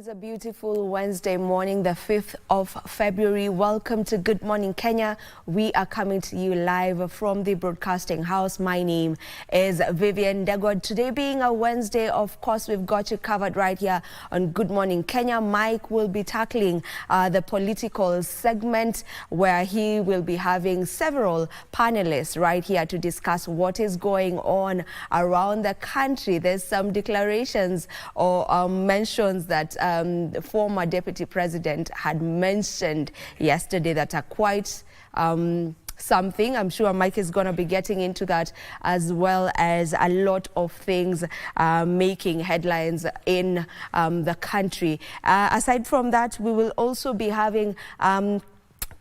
is a beautiful Wednesday morning, the 5th of February. Welcome to Good Morning Kenya. We are coming to you live from the broadcasting house. My name is Vivian Degod. Today being a Wednesday, of course, we've got you covered right here on Good Morning Kenya. Mike will be tackling the political segment where he will be having several panelists right here to discuss what is going on around the country. There's some declarations or mentions that the former deputy president had mentioned yesterday that are quite something. I'm sure Mike is going to be getting into that, as well as a lot of things making headlines in the country. Aside from that, we will also be having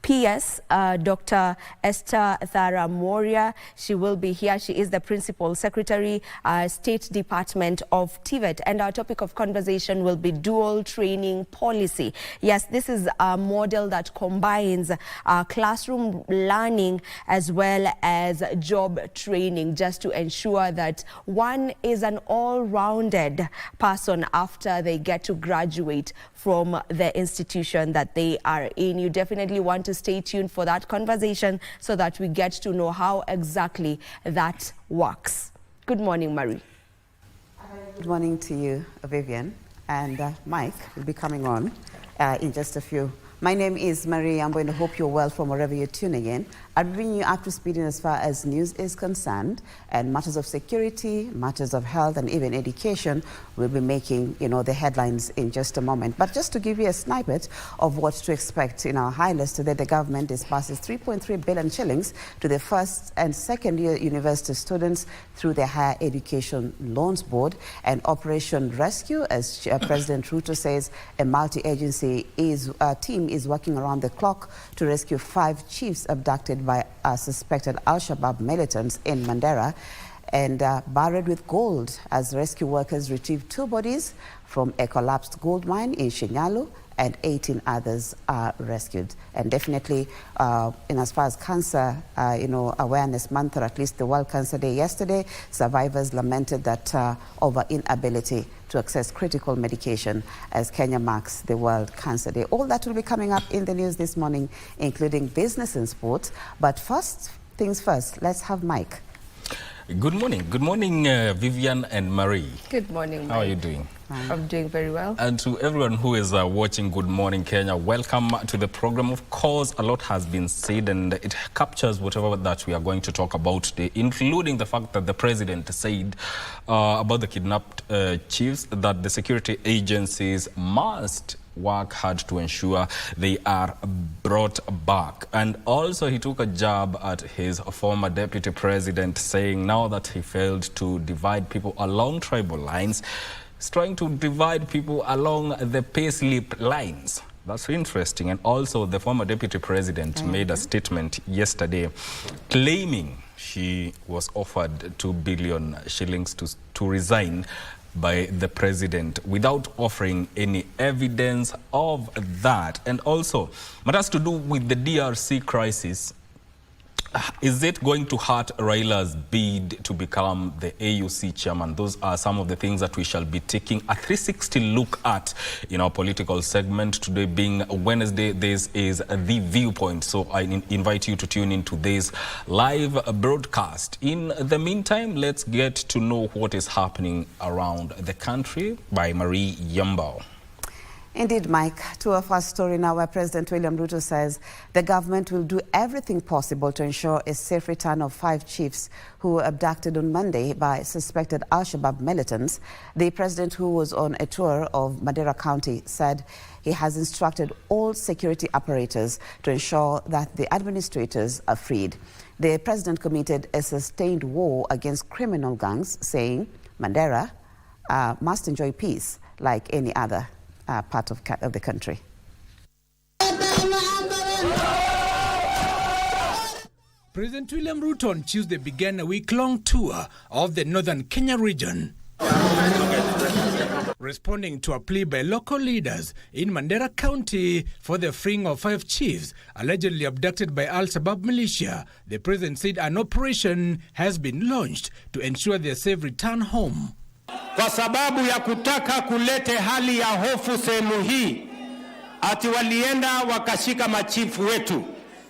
PS, Dr. Esther Thara Moria. She will be here. She is the Principal Secretary, State Department of TVET. And our topic of conversation will be dual training policy. Yes, this is a model that combines classroom learning as well as job training, just to ensure that one is an all-rounded person after they get to graduate from the institution that they are in. You definitely want to stay tuned for that conversation so that we get to know how exactly that works. Good morning, Marie. Good morning to you, Vivian, and Mike will be coming on in just a few. My name is Marie. I'm going to hope you're well from wherever you're tuning in. I'll bring you up to speed in as far as news is concerned, and matters of security, matters of health, and even education will be making, the headlines in just a moment. But just to give you a snippet of what to expect in our high list today, the government disburses 3.3 billion shillings to the first and second year university students through the Higher Education Loans Board, and Operation Rescue, as President Ruto says, a multi-agency team is working around the clock to rescue 5 chiefs abducted by suspected Al-Shabaab militants in Mandera, and buried with gold as rescue workers retrieve 2 bodies from a collapsed gold mine in Shinyalu, and 18 others are rescued. And definitely, in as far as cancer, awareness month, or at least the World Cancer Day yesterday, survivors lamented that over inability to access critical medication as Kenya marks the World Cancer Day. All that will be coming up in the news this morning, including business and sports. But first things first, let's have Mike. Good morning. Good morning, Vivian and Marie. Good morning, Mike. How are you doing? I'm doing very well. And to everyone who is watching Good Morning Kenya, welcome to the program. Of course, a lot has been said, and it captures whatever that we are going to talk about today, including the fact that the president said about the kidnapped chiefs that the security agencies must work hard to ensure they are brought back. And also he took a jab at his former deputy president, saying now that he failed to divide people along tribal lines, he's trying to divide people along the payslip lines. That's interesting. And also the former deputy president made a statement yesterday claiming she was offered 2 billion shillings to resign by the president without offering any evidence of that. And also, matters to do with the DRC crisis. Is it going to hurt Raila's bid to become the AUC chairman? Those are some of the things that we shall be taking a 360 look at in our political segment. Today being Wednesday, this is The Viewpoint. So I invite you to tune into this live broadcast. In the meantime, let's get to know what is happening around the country by Marie Yambao. Indeed, Mike, to our first story now, where President William Ruto says the government will do everything possible to ensure a safe return of 5 chiefs who were abducted on Monday by suspected Al-Shabaab militants. The president, who was on a tour of Mandera County, said he has instructed all security operators to ensure that the administrators are freed. The president committed a sustained war against criminal gangs, saying Mandera must enjoy peace like any other part of the country. President William Ruto on Tuesday began a week-long tour of the northern Kenya region, responding to a plea by local leaders in Mandera County for the freeing of 5 chiefs allegedly abducted by Al-Shabaab militia. The president said an operation has been launched to ensure their safe return home. kwa sababu ya kutaka kulete hali ya hofu sehemu hii, ati walienda wakashika machifu wetu.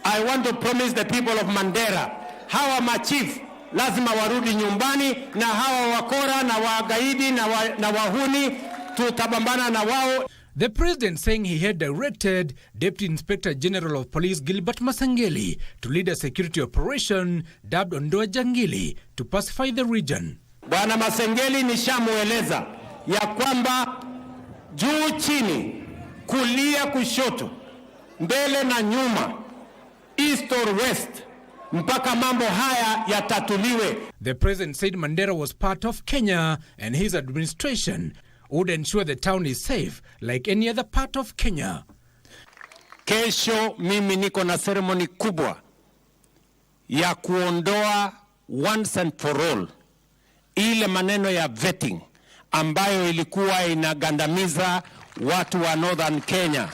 I want to promise the people of Mandera, hawa machifu lazima warudi nyumbani, na hawa wakora na wagaidi na wahuni tutabambana na wao. The president saying he had directed Deputy Inspector General of Police Gilbert Masengeli to lead a security operation dubbed Ondoa Jangili to pacify the region. Bwana Masengeli nishamueleza ya kwamba juu chini, kulia kushoto, mbele na nyuma, east or west, mpaka mambo haya yatatuliwe. The president said Mandera was part of Kenya and his administration would ensure the town is safe like any other part of Kenya. Kesho mimi niko na ceremony kubwa ya kuondoa once and for all ile maneno ya vetting ambayo ilikuwa inagandamiza watu wa Northern Kenya.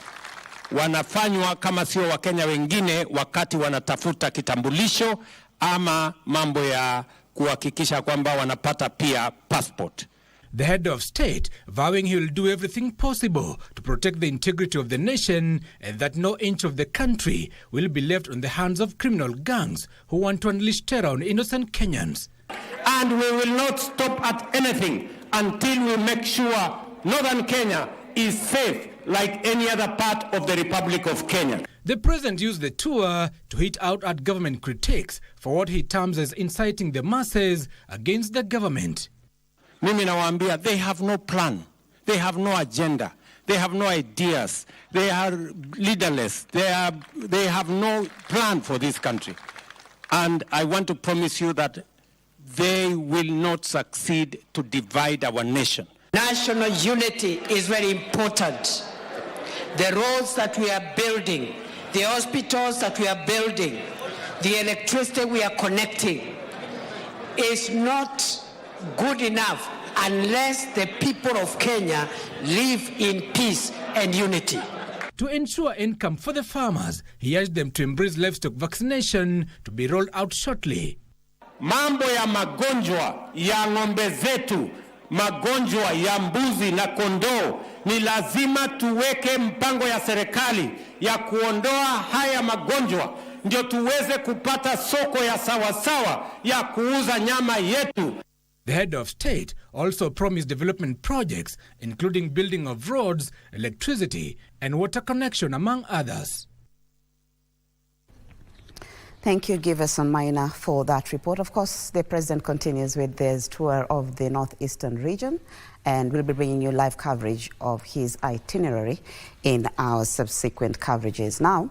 Wanafanywa kama sio wa Kenya wengine wakati wanatafuta kitambulisho ama mambo ya kuhakikisha kwamba wanapata pia passport. The head of state vowing he will do everything possible to protect the integrity of the nation and that no inch of the country will be left on the hands of criminal gangs who want to unleash terror on innocent Kenyans. And we will not stop at anything until we make sure Northern Kenya is safe like any other part of the Republic of Kenya. The president used the tour to hit out at government critics for what he terms as inciting the masses against the government. Mimi nawaambia, they have no plan, they have no agenda, they have no ideas, they are leaderless, they have no plan for this country. And I want to promise you that they will not succeed to divide our nation. National unity is very important. The roads that we are building, the hospitals that we are building, the electricity we are connecting is not good enough unless the people of Kenya live in peace and unity. To ensure income for the farmers, he urged them to embrace livestock vaccination to be rolled out shortly. Mambo ya magonjwa ya ng'ombe zetu, magonjwa ya mbuzi na kondoo, ni lazima tuweke mpango ya serikali ya kuondoa haya magonjwa, ndio tuweze kupata soko ya sawasawa ya kuuza nyama yetu. The head of state also promised development projects, including building of roads, electricity, and water connection, among others. Thank you, Giverson Maina, for that report. Of course, the president continues with his tour of the northeastern region, and we'll be bringing you live coverage of his itinerary in our subsequent coverages. Now,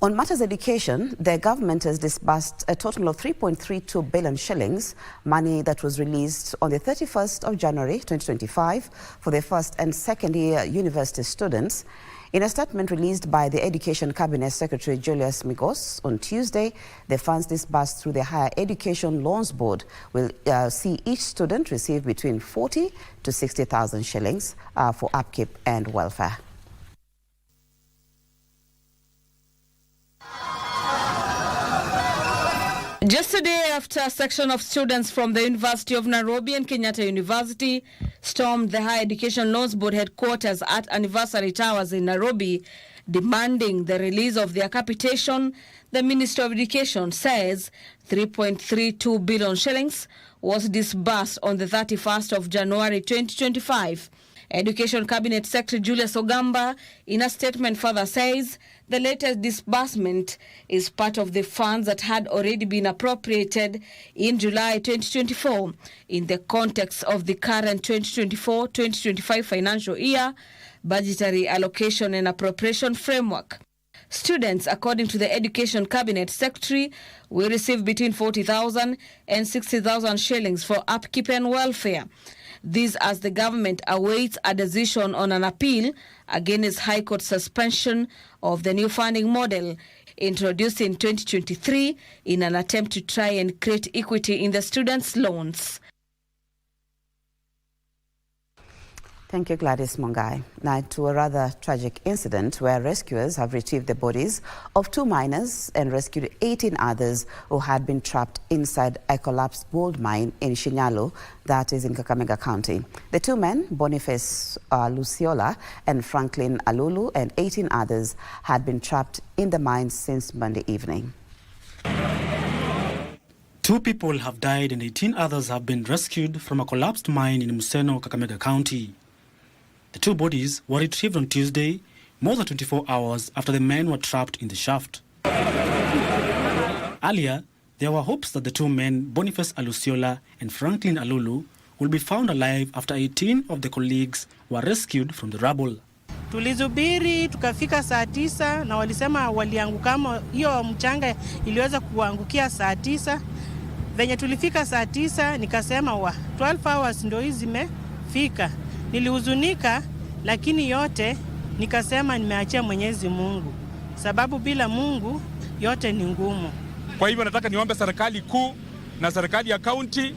on matters education, the government has disbursed a total of 3.32 billion shillings, money that was released on the 31st of January 2025 for the first and second year university students. In a statement released by the Education Cabinet Secretary Julius Migos on Tuesday, the funds disbursed through the Higher Education Loans Board will see each student receive between 40 to 60,000 shillings for upkeep and welfare. Just a day after a section of students from the University of Nairobi and Kenyatta University stormed the Higher Education Loans Board headquarters at Anniversary Towers in Nairobi, demanding the release of their capitation, the Minister of Education says 3.32 billion shillings was disbursed on the 31st of January 2025. Education Cabinet Secretary Julius Ogamba, in a statement, further says the latest disbursement is part of the funds that had already been appropriated in July 2024 in the context of the current 2024-2025 financial year budgetary allocation and appropriation framework. Students, according to the Education Cabinet Secretary, will receive between 40,000 and 60,000 shillings for upkeep and welfare. This as the government awaits a decision on an appeal against High Court suspension of the new funding model introduced in 2023 in an attempt to try and create equity in the students' loans. Thank you, Gladys Mongai. Now to a rather tragic incident where rescuers have retrieved the bodies of 2 miners and rescued 18 others who had been trapped inside a collapsed gold mine in Shinyalo, that is in Kakamega County. The 2 men, Boniface Luciola and Franklin Alulu, and 18 others had been trapped in the mine since Monday evening. 2 people have died and 18 others have been rescued from a collapsed mine in Museno, Kakamega County. The 2 bodies were retrieved on Tuesday, more than 24 hours after the men were trapped in the shaft. Earlier, there were hopes that the 2 men, Boniface Alusiola and Franklin Alulu, will be found alive after 18 of the colleagues were rescued from the rubble. Tulizubiri tukafika saa 9 na walisema walianguka, hiyo mchanga iliweza kuangukia saa 9. Venye tulifika saa 9 nikasema 12 hours ndio hizi zimefika. Nilihuzunika, lakini yote nikasema nimeachia Mwenyezi Mungu, sababu bila Mungu yote ni ngumu. Kwa hivyo nataka niombe serikali kuu na serikali ya county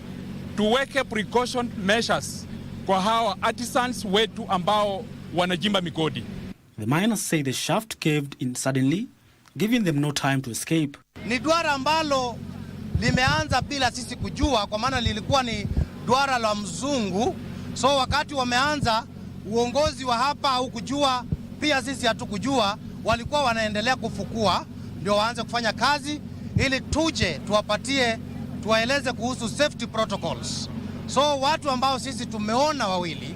tuweke precaution measures kwa hawa artisans wetu ambao wanajimba migodi. The miners say the shaft caved in suddenly, giving them no time to escape. Ni duara ambalo limeanza bila sisi kujua, kwa maana lilikuwa ni duara la mzungu. So wakati wameanza, uongozi wa hapa au kujua, pia sisi hatukujua, walikuwa wanaendelea kufukua ndio waanze kufanya kazi ili tuje tuwapatie, tuwaeleze kuhusu safety protocols. So watu ambao sisi tumeona wawili.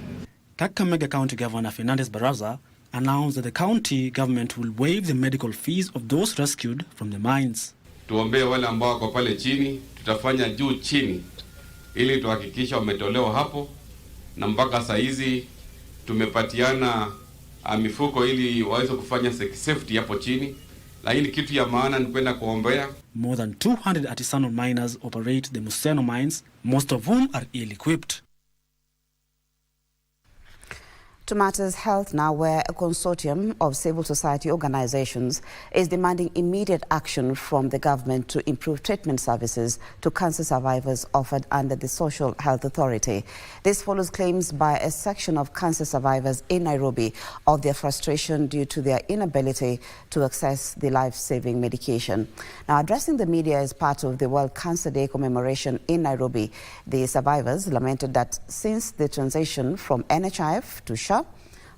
Kakamega County Governor Fernandez Baraza announced that the county government will waive the medical fees of those rescued from the mines. Tuombee wale ambao wako pale chini, tutafanya juu chini ili tuhakikisha wametolewa hapo, na mpaka saa hizi tumepatiana mifuko ili waweze kufanya safety hapo chini, lakini kitu ya maana ni kwenda kuombea. More than 200 artisanal miners operate the Museno mines, most of whom are ill-equipped. To matters health now, where a consortium of civil society organizations is demanding immediate action from the government to improve treatment services to cancer survivors offered under the Social Health Authority. This follows claims by a section of cancer survivors in Nairobi of their frustration due to their inability to access the life-saving medication. Now, addressing the media as part of the World Cancer Day commemoration in Nairobi, the survivors lamented that since the transition from NHIF to SHA,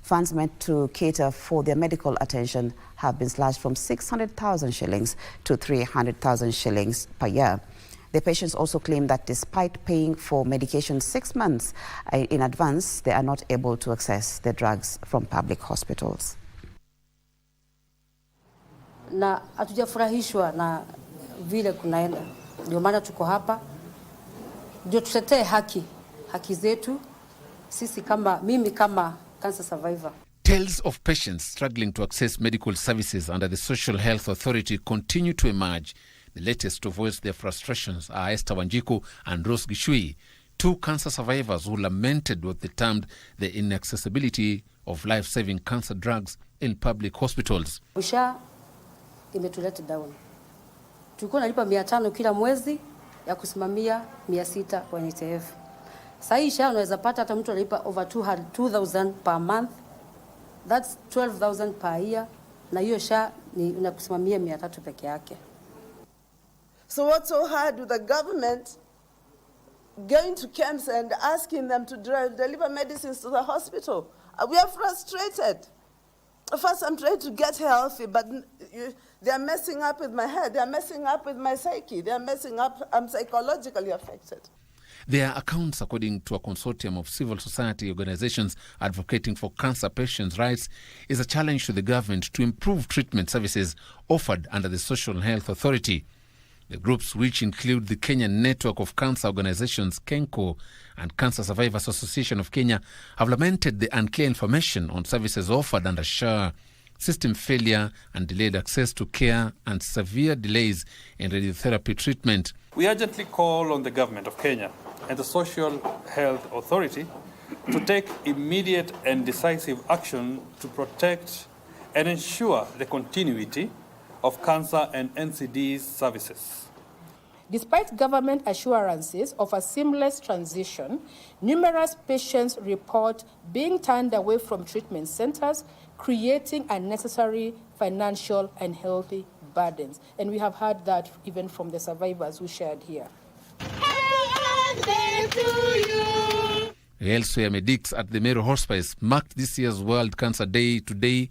funds meant to cater for their medical attention have been slashed from 600,000 shillings to 300,000 shillings per year. The patients also claim that despite paying for medication 6 months in advance, they are not able to access the drugs from public hospitals. Na hatujafurahishwa na vile kunaenda. Ndio maana tuko hapa. Ndio tutetee haki zetu. Sisi mimi kama cancer survivor. Tales of patients struggling to access medical services under the Social Health Authority continue to emerge. The latest to voice their frustrations are Esther Wanjiku and Rose Gishui, 2 cancer survivors who lamented what they termed the inaccessibility of life-saving cancer drugs in public hospitals. Usha imetuleta down. Tulikuwa nalipa 500 kila mwezi ya kusimamia 600 kwa NHIF. Saisha unaweza pata hata mtu analipa over 2,000 per month. That's 12,000 per year. Na hiyo SHA ni unakusimamia 300 peke yake. So what's so hard with the government going to camps and asking them to deliver medicines to the hospital? We are frustrated. First, I'm trying to get healthy, but they're messing up with my head. They're messing up with my psyche. They're messing up. I'm psychologically affected. Their accounts, according to a consortium of civil society organizations advocating for cancer patients' rights, is a challenge to the government to improve treatment services offered under the Social Health Authority. The groups, which include the Kenyan Network of Cancer Organizations, KENCO, and Cancer Survivors Association of Kenya, have lamented the unclear information on services offered under SHA, system failure and delayed access to care, and severe delays in radiotherapy treatment. We urgently call on the government of Kenya and the Social Health Authority to take immediate and decisive action to protect and ensure the continuity of cancer and NCD's services. Despite government assurances of a seamless transition, numerous patients report being turned away from treatment centers, creating unnecessary financial and healthy burdens. And we have heard that even from the survivors who shared here. Elsewhere, medics at the Meru Hospice marked this year's World Cancer Day today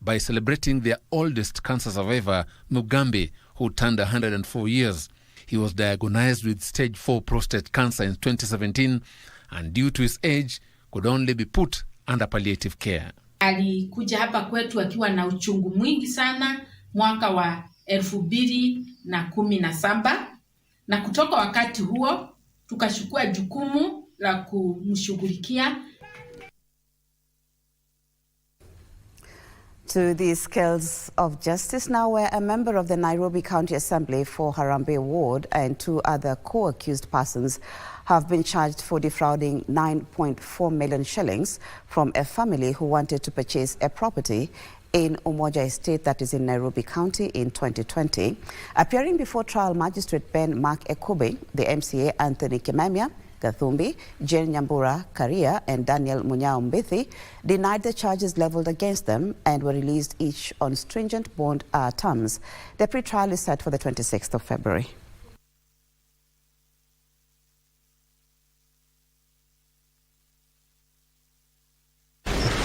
by celebrating their oldest cancer survivor, Mugambi, who turned 104 years. He was diagnosed with stage 4 prostate cancer in 2017 and due to his age could only be put under palliative care. Alikuja hapa kwetu akiwa na uchungu mwingi sana mwaka wa 2017 na kutoka wakati huo tukachukua jukumu la kumshughulikia. To the scales of justice now, where a member of the Nairobi County Assembly for Harambee Ward and 2 other co-accused persons have been charged for defrauding 9.4 million shillings from a family who wanted to purchase a property in Umoja Estate that is in Nairobi County in 2020. Appearing before trial magistrate Ben Mark Ekube, the MCA Anthony Kimemia Gathumbi, Jane Nyambura Karia and Daniel Munyao Mbithi denied the charges leveled against them and were released each on stringent bond terms. The pre-trial is set for the 26th of February.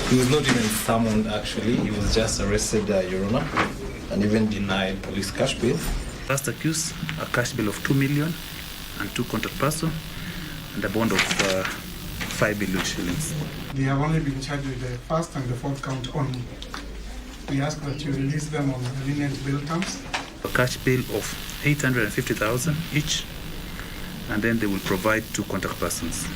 He was not even summoned, actually. He was just arrested, Your Honor, and even denied police cash bail. First accused, a cash bill of 2 million and 2 contact person, and a bond of 5 billion shillings. They have only been charged with the first and the fourth count only. We ask that you release them on lenient bail terms. A cash bill of 850,000 each, and then they will provide 2 contact persons.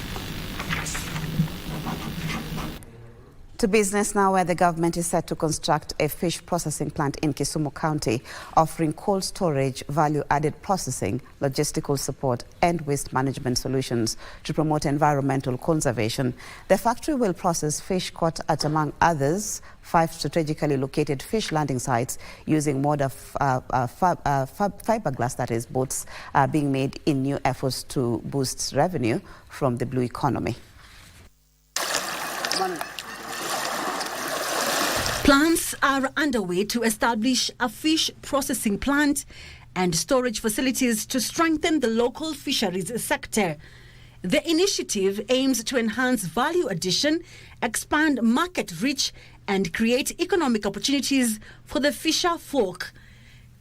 To business now, where the government is set to construct a fish processing plant in Kisumu County, offering cold storage, value-added processing, logistical support and waste management solutions to promote environmental conservation. The factory will process fish caught at, among others, 5 strategically located fish landing sites using modern fiberglass, that is, boats being made in new efforts to boost revenue from the blue economy. Plans are underway to establish a fish processing plant and storage facilities to strengthen the local fisheries sector. The initiative aims to enhance value addition, expand market reach, and create economic opportunities for the fisher folk.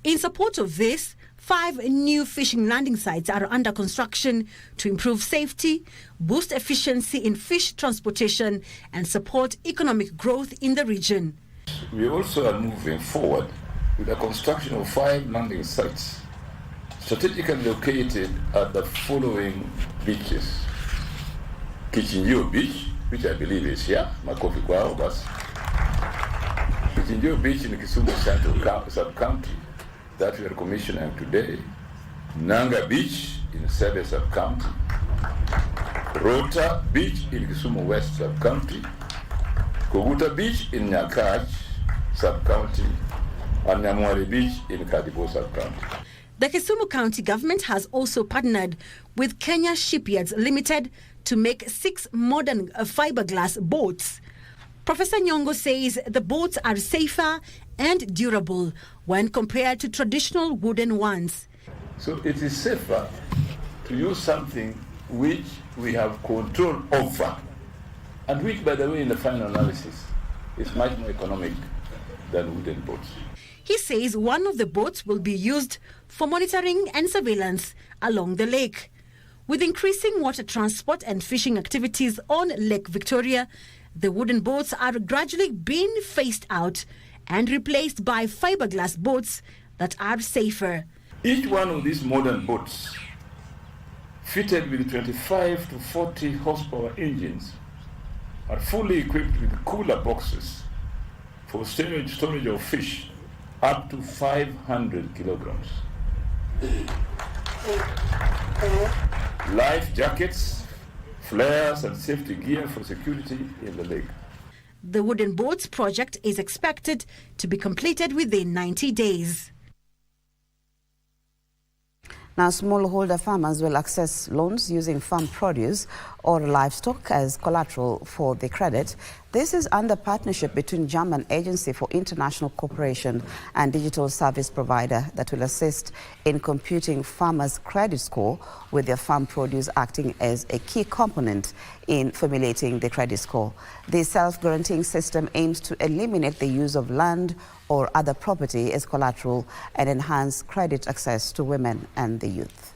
In support of this, 5 new fishing landing sites are under construction to improve safety, boost efficiency in fish transportation, and support economic growth in the region. We also are moving forward with the construction of 5 landing sites strategically located at the following beaches. Kichinjio Beach, which I believe is here, Makofi Kwao, bus. Kichinjio Beach in Kisumu Central Sub-County, that we are commissioning today. Nanga Beach in Sebe Sub-County. Rota Beach in Kisumu West Sub-County. Koguta Beach in Nyakach Sub-County, and Nyamwari Beach in Kadibo Sub-County. The Kisumu County government has also partnered with Kenya Shipyards Limited to make 6 modern fiberglass boats. Professor Nyongo says the boats are safer and durable when compared to traditional wooden ones. So it is safer to use something which we have control over, and which, by the way, in the final analysis, is much more economic than wooden boats. He says one of the boats will be used for monitoring and surveillance along the lake. With increasing water transport and fishing activities on Lake Victoria, the wooden boats are gradually being phased out and replaced by fiberglass boats that are safer. Each one of these modern boats, fitted with 25 to 40 horsepower engines, are fully equipped with cooler boxes for storage of fish up to 500 kilograms. Life jackets, flares and safety gear for security in the lake. The wooden boats project is expected to be completed within 90 days. Now, smallholder farmers will access loans using farm produce or livestock as collateral for the credit. This is under partnership between German Agency for International Cooperation and digital service provider that will assist in computing farmers' credit score, with their farm produce acting as a key component in formulating the credit score. The self-guaranteeing system aims to eliminate the use of land or other property as collateral and enhance credit access to women and the youth.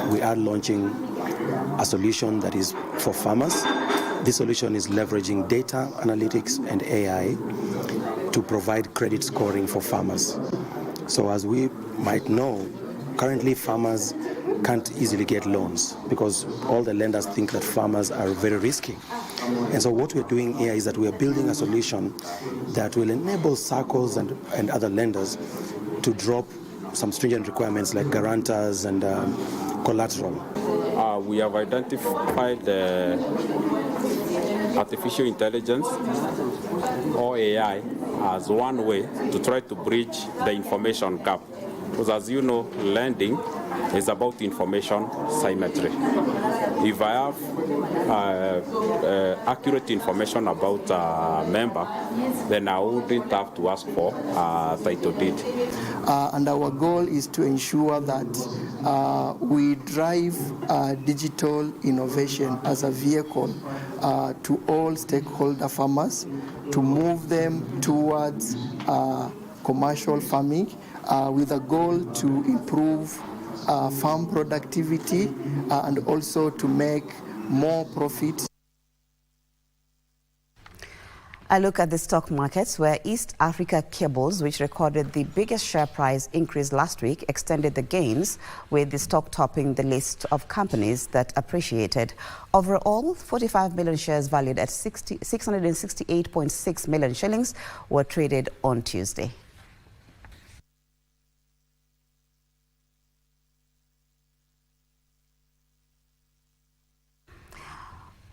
We are launching a solution that is for farmers. This solution is leveraging data analytics and AI to provide credit scoring for farmers. So as we might know, currently farmers can't easily get loans because all the lenders think that farmers are very risky. And so what we're doing here is that we're building a solution that will enable SACCOs and other lenders to drop some stringent requirements like guarantors and collateral. We have identified artificial intelligence or AI as one way to try to bridge the information gap. Because as you know, lending is about information symmetry. If I have accurate information about a member, then I wouldn't have to ask for a title deed. And our goal is to ensure that we drive digital innovation as a vehicle to all stakeholder farmers to move them towards commercial farming with a goal to improve farm productivity and also to make more profit. A look at the stock markets, where East Africa Cables, which recorded the biggest share price increase last week, extended the gains, with the stock topping the list of companies that appreciated. Overall, 45 million shares valued at 668.6 million shillings were traded on Tuesday.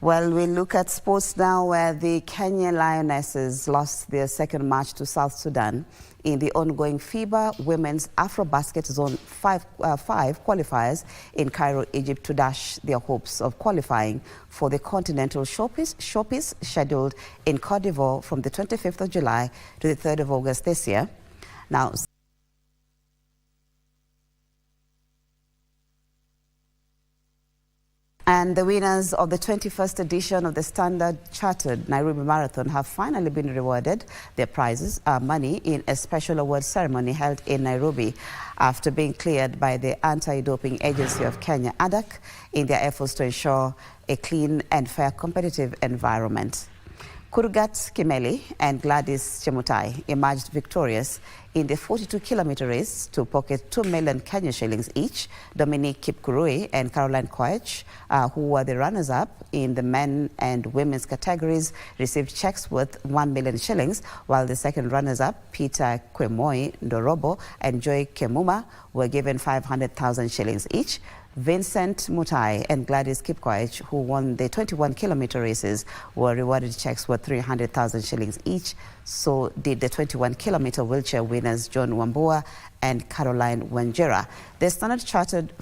Well, we look at sports now, where the Kenya Lionesses lost their second match to South Sudan in the ongoing FIBA Women's AfroBasket Zone 5 qualifiers in Cairo, Egypt, to dash their hopes of qualifying for the Continental Showpiece scheduled in Cote d'Ivoire from the 25th of July to the 3rd of August this year. Now, and the winners of the 21st edition of the Standard Chartered Nairobi Marathon have finally been rewarded their prizes, money, in a special award ceremony held in Nairobi after being cleared by the Anti-Doping Agency of Kenya, ADAK, in their efforts to ensure a clean and fair competitive environment. Kurgat Kimeli and Gladys Chemutai emerged victorious in the 42-kilometer race to pocket 2 million Kenya shillings each. Dominique Kipkurui and Caroline Koech, who were the runners-up in the men and women's categories, received checks worth 1 million shillings, while the second runners-up, Peter Kwemoi Ndorobo and Joy Kemuma, were given 500,000 shillings each. Vincent Mutai and Gladys Kipkoech, who won the 21-kilometer races, were rewarded checks worth 300,000 shillings each. So did the 21-kilometer wheelchair winners John Wambua and Caroline Wanjera. The Standard Chartered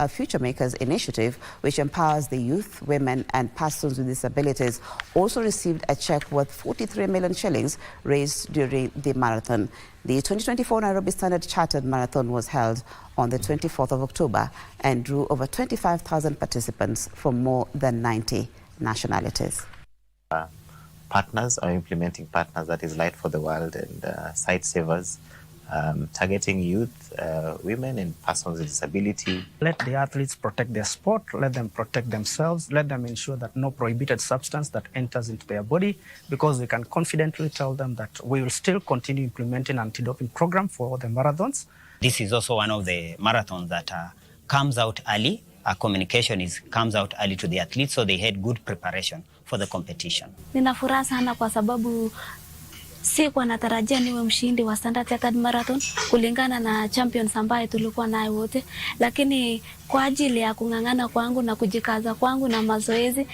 Future Makers initiative, which empowers the youth, women and persons with disabilities, also received a check worth 43 million shillings raised during the marathon. The 2024 Nairobi Standard Chartered Marathon was held on the 24th of October and drew over 25,000 participants from more than 90 nationalities. Partners or implementing partners, that is Light for the World and Sight Savers, targeting youth, women and persons with disability. Let the athletes protect their sport, let them protect themselves, let them ensure that no prohibited substance that enters into their body, because we can confidently tell them that we will still continue implementing anti-doping program for the marathons. This is also one of the marathons that comes out early. Our communication comes out early to the athletes, so they had good preparation for the competition. Nina furaha sana kwa sababu sikuwa natarajia niwe mshindi wa Standard Chartered Marathon kulingana na champions ambaye tulikuwa naye wote, lakini kwa ajili ya kung'ang'ana kwangu na kujikaza kwangu na mazoezi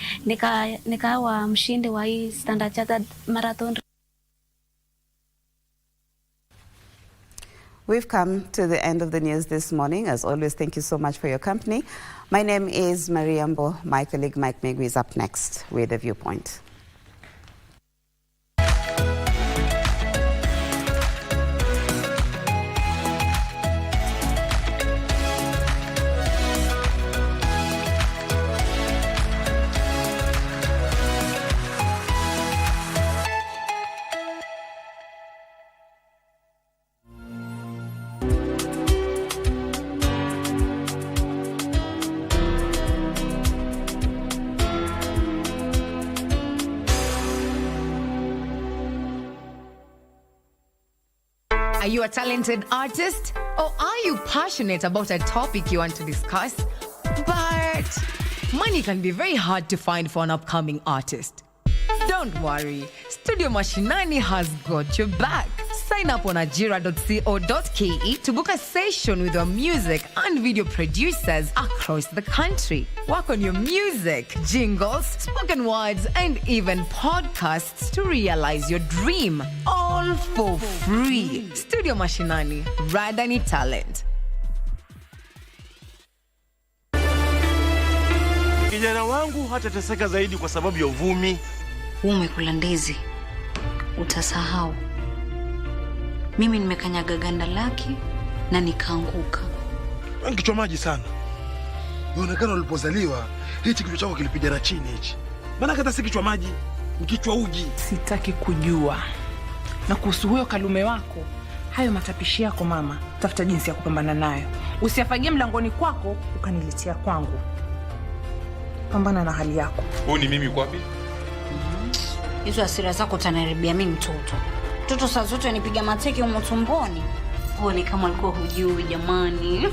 nikawa mshindi wa hii Standard Chartered Marathon. We've come to the end of the news this morning. As always, thank you so much for your company. My name is Mariambo. My colleague Mike Megu is up next with The Viewpoint. Are you a talented artist? Or are you passionate about a topic you want to discuss? But money can be very hard to find for an upcoming artist. Don't worry, Studio Mashinani has got your back. Sign up on ajira.co.ke to book a session with our music and video producers across the country. Work on your music, jingles, spoken words, and even podcasts to realize your dream. All for free. Studio Mashinani, Radani Talent. Kijana wangu hatateseka zaidi kwa sababu ya uvumi. Umekula ndizi, utasahau. Mimi nimekanyaga ganda lake na nikaanguka. Kichwa maji sana. Unaonekana ulipozaliwa hichi kichwa chako kilipigana chini hichi. Maana hata si kichwa maji, ni kichwa uji. Sitaki kujua. Na kuhusu huyo Kalume wako, hayo matapishi yako mama, tafuta jinsi ya kupambana nayo. Usiafagie mlangoni kwako ukaniletea kwangu. Pambana na hali yako. Huyu ni mimi kwapi? Hizo hasira zako utanaribia mimi mtoto. Mtoto saa zote anipiga mateke humo tumboni. Huoni kama alikuwa hujui jamani.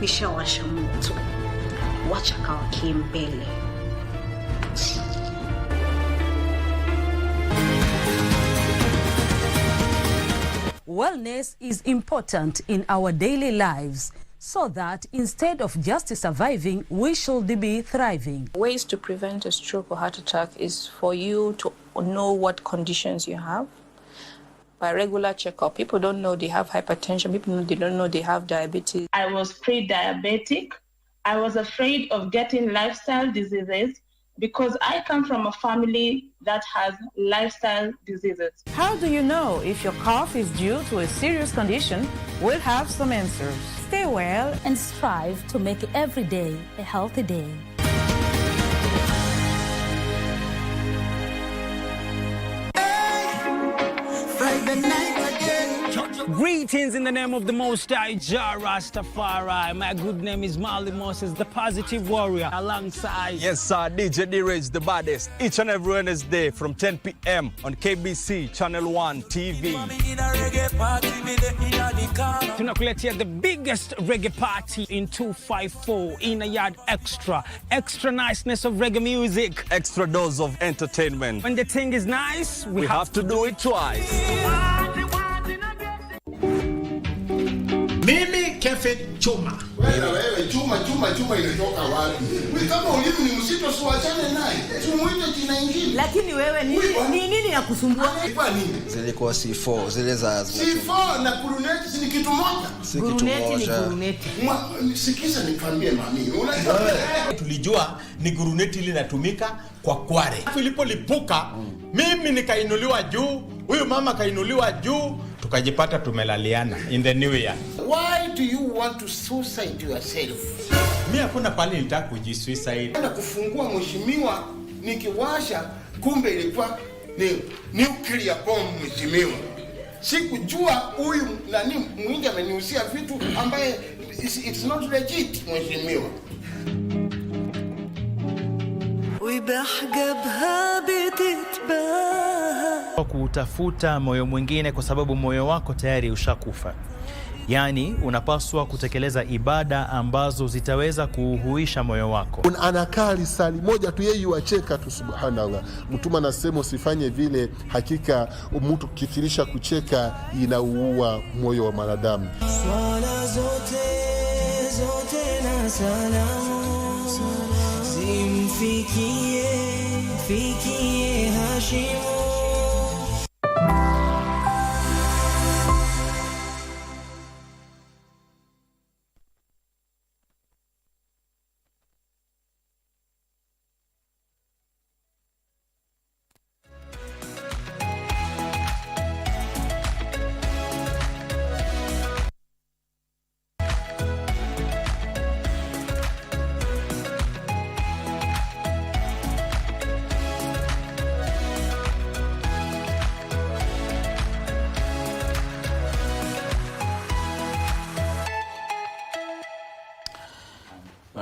Nishawasha moto. Wacha kawakie mbele. Wellness is important in our daily lives, so that instead of just surviving, we should be thriving. Ways to prevent a stroke or heart attack is for you to know what conditions you have. By regular checkup, people don't know they have hypertension, they don't know they have diabetes. I was pre-diabetic. I was afraid of getting lifestyle diseases because I come from a family that has lifestyle diseases. How do you know if your cough is due to a serious condition? We'll have some answers. Stay well and strive to make every day a healthy day. Greetings in the name of the Most High Jah Rastafari. My good name is Marley Moses, the positive warrior, alongside... Yes, sir, DJ D-Rage, the baddest. Each and every Wednesday from 10 p.m. on KBC Channel 1 TV. Tunakuletea the biggest reggae party in 254 in a yard extra. Extra niceness of reggae music. Extra dose of entertainment. When the thing is nice, we have to do it twice. Mimi Kefe Chuma. Wewe chuma inatoka wapi? Wewe kama ulimi ni msito siwachane naye. Tumuite jina ingine. Lakini wewe nini ya kusumbua? Kwa nini? Zilikuwa C4, zile za C4 na kuruneti si kitu moja. Guruneti ni guruneti. Sikiza nikwambie mami. Tulijua ni guruneti ile inatumika kwa kware. Ilipolipuka mimi nikainuliwa juu, huyu mama kainuliwa juu. Tukajipata tumelaliana in the new year. Why do you want to suicide yourself? Mimi hakuna pale nitaka kujisuicide. Na kufungua mheshimiwa nikiwasha kumbe ilikuwa ni nuclear bomb mheshimiwa. Sikujua huyu nani mwingi amenihusia vitu ambaye it's not legit mheshimiwa. Kutafuta moyo mwingine kwa sababu moyo wako tayari ushakufa. Yaani unapaswa kutekeleza ibada ambazo zitaweza kuuhuisha moyo wako. Anakaa lisali moja tu yeye yuacheka tu, subhanallah. Mtume anasema usifanye vile, hakika mtu kukithirisha kucheka inauua moyo wa mwanadamu. Swala zote na salamu zimfikie Hashimu.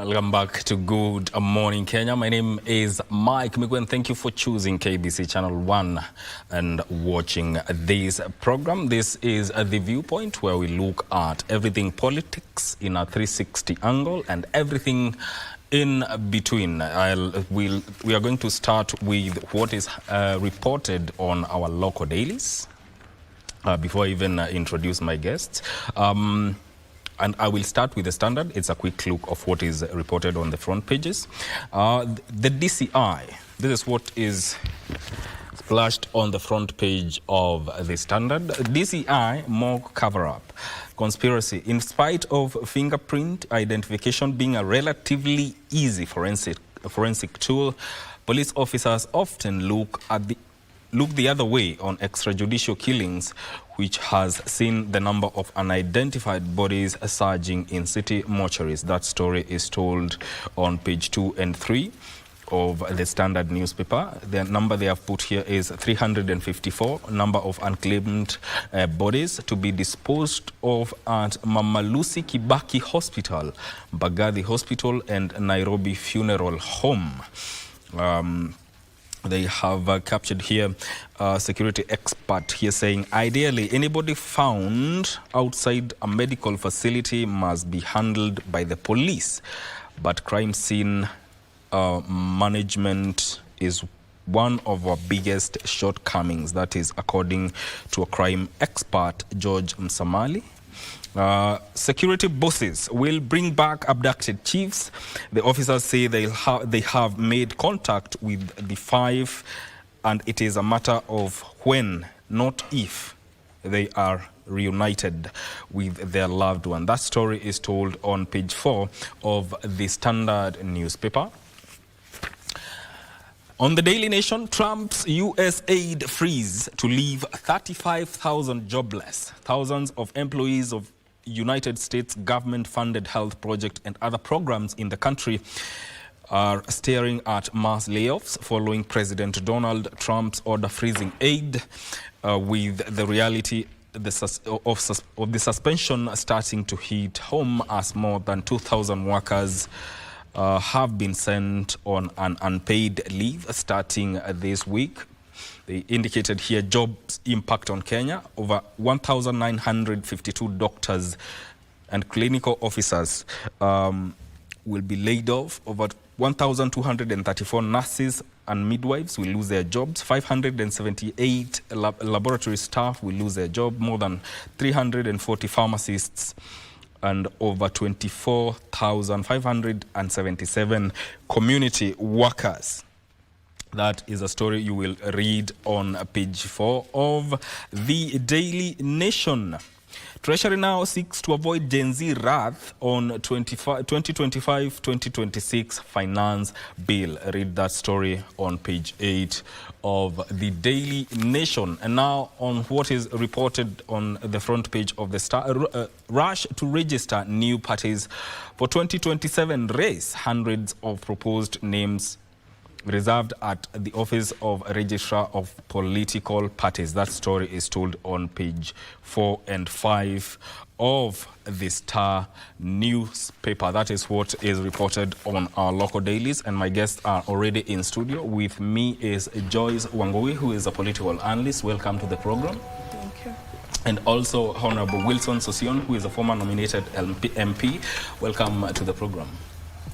Welcome back to Good Morning Kenya. My name is Mike Migwen. Thank you for choosing KBC Channel 1 and watching this program. This is The Viewpoint, where we look at everything politics in a 360 angle and everything in between. We are going to start with what is reported on our local dailies before I even introduce my guests. And I will start with the Standard. It's a quick look of what is reported on the front pages. The DCI, this is what is splashed on the front page of the Standard. DCI mock cover-up. Conspiracy. In spite of fingerprint identification being a relatively easy forensic tool, police officers often look the other way on extrajudicial killings, which has seen the number of unidentified bodies surging in city mortuaries. That story is told on page 2 and 3 of the Standard newspaper. The number they have put here is 354, number of unclaimed bodies to be disposed of at Mama Lucy Kibaki Hospital, Mbagathi Hospital and Nairobi Funeral Home. They have captured here a security expert here saying, ideally, anybody found outside a medical facility must be handled by the police. But crime scene management is one of our biggest shortcomings. That is according to a crime expert, George Msamali. Security bosses will bring back abducted chiefs. The officers say they have made contact with the 5, and it is a matter of when, not if, they are reunited with their loved one. That story is told on page 4 of the Standard newspaper. On the Daily Nation, Trump's U.S. aid freeze to leave 35,000 jobless. Thousands of employees of United States government-funded health project and other programs in the country are staring at mass layoffs following President Donald Trump's order freezing aid, with the reality of the suspension starting to hit home as more than 2,000 workers have been sent on an unpaid leave starting this week. They indicated here jobs impact on Kenya. Over 1,952 doctors and clinical officers will be laid off. Over 1,234 nurses and midwives will lose their jobs. 578 laboratory staff will lose their job. More than 340 pharmacists and over 24,577 community workers. That is a story you will read on page 4 of the Daily Nation. Treasury now seeks to avoid Gen Z wrath on 2025-2026 finance bill. Read that story on page 8 of the Daily Nation. And now on what is reported on the front page of the Star. Rush to register new parties for 2027 race. Hundreds of proposed names reserved at the Office of Registrar of Political Parties. That story is told on page 4 and 5 of the Star newspaper. That is what is reported on our local dailies, and my guests are already in studio. With me is Joyce Wangui, who is a political analyst. Welcome to the program. Thank you. And also Honorable Wilson Sosion, who is a former nominated MP. Welcome to the program.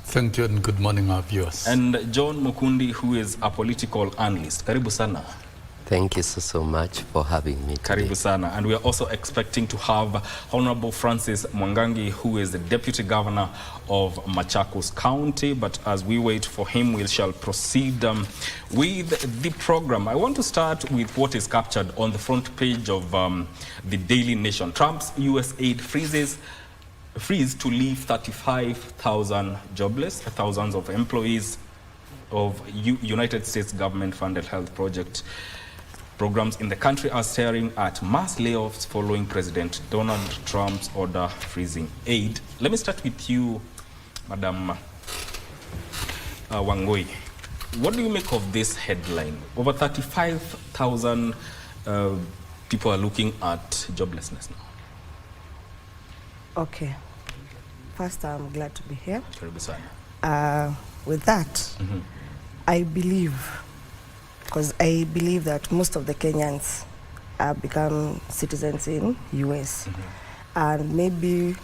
Thank you and good morning, our viewers. And John Mukundi, who is a political analyst. Karibu sana. Thank you so much for having me today. Karibu sana. And we are also expecting to have Honorable Francis Mwangangi, who is the Deputy Governor of Machakos County. But as we wait for him, we shall proceed with the program. I want to start with what is captured on the front page of the Daily Nation. Trump's U.S. aid freeze to leave 35,000 jobless. Thousands of employees of United States government-funded health programs in the country are staring at mass layoffs following President Donald Trump's order freezing aid. Let me start with you, Madam Wangui. What do you make of this headline? Over 35,000 people are looking at joblessness now. Okay. First, I'm glad to be here. With that, I believe, because I believe that most of the Kenyans have become citizens in US, and maybe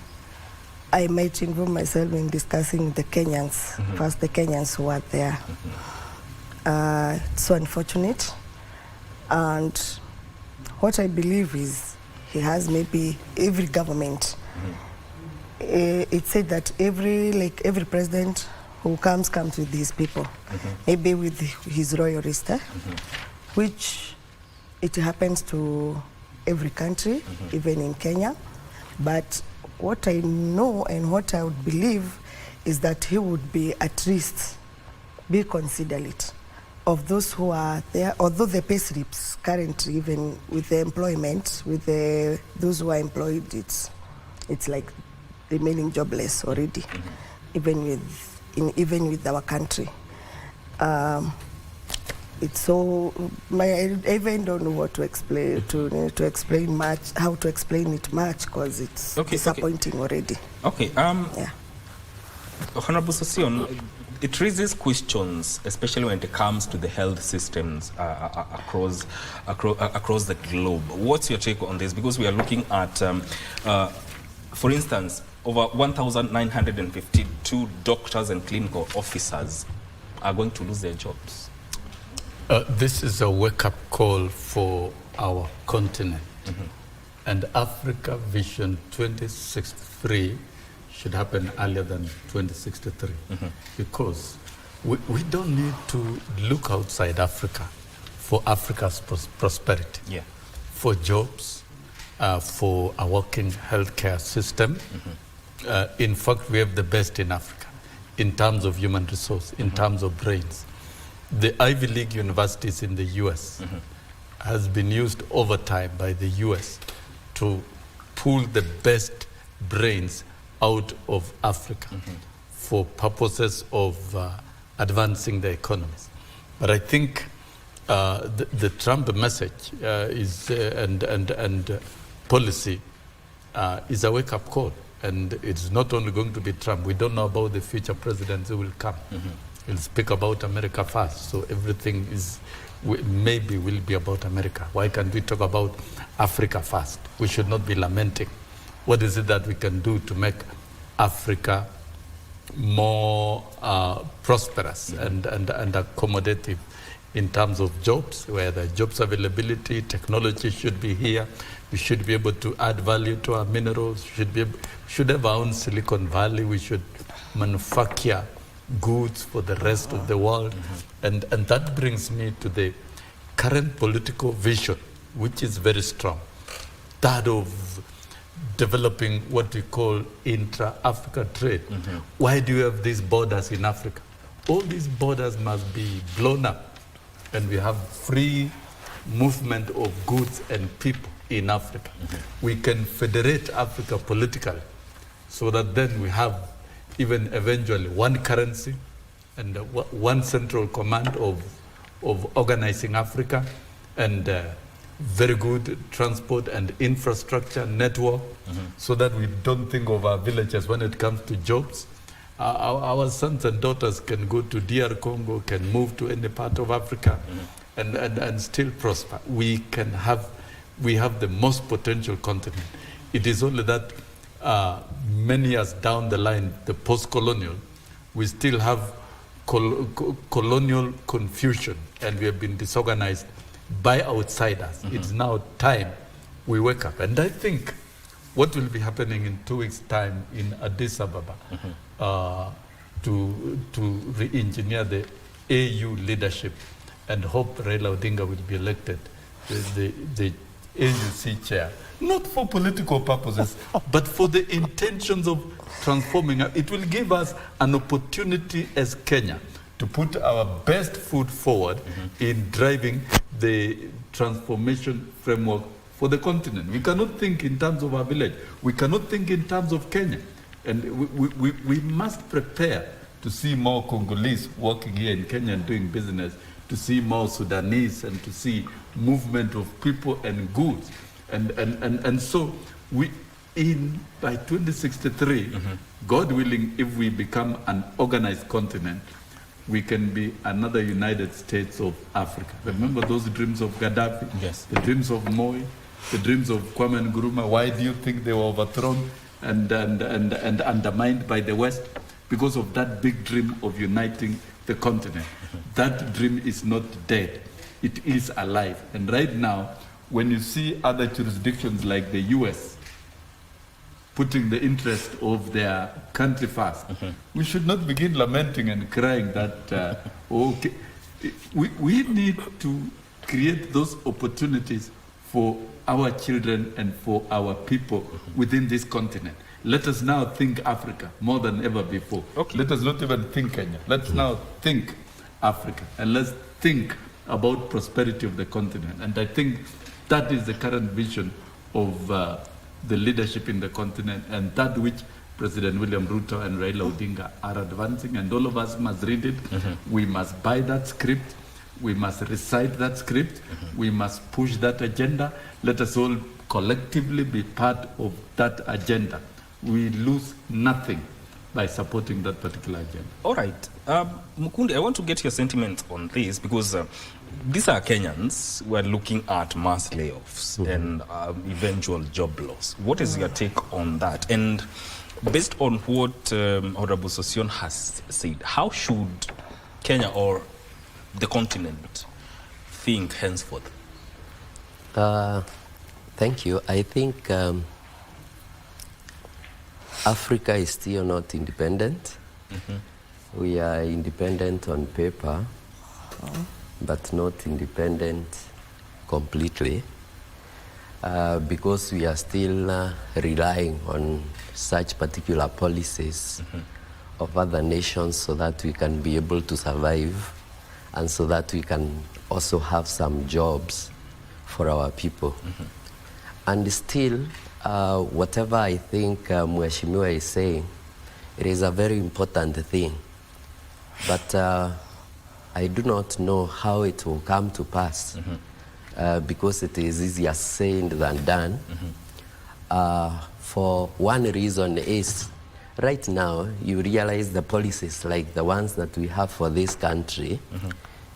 I might involve myself in discussing the Kenyans, first the Kenyans who are there. It's so unfortunate, and what I believe is he has maybe every government. It said that every president who comes with these people, maybe with his royal register, which it happens to every country, even in Kenya. But what I know and what I would believe is that he would be at least be considerate of those who are there, although the pay slips currently, even with the employment, with those who are employed, it's like remaining jobless already, even with our country. It's so I even don't know what to explain to explain much, how to explain it much, because it's disappointing already. Okay. Yeah. Honorable Sosion, it raises questions, especially when it comes to the health systems across the globe. What's your take on this? Because we are looking at, for instance, over 1,952 doctors and clinical officers are going to lose their jobs. This is a wake-up call for our continent. And Africa Vision 2063 should happen earlier than 2063. Because we don't need to look outside Africa for Africa's prosperity, for jobs, for a working healthcare system. In fact, we have the best in Africa in terms of human resource, in terms of brains. The Ivy League universities in the US has been used over time by the US to pull the best brains out of Africa for purposes of advancing the economies. But I think the Trump message is and policy is a wake-up call. And it's not only going to be Trump. We don't know about the future presidents who will come. He'll speak about America first. So everything maybe will be about America. Why can't we talk about Africa first? We should not be lamenting. What is it that we can do to make Africa more prosperous and accommodative in terms of jobs, where the jobs availability, technology should be here. We should be able to add value to our minerals. We should have our own Silicon Valley. We should manufacture goods for the rest of the world. And that brings me to the current political vision, which is very strong. That of developing what we call intra-Africa trade. Why do you have these borders in Africa? All these borders must be blown up, and we have free movement of goods and people in Africa. We can federate Africa politically, so that then we have even eventually one currency and one central command of organizing Africa, and very good transport and infrastructure network, so that we don't think of our villages when it comes to jobs. Our sons and daughters can go to DR Congo, can move to any part of Africa, and still prosper. We have the most potential continent. It is only that many years down the line, the post-colonial, we still have colonial confusion, and we have been disorganized by outsiders. It's now time we wake up. And I think what will be happening in 2 weeks' time in Addis Ababa to re-engineer the AU leadership and hope Raila Odinga will be elected the AUC chair, not for political purposes, but for the intentions of transforming. It will give us an opportunity as Kenya to put our best foot forward in driving the transformation framework for the continent. We cannot think in terms of our village. We cannot think in terms of Kenya. And we must prepare to see more Congolese working here in Kenya and doing business, to see more Sudanese, and to see movement of people and goods. And so by 2063, God willing, if we become an organized continent, we can be another United States of Africa. Remember those dreams of Gaddafi? Yes. The dreams of Moi, the dreams of Kwame Nkrumah. Why do you think they were overthrown and undermined by the West? Because of that big dream of uniting the continent. That dream is not dead. It is alive. And right now, when you see other jurisdictions like the US putting the interest of their country first, we should not begin lamenting and crying that, okay, we need to create those opportunities for our children and for our people within this continent. Let us now think Africa more than ever before. Okay. Let us not even think Kenya. Let's now think Africa, and let's think about prosperity of the continent. And I think that is the current vision of the leadership in the continent, and that which President William Ruto and Raila Odinga are advancing, and all of us must read it. We must buy that script. We must recite that script. We must push that agenda. Let us all collectively be part of that agenda. We lose nothing by supporting that particular agenda. All right. Mukundi, I want to get your sentiments on this, because these are Kenyans who are looking at mass layoffs and eventual job loss. What is your take on that? And based on what Honorable Sosion has said, how should Kenya or the continent think henceforth? Thank you. I think Africa is still not independent. We are independent on paper, but not independent completely, because we are still relying on such particular policies of other nations so that we can be able to survive, and so that we can also have some jobs for our people. And still, whatever I think Mheshimiwa is saying, it is a very important thing. But I do not know how it will come to pass, because it is easier said than done. For one reason is, right now, you realize the policies like the ones that we have for this country,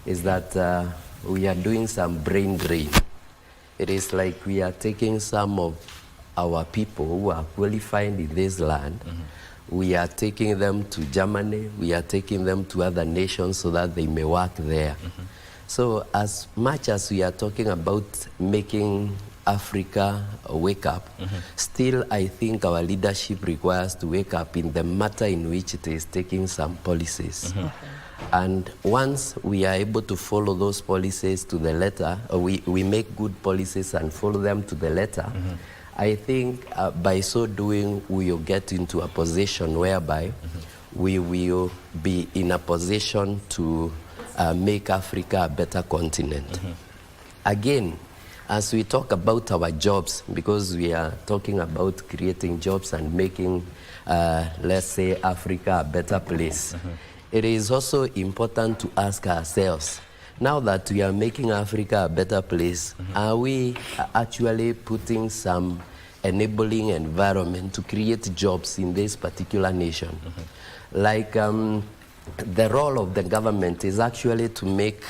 is that we are doing some brain drain. It is like we are taking some of our people who are qualified in this land, we are taking them to Germany, we are taking them to other nations so that they may work there. So as much as we are talking about making Africa wake up, still I think our leadership requires to wake up in the matter in which it is taking some policies. And once we are able to follow those policies to the letter, we make good policies and follow them to the letter, I think by so doing, we will get into a position whereby we will be in a position to make Africa a better continent. Again, as we talk about our jobs, because we are talking about creating jobs and making, let's say, Africa a better place, it is also important to ask ourselves, now that we are making Africa a better place, are we actually putting some enabling environment to create jobs in this particular nation? Like the role of the government is actually to make,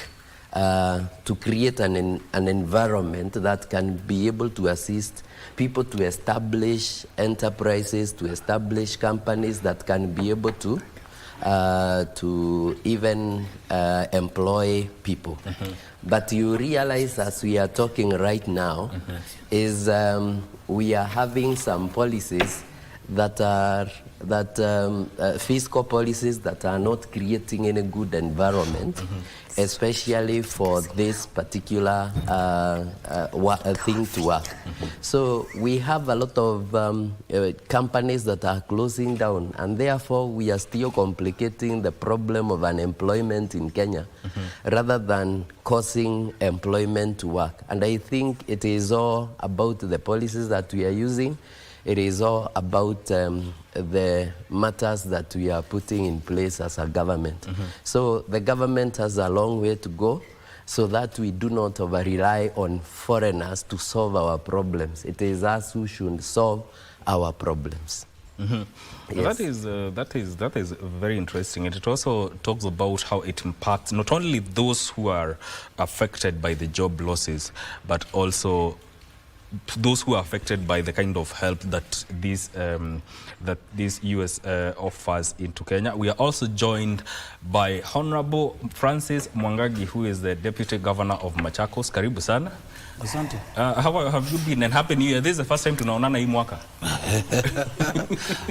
to create an environment that can be able to assist people to establish enterprises, to establish companies that can be able to even employ people. But you realize, as we are talking right now, is we are having some policies that are fiscal policies that are not creating any good environment, especially for this particular thing to work. So we have a lot of companies that are closing down, and therefore we are still complicating the problem of unemployment in Kenya, rather than causing employment to work. And I think it is all about the policies that we are using. It is all about the matters that we are putting in place as a government. So the government has a long way to go, so that we do not over-rely on foreigners to solve our problems. It is us who should solve our problems. Yes. That is very interesting, and it also talks about how it impacts not only those who are affected by the job losses, but also those who are affected by the kind of help that this US offers into Kenya. We are also joined by Honorable Francis Mwangagi, who is the Deputy Governor of Machakos. Karibu sana. Asante. How have you been, and Happy New Year? This is the first time tunaonana hii mwaka.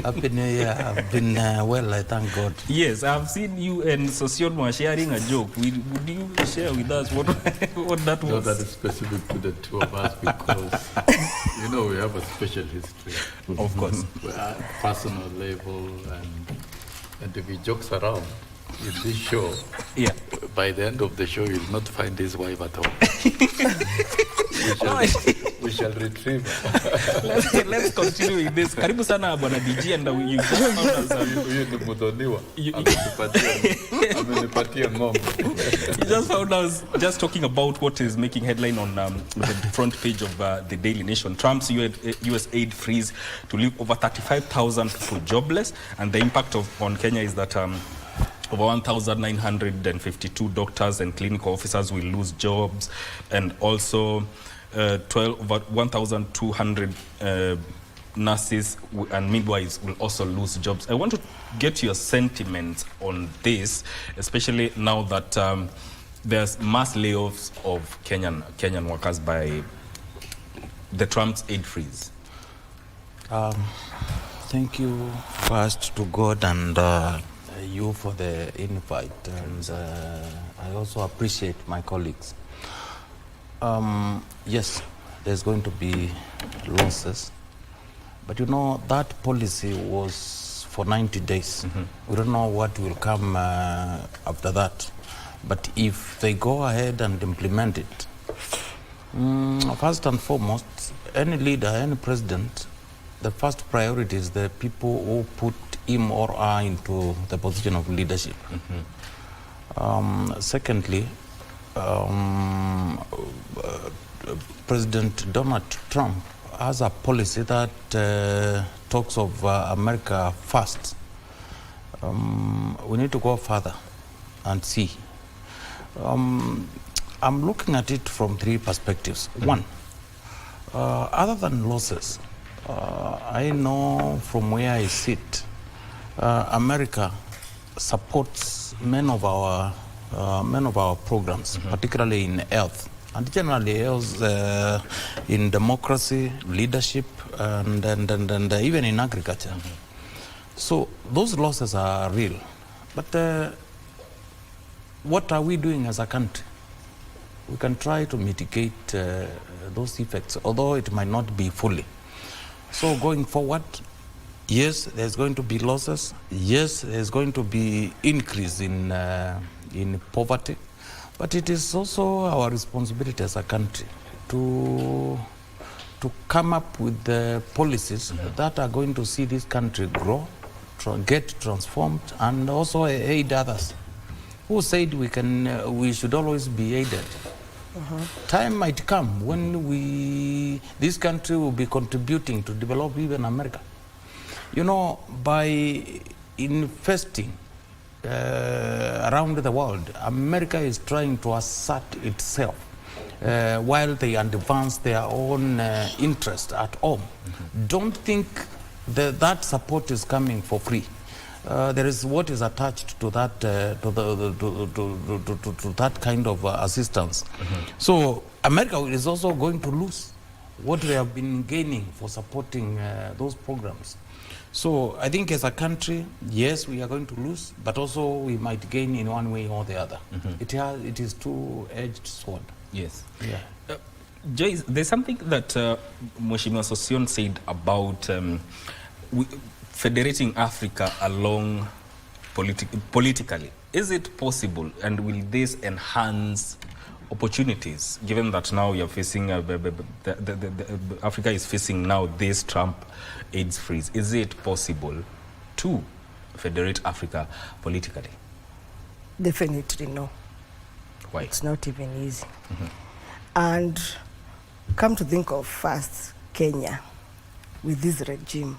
Happy New Year. I've been well, I thank God. Yes, I've seen you and Sosion were sharing a joke. Would you share with us what that was? No, that is specific to the two of us because, you know, we have a special history. Of course. Personal level, and if he jokes around in this show, yeah, by the end of the show, you'll not find his wife at home. we shall retrieve her. Let's continue with this. Karibu sana Bwana DG, and you just found us. You just found us just talking about what is making headline on the front page of the Daily Nation. Trump's US aid freeze to leave over 35,000 people jobless, and the impact on Kenya is that over 1,952 doctors and clinical officers will lose jobs, and also over 1,200 nurses and midwives will also lose jobs. I want to get your sentiments on this, especially now that there's mass layoffs of Kenyan workers by the Trump's aid freeze. Thank you first to God and you for the invite, and I also appreciate my colleagues. Yes, there's going to be losses, but you know that policy was for 90 days. We don't know what will come after that, but if they go ahead and implement it, first and foremost, any leader, any president, the first priority is the people who put him or her into the position of leadership. Secondly, President Donald Trump has a policy that talks of America first. We need to go further and see. I'm looking at it from three perspectives. One, other than losses, I know from where I sit, America supports many of our programs, particularly in health, and generally health in democracy, leadership, and even in agriculture. So those losses are real. But what are we doing as a country? We can try to mitigate those effects, although it might not be fully. So going forward, yes, there's going to be losses. Yes, there's going to be increase in poverty. But it is also our responsibility as a country to come up with the policies that are going to see this country grow, get transformed, and also aid others. Who said we should always be aided? Time might come when this country will be contributing to develop even America. You know, by investing around the world, America is trying to assert itself while they advance their own interest at home. Don't think that support is coming for free. There is what is attached to that to that kind of assistance. So America is also going to lose what they have been gaining for supporting those programs. So I think as a country, yes, we are going to lose, but also we might gain in one way or the other. It is two-edged sword. Yes. Yeah. Jay, there's something that Mheshimiwa Sosion said about federating Africa along politically. Is it possible, and will this enhance opportunities, given that now you're facing, Africa is facing now this Trump AIDS freeze? Is it possible to federate Africa politically? Definitely no. Why? It's not even easy. And come to think of first, Kenya. with this regime,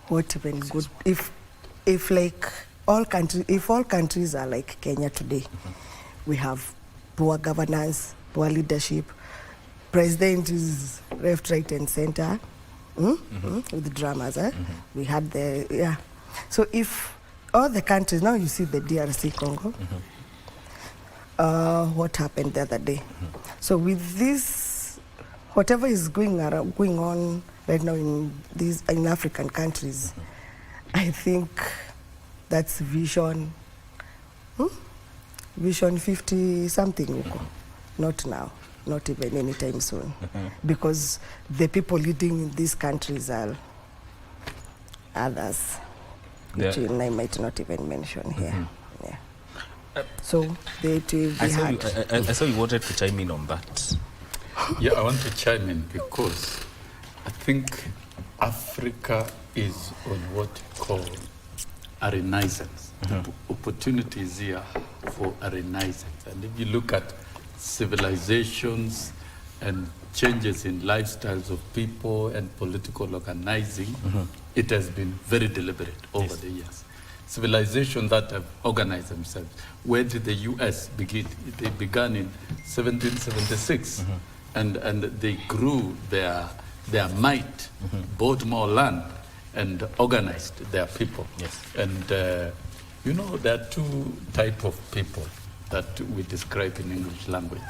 what even good if like all countries are like Kenya today, we have poor governance, poor leadership, president is left, right, and center, with dramas. We had so if all the countries, now you see the DRC Congo, what happened the other day. So with this, whatever is going on right now in African countries, I think that's vision 50 something, not now, not even anytime soon, because the people leading in these countries are others, which I might not even mention here. So it will be hard. I saw you wanted to chime in on that. Yeah, I want to chime in because I think Africa is on what you call a renaissance. The opportunities here for a renaissance. And if you look at civilizations and changes in lifestyles of people and political organizing, it has been very deliberate over the years. Civilizations that have organized themselves. Where did the US begin? They began in 1776, and they grew their might, bought more land, and organized their people. And you know, there are two types of people that we describe in English language.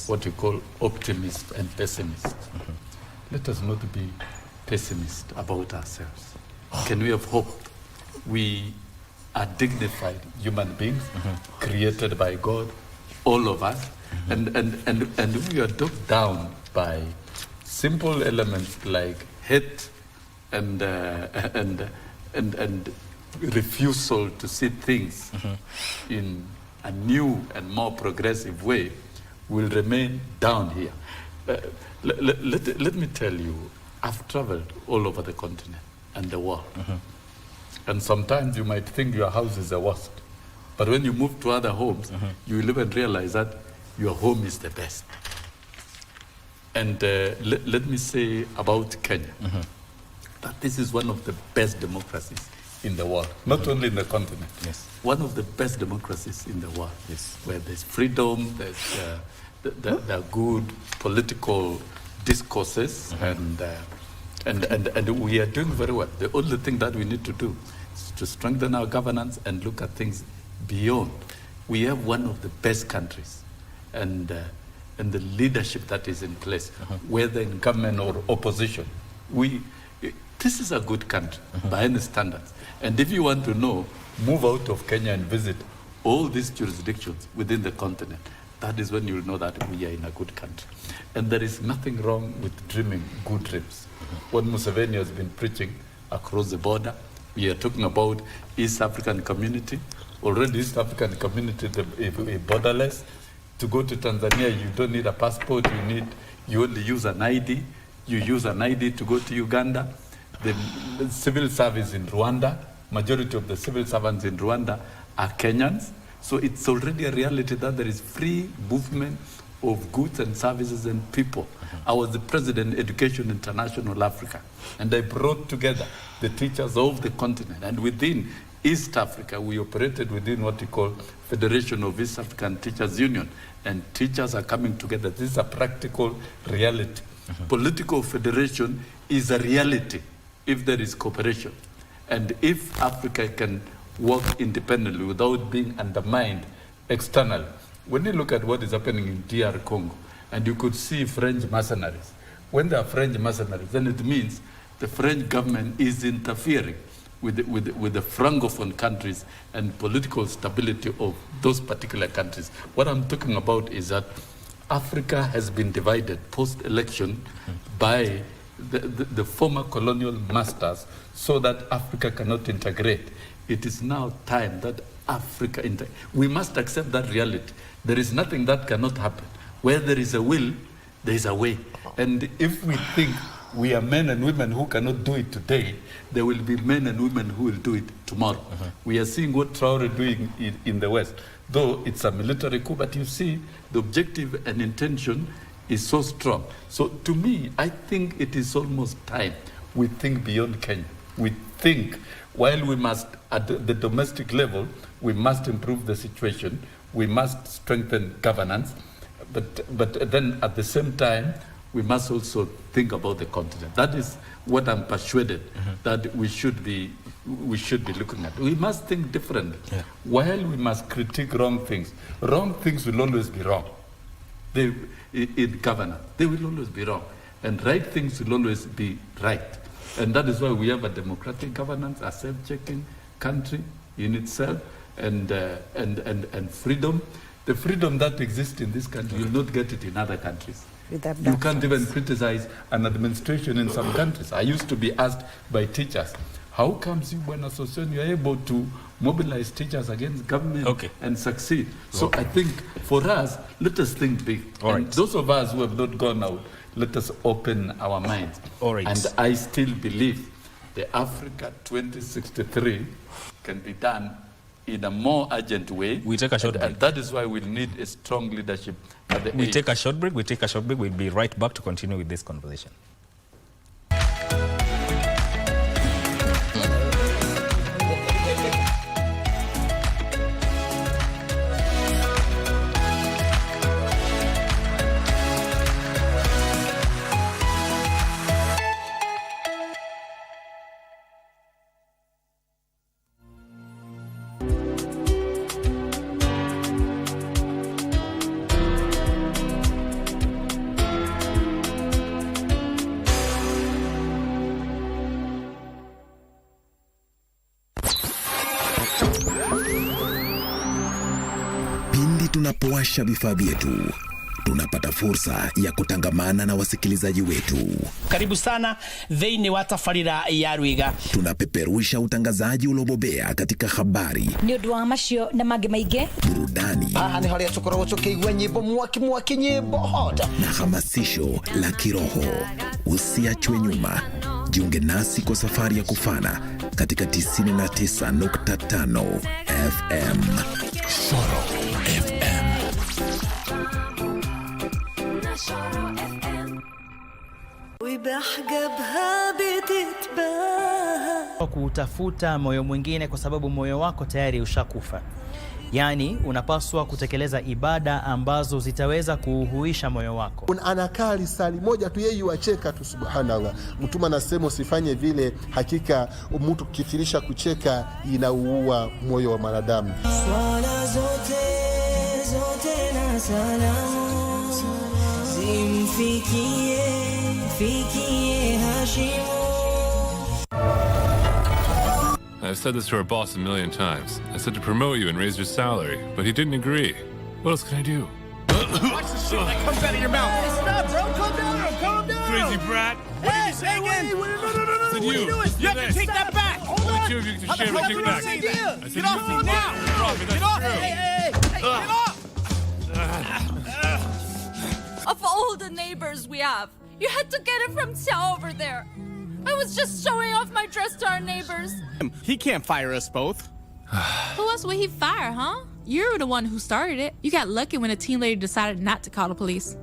What you call optimists and pessimists. Let us not be pessimists about ourselves. Can we have hope? We are dignified human beings, created by God, all of us, and we are knocked down by simple elements like hate and refusal to see things in a new and more progressive way. Will remain down here. Let me tell you, I've traveled all over the continent and the world. And sometimes you might think your house is the worst. But when you move to other homes, you will even realize that your home is the best. And let me say about Kenya, that this is one of the best democracies in the world, not only in the continent. One of the best democracies in the world, where there's freedom, there's there are good political discourses, and we are doing very well. The only thing that we need to do is to strengthen our governance and look at things beyond. We have one of the best countries, and the leadership that is in place, whether in government or opposition. This is a good country by any standards. And if you want to know, move out of Kenya and visit all these jurisdictions within the continent. That is when you'll know that we are in a good country. And there is nothing wrong with dreaming good dreams. What Museveni has been preaching across the border, we are talking about East African community. Already East African community is borderless. To go to Tanzania, you don't need a passport, you only use an ID. You use an ID to go to Uganda. The civil service in Rwanda, majority of the civil servants in Rwanda are Kenyans. So it's already a reality that there is free movement of goods and services and people. I was the president of Education International Africa, and I brought together the teachers of the continent. And within East Africa, we operated within what we call Federation of East African Teachers Union. And teachers are coming together. This is a practical reality. Political federation is a reality if there is cooperation. And if Africa can work independently without being undermined externally. When you look at what is happening in DR Congo, and you could see French mercenaries. When there are French mercenaries, then it means the French government is interfering with the Francophone countries and political stability of those particular countries. What I'm talking about is that Africa has been divided post-election by the former colonial masters so that Africa cannot integrate. It is now time that Africa, we must accept that reality. There is nothing that cannot happen. Where there is a will, there is a way. And if we think we are men and women who cannot do it today, there will be men and women who will do it tomorrow. We are seeing what Traore is doing in the West. Though it's a military coup, but you see the objective and intention is so strong. So to me, I think it is almost time we think beyond Kenya. We think while we must, at the domestic level, we must improve the situation, we must strengthen governance, but then at the same time, we must also think about the continent. That is what I'm persuaded that we should be looking at. We must think differently. Yeah. While we must critique wrong things will always be wrong. In governance, they will always be wrong. And right things will always be right. And that is why we have a democratic governance, a self-checking country in itself, and freedom. The freedom that exists in this country, you'll not get it in other countries. You can't even criticize an administration in some countries. I used to be asked by teachers, how comes you, when association, you're able to mobilize teachers against government and succeed? So I think for us, let us think big. And those of us who have not gone out, let us open our minds. And I still believe the Africa 2063 can be done in a more urgent way. We take a short break. And that is why we need a strong leadership at the We take a short break. We'll be right back to continue with this conversation. Tunapowasha vifaa vyetu, tunapata fursa ya kutangamana na wasikilizaji wetu. Karibu sana thĩinĩ wa tabarĩra ya Rwiga. Tunapeperusha utangazaji ulobobea katika habari, nĩ ũndũ wa macio na mangĩ maingĩ, burudani, aha nĩ harĩa tũkoragwo tũkĩigua nyĩmbo mwaki nyĩmbo hota na hamasisho la kiroho. Usiachwe nyuma. Jiunge nasi kwa safari ya kufana katika 99.5 FM. Shoro FM. Kutafuta moyo mwingine kwa sababu moyo wako tayari ushakufa. Yaani unapaswa kutekeleza ibada ambazo zitaweza kuuhuisha moyo wako. Anakaa lisali moja tu yeye yuacheka tu, subhanallah. Mtume anasema usifanye vile, hakika mtu kithirisha kucheka inauua moyo wa mwanadamu. Swala zote na salamu zimfikie Hashimu. I've said this to our boss a million times. I said to promote you and raise your salary, but he didn't agree. What else can I do? Watch the shit that comes out of your mouth. Hey, stop, bro. Calm down. Crazy brat. What did you say again? No. I said What are you doing? You have to take that back. Hold on. Two of you can share my kickback. Get off me now. Get off. Hey, get off. Of all the neighbors we have, you had to get it from Xiao over there. I was just showing off my dress to our neighbors. He can't fire us both. Who else would he fire, huh? You're the one who started it. You got lucky when a teen lady decided not to call the police.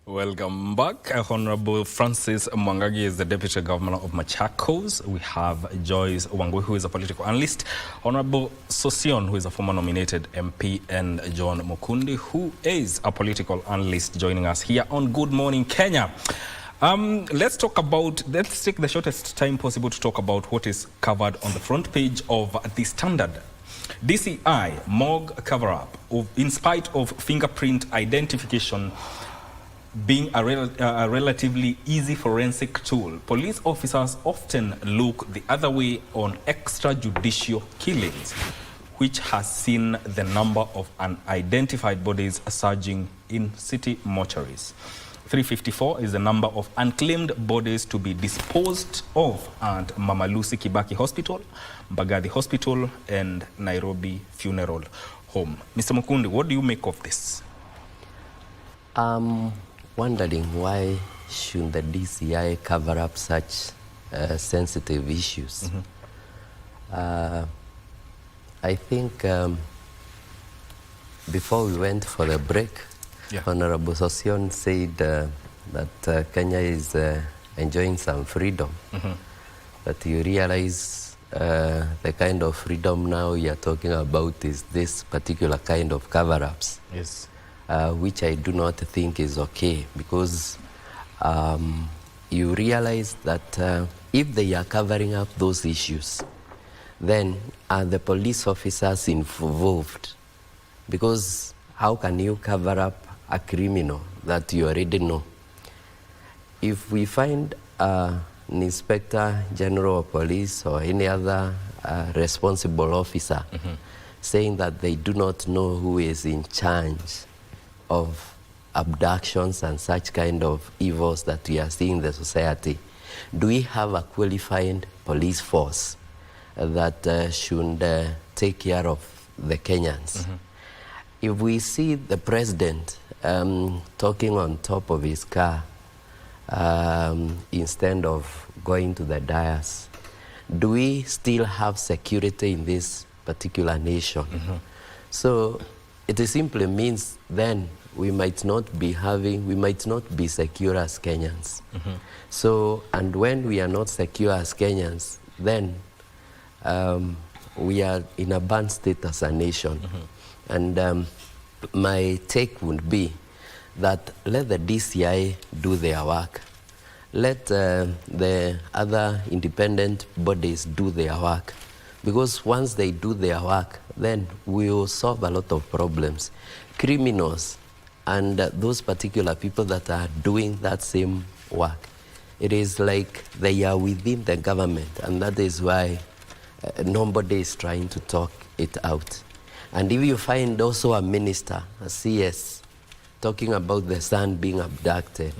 Welcome back. Honorable Francis Mwangagi is the Deputy Governor of Machakos. We have Joyce Wangui, who is a political analyst, Honorable Sosion, who is a former nominated MP, and John Mukundi, who is a political analyst, joining us here on Good Morning Kenya. Let's take the shortest time possible to talk about what is covered on the front page of The Standard. DCI, morgue cover-up, in spite of fingerprint identification being a relatively easy forensic tool, police officers often look the other way on extrajudicial killings, which has seen the number of unidentified bodies surging in city mortuaries. 354 is the number of unclaimed bodies to be disposed of at Mama Lucy Kibaki Hospital, Mbagathi Hospital, and Nairobi Funeral Home. Mr. Mukundi, what do you make of this? I'm wondering why should the DCI cover up such sensitive issues? I think before we went for the break, Honorable Sosion said that Kenya is enjoying some freedom. But you realize the kind of freedom now you are talking about is this particular kind of cover-ups. Yes. Which I do not think is okay, because you realize that if they are covering up those issues, then are the police officers involved? Because how can you cover up a criminal that you already know? If we find an Inspector General of Police or any other responsible officer saying that they do not know who is in charge of abductions and such kind of evils that we are seeing in the society, do we have a qualified police force that should take care of the Kenyans? If we see the president talking on top of his car instead of going to the dais, do we still have security in this particular nation? So it simply means then we might not be secure as Kenyans. So, and when we are not secure as Kenyans, then we are in a bad state as a nation. And my take would be that let the DCI do their work. Let the other independent bodies do their work. Because once they do their work, then we will solve a lot of problems. Criminals and those particular people that are doing that same work, it is like they are within the government, and that is why nobody is trying to talk it out. And if you find also a minister, a CS, talking about the son being abducted,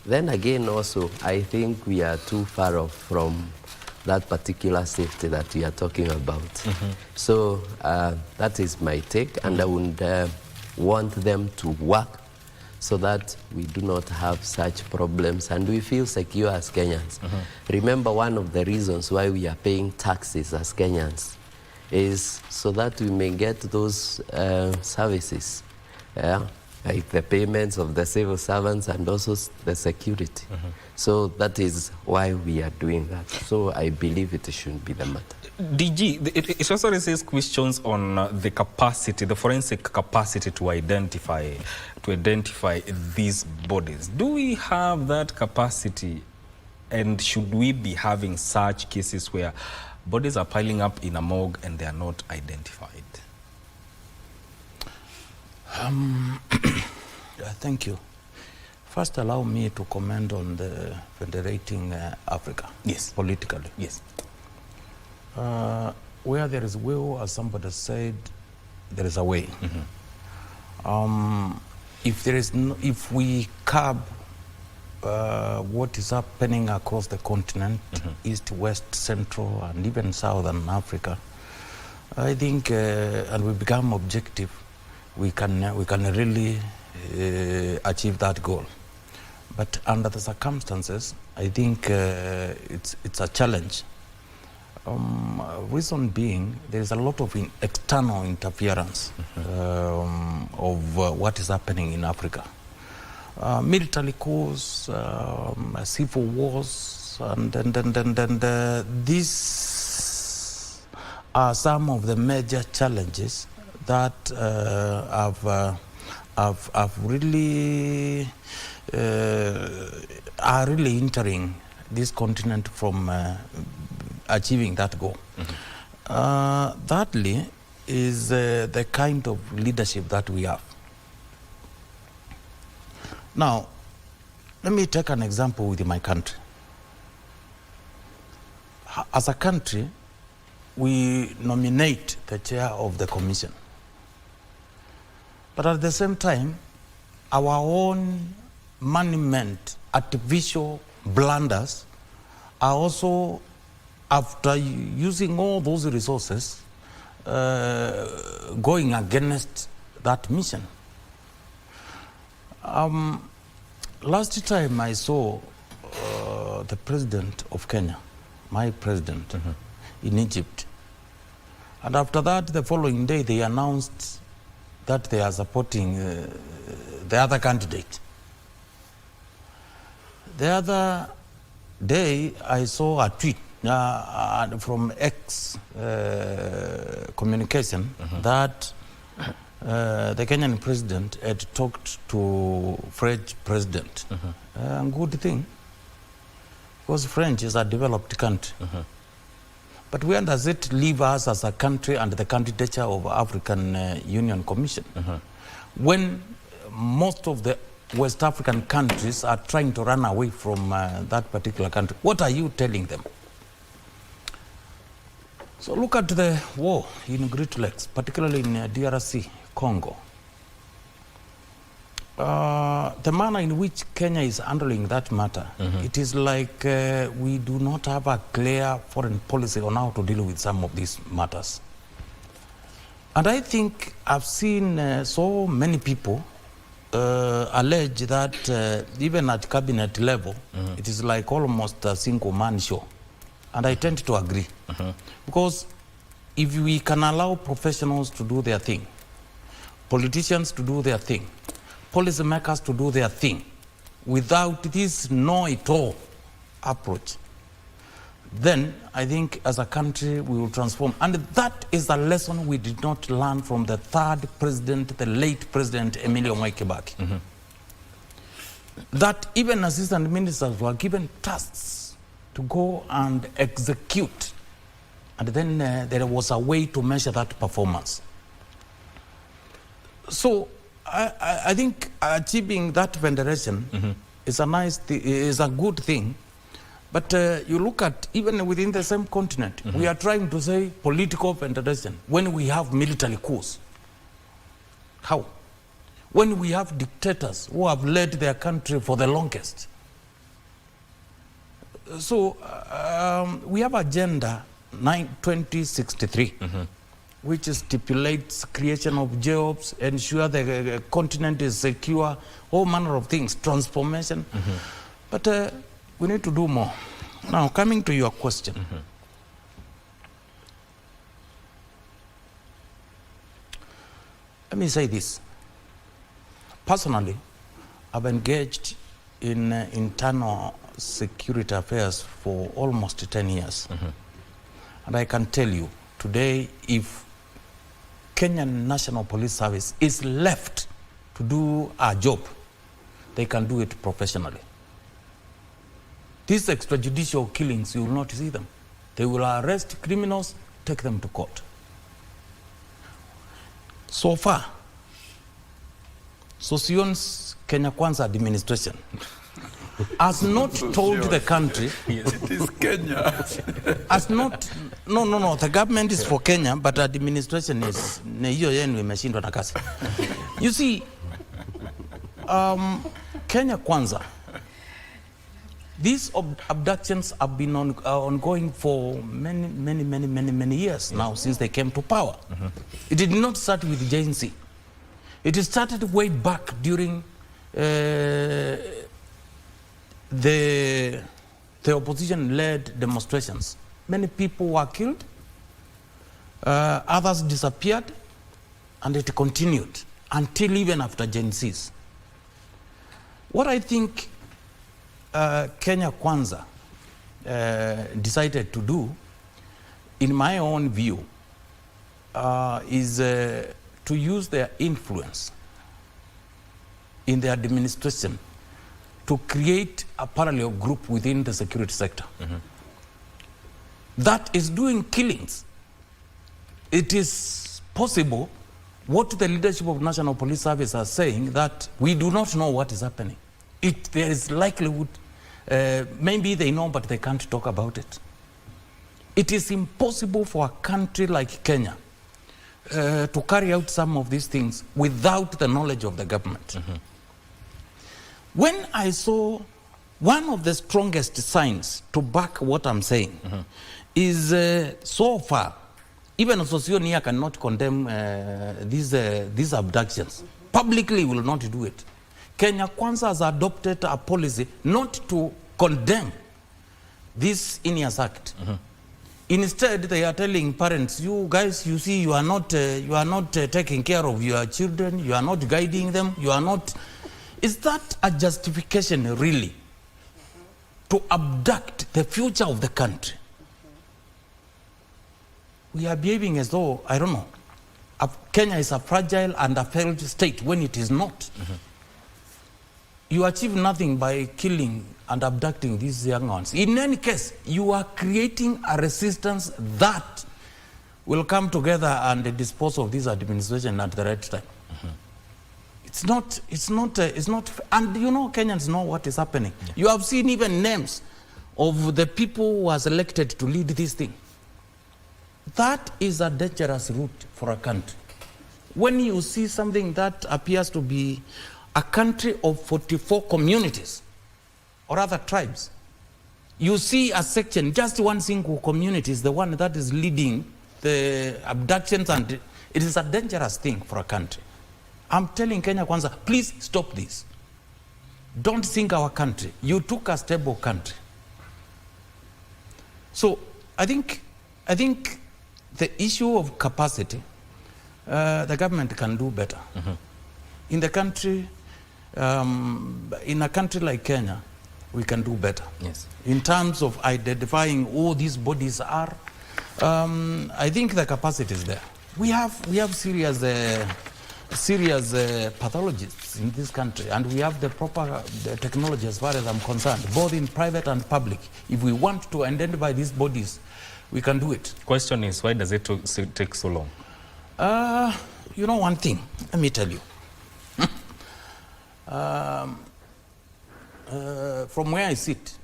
then again also I think we are too far off from that particular safety that we are talking about. So that is my take, and I would want them to work so that we do not have such problems and we feel secure as Kenyans. Remember, one of the reasons why we are paying taxes as Kenyans is so that we may get those services, like the payments of the civil servants and also the security. So that is why we are doing that. So I believe it should be the matter. DG, it also raises questions on the capacity, the forensic capacity to identify these bodies. Do we have that capacity, and should we be having such cases where bodies are piling up in a morgue and they are not identified? Thank you. First, allow me to comment on the federating Africa. Yes. Politically. Yes. Where there is will, as somebody said, there is a way. If we curb what is happening across the continent, East, West, Central, and even Southern Africa, I think, and we become objective, we can really achieve that goal. But under the circumstances, I think it's a challenge. Reason being, there is a lot of external interference of what is happening in Africa. Military coups, civil wars, and these are some of the major challenges that are really hindering this continent from achieving that goal. Thirdly is the kind of leadership that we have. Now, let me take an example with my country. As a country, we nominate the chair of the commission. But at the same time, our own man-made artificial blunders are also, after using all those resources, going against that mission. Last time I saw the president of Kenya, my president, in Egypt. And after that, the following day, they announced that they are supporting the other candidate. The other day, I saw a tweet from X communication that the Kenyan president had talked to French president. Good thing, because French is a developed country. But where does it leave us as a country and the candidature of African Union Commission? When most of the West African countries are trying to run away from that particular country, what are you telling them? So look at the war in Great Lakes, particularly in DRC, Congo. The manner in which Kenya is handling that matter, it is like we do not have a clear foreign policy on how to deal with some of these matters. And I think I've seen so many people allege that even at cabinet level, it is like almost a single man show. And I tend to agree. Because if we can allow professionals to do their thing, politicians to do their thing, policymakers to do their thing, without this know-it-all approach, then I think as a country we will transform. And that is a lesson we did not learn from the third president, the late President Emilio Kibaki. That even assistant ministers were given tasks to go and execute. And then there was a way to measure that performance. So I think achieving that federation is a good thing. But you look at, even within the same continent, we are trying to say political federation when we have military coups. How? When we have dictators who have led their country for the longest. So we have Agenda 2063, which stipulates creation of jobs, ensure the continent is secure, all manner of things, transformation. But we need to do more. Now, coming to your question. Let me say this. Personally, I've engaged in internal security affairs for almost 10 years. And I can tell you, today, if Kenyan National Police Service is left to do a job, they can do it professionally. These extrajudicial killings, you will not see them. They will arrest criminals, take them to court. So far, Sosion's Kenya Kwanza administration has not told the country. It is Kenya. Has not. No. The government is for Kenya, but administration is. You see, Kenya Kwanza. These abductions have been ongoing for many years now, since they came to power. It did not start with JNC. It started way back during the opposition-led demonstrations. Many people were killed, others disappeared, and it continued until even after JNCs. What I think Kenya Kwanza decided to do, in my own view, is to use their influence in the administration to create a parallel group within the security sector that is doing killings. It is possible what the leadership of National Police Service are saying, that we do not know what is happening. There is likelihood, maybe they know, but they can't talk about it. It is impossible for a country like Kenya to carry out some of these things without the knowledge of the government. When I saw one of the strongest signs to back what I'm saying is so far, even Sosionia cannot condemn these abductions. Publicly will not do it. Kenya Kwanza has adopted a policy not to condemn this INEAS Act. Instead, they are telling parents, you guys, you see, you are not taking care of your children, you are not guiding them, you are not. Is that a justification, really, to abduct the future of the country? We are behaving as though, I don't know, Kenya is a fragile and a failed state when it is not. You achieve nothing by killing and abducting these young ones. In any case, you are creating a resistance that will come together and dispose of this administration at the right time. It's not, and you know, Kenyans know what is happening. Yeah. You have seen even names of the people who was elected to lead this thing. That is a dangerous route for a country. When you see something that appears to be a country of 44 communities, or other tribes, you see a section, just one single community is the one that is leading the abductions, and it is a dangerous thing for a country. I'm telling Kenya Kwanza, please stop this. Don't sink our country. You took a stable country. So I think the issue of capacity, the government can do better. In the country, in a country like Kenya, we can do better. Yes. In terms of identifying who these bodies are, I think the capacity is there. We have serious pathologists in this country, and we have the proper technology as far as I'm concerned, both in private and public. If we want to identify these bodies, we can do it. Question is, why does it take so long? You know one thing, let me tell you. From where I sit,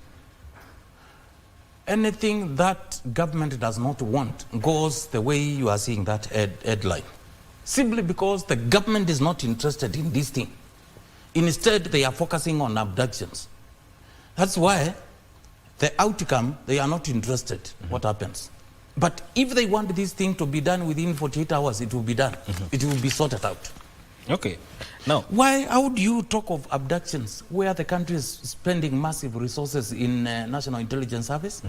anything that government does not want goes the way you are seeing that headline. Simply because the government is not interested in this thing. Instead, they are focusing on abductions. That's why the outcome, they are not interested what happens. But if they want this thing to be done within 48 hours, it will be done. It will be sorted out. Okay. Now, how do you talk of abductions where the country is spending massive resources in National Intelligence Service?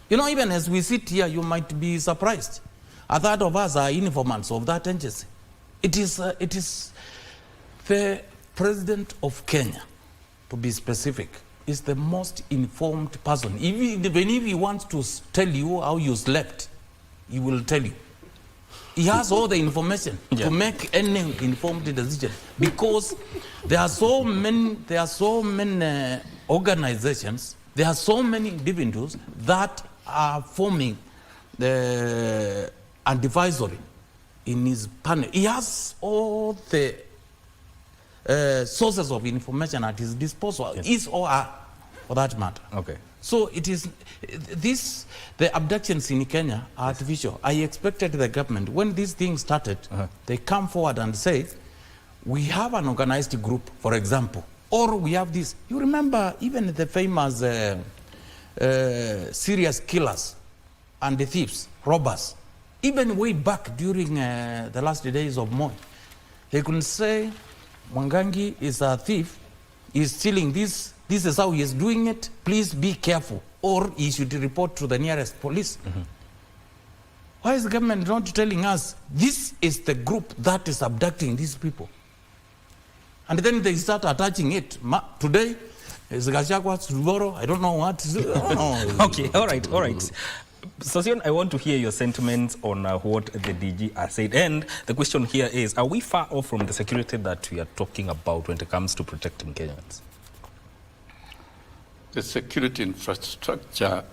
You know, even as we sit here, you might be surprised. A third of us are informants of that agency. It is the President of Kenya, to be specific, is the most informed person. Even if he wants to tell you how you slept, he will tell you. He has all the information to make any informed decision, because there are so many organizations, there are so many individuals that are forming the advisory in his panel. He has all the sources of information at his disposal, is or are, for that matter. Okay. So it is the abductions in Kenya are artificial. I expected the government, when these things started, they come forward and say, we have an organized group, for example, or we have this. You remember even the famous serious killers and the thieves, robbers, even way back during the last days of Moi, they could say, Mwangangi is a thief, he's stealing this is how he is doing it, please be careful, or he should report to the nearest police. Why is the government not telling us, this is the group that is abducting these people? And then they start attaching it. Today, is Gachagua, tomorrow, I don't know what. Okay, all right. Sosion, I want to hear your sentiments on what the DG has said. And the question here is, are we far off from the security that we are talking about when it comes to protecting Kenyans? The security infrastructure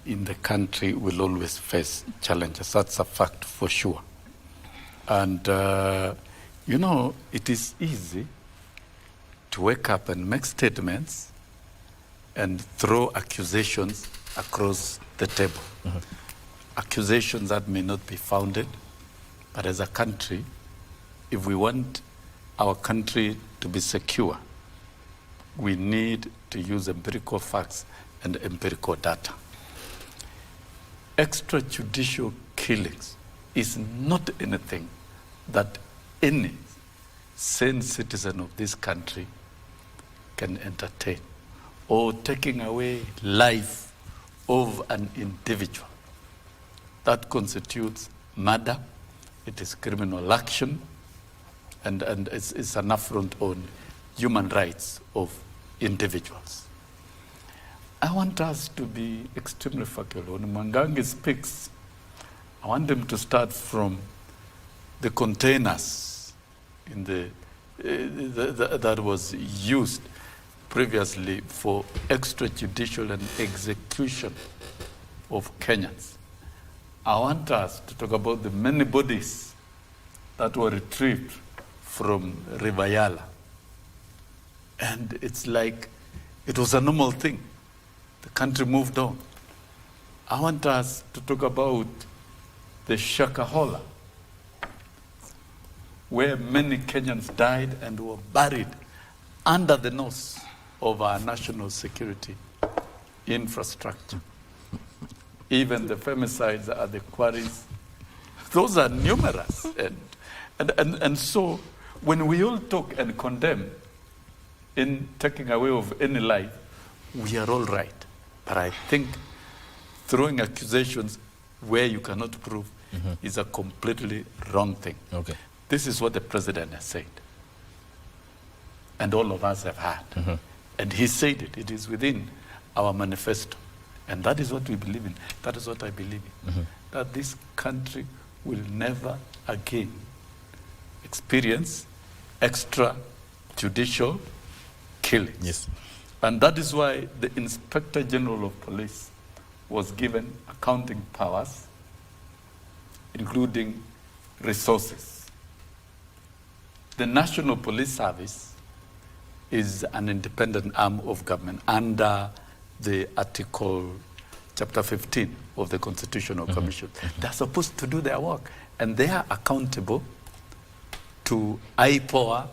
in the country will always face challenges. That's a fact for sure. And, you know, it is easy to wake up and make statements and throw accusations across the table. Accusations that may not be founded, but as a country, if we want our country to be secure, we need to use empirical facts and empirical data. Extrajudicial killings is not anything that any sane citizen of this country can entertain, or taking away life of an individual. That constitutes murder, it is criminal action, and it's an affront on human rights of individuals. I want us to be extremely factual. When Mwangangi speaks, I want them to start from the containers in that was used previously for extrajudicial and execution of Kenyans. I want us to talk about the many bodies that were retrieved from River Yala. And it's like it was a normal thing. The country moved on. I want us to talk about the Shakahola, where many Kenyans died and were buried under the nose of our national security infrastructure. Even the femicides at the quarries, those are numerous. And so when we all talk and condemn in taking away of any life, we are all right. But I think throwing accusations where you cannot prove is a completely wrong thing. Okay. This is what the president has said. And all of us have heard. And he said it. It is within our manifesto. And that is what we believe in. That is what I believe in. That this country will never again experience extrajudicial killings. Yes. And that is why the Inspector General of Police was given accounting powers, including resources. The National Police Service is an independent arm of government under the Article Chapter 15 of the Constitutional Commission. They're supposed to do their work, and they are accountable to IPOA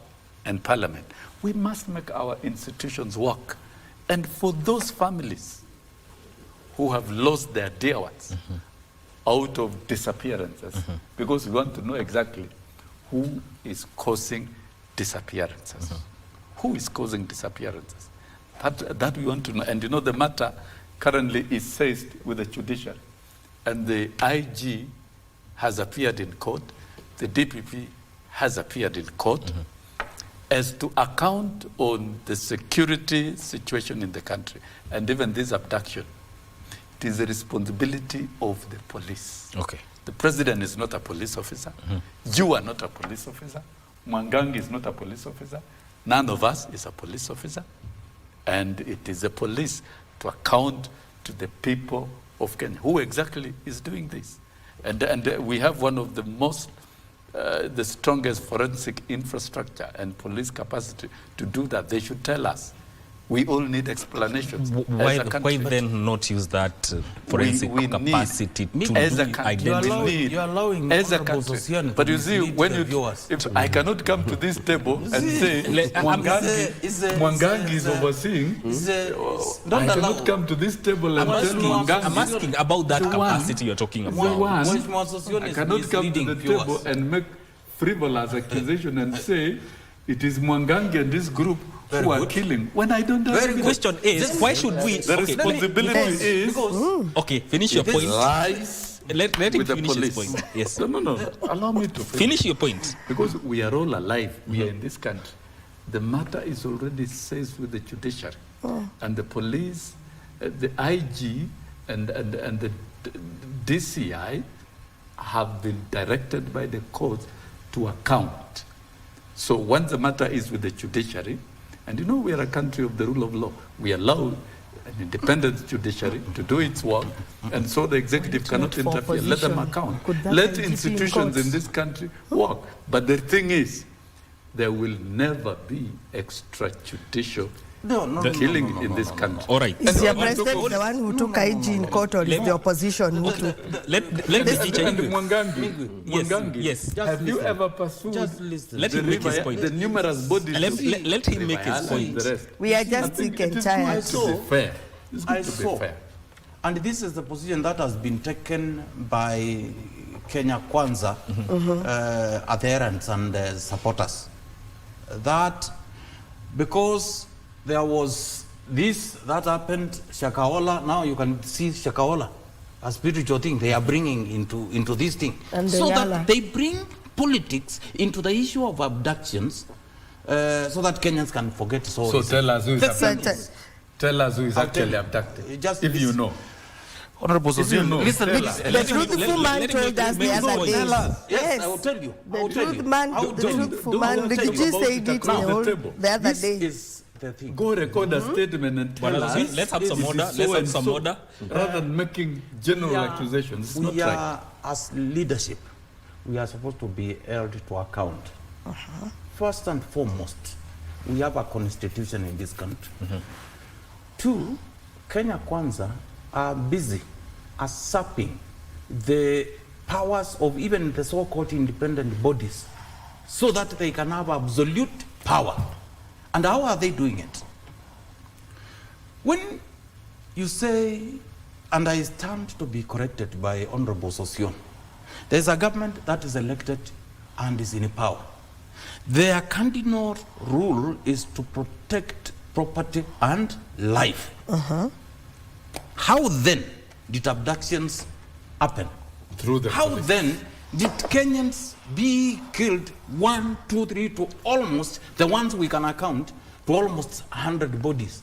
and Parliament. We must make our institutions work. And for those families who have lost their dear ones out of disappearances, because we want to know exactly who is causing disappearances. Who is causing disappearances? That we want to know. And you know, the matter currently is seized with the judiciary. And the IG has appeared in court. The DPP has appeared in court as to account on the security situation in the country. And even this abduction, it is the responsibility of the police. Okay. The president is not a police officer. You are not a police officer. Mwangangi is not a police officer. None of us is a police officer. And it is the police to account to the people of Kenya. Who exactly is doing this? And we have one of the most, the strongest forensic infrastructure and police capacity to do that. They should tell us. We all need explanations. Why then not use that forensic capacity to as a do country? You're allowing as a country. But you see, when you, if I cannot come to this table and say Mwangangi is overseeing, I cannot come to this table and tell Mwangangi. I'm asking about that capacity you're talking about. I cannot come to the table and make frivolous accusation and say it is Mwangangi and this group who are killing when I don't know. The question is, why should we? The responsibility is okay. Finish your point. Lies. Let him with the finish his police. point. Yes. No. Allow me to finish your point. Because we are all alive. We are in this country. The matter is already seized with the judiciary, and the police, the IG, and the DCI have been directed by the courts to account. So once the matter is with the judiciary, and you know we are a country of the rule of law, we allow an independent judiciary to do its work, and so the executive cannot interfere. Let them account. Let institutions in this country work. But the thing is, there will never be extrajudicial the killing in this country. All right. Is your president the one who took IG in court, or is the opposition who took? Let me teach you. Yes. Have you ever pursued let him make his point. The numerous bodies? Let him make his point. We are just sick and tired. Fair. I saw, and this is the position that has been taken by Kenya Kwanza adherents and supporters, that because there was this that happened, Shakahola, now you can see Shakahola, a spiritual thing they are bringing into this thing, and so that they bring politics into the issue of abductions, so that Kenyans can forget. So tell us who is abducted. Tell us who is actually abducted, just if you know. Honorable Sosio, listen. The truthful man told us the other day. Yes, I will tell you. The truthful man, Rigiji said it the other day. This is the thing. Go record a statement and tell us. Let's have some order. Let's have some order. Rather than making general accusations. It's not right. As leadership, we are supposed to be held to account. First and foremost, we have a constitution in this country. Two, Kenya Kwanza are busy usurping the powers of even the so-called independent bodies so that they can have absolute power. And how are they doing it? When you say, and I stand to be corrected by Honorable Sosion, there's a government that is elected and is in power. Their cardinal rule is to protect property and life. How then did abductions happen? Through the How police. then did Kenyans be killed 1, 2, 3 to almost, the ones we can account, to almost 100 bodies?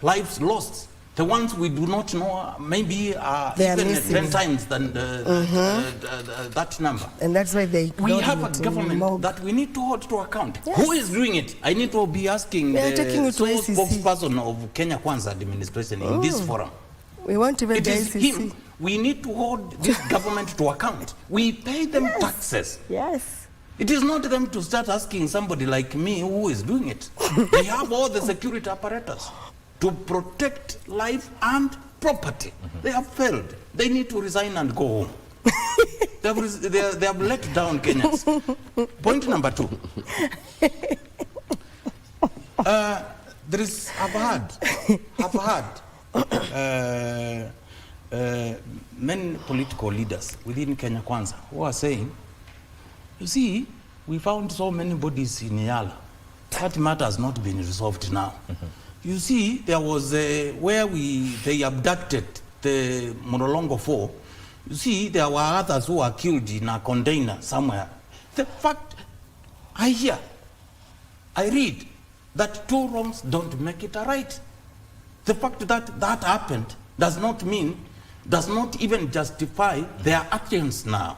Lives lost. The ones we do not know maybe are even 10 times than that number. And that's why we have a government that we need to hold to account. Yes. Who is doing it? I need to be asking They are taking the it to ICC. spokesperson of Kenya Kwanza administration in this forum. We want even It the is ICC. him. We need to hold this government to account. We pay them taxes. Yes. It is not them to start asking somebody like me who is doing it. They have all the security apparatus to protect life and property. They have failed. They need to resign and go home. they have let down Kenyans. Point number 2. There is, I've heard many political leaders within Kenya Kwanza who are saying, you see, we found so many bodies in Yala. That matter has not been resolved now. You see, there was where they abducted the Monolongo 4. You see, there were others who were killed in a container somewhere. The fact, I read that 2 wrongs don't make it a right. The fact that that happened does not even justify their actions now.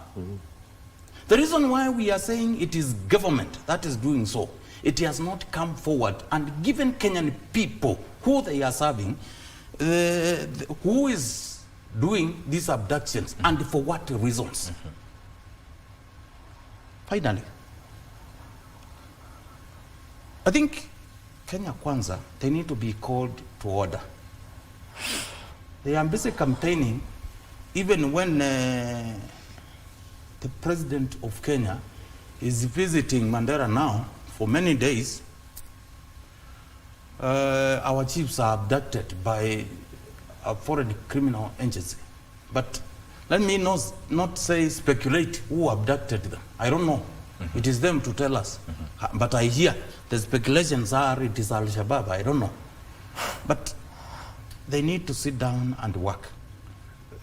The reason why we are saying it is government that is doing so, it has not come forward and given Kenyan people who they are serving, who is doing these abductions and for what reasons. Finally, I think Kenya Kwanza, they need to be called to order. They are busy campaigning even when the president of Kenya is visiting Mandera now for many days. Our chiefs are abducted by a foreign criminal agency. But let me not say speculate who abducted them. I don't know. It is them to tell us. But I hear the speculations are it is Al-Shabaab. I don't know. But they need to sit down and work.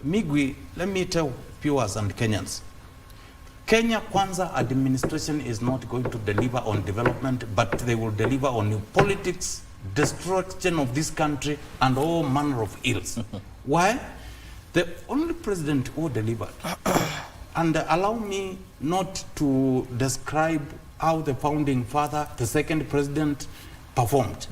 Migwi, let me tell viewers and Kenyans, Kenya Kwanza administration is not going to deliver on development, but they will deliver on politics, destruction of this country, and all manner of ills. Why? The only president who delivered, and allow me not to describe how the founding father, the second president, performed,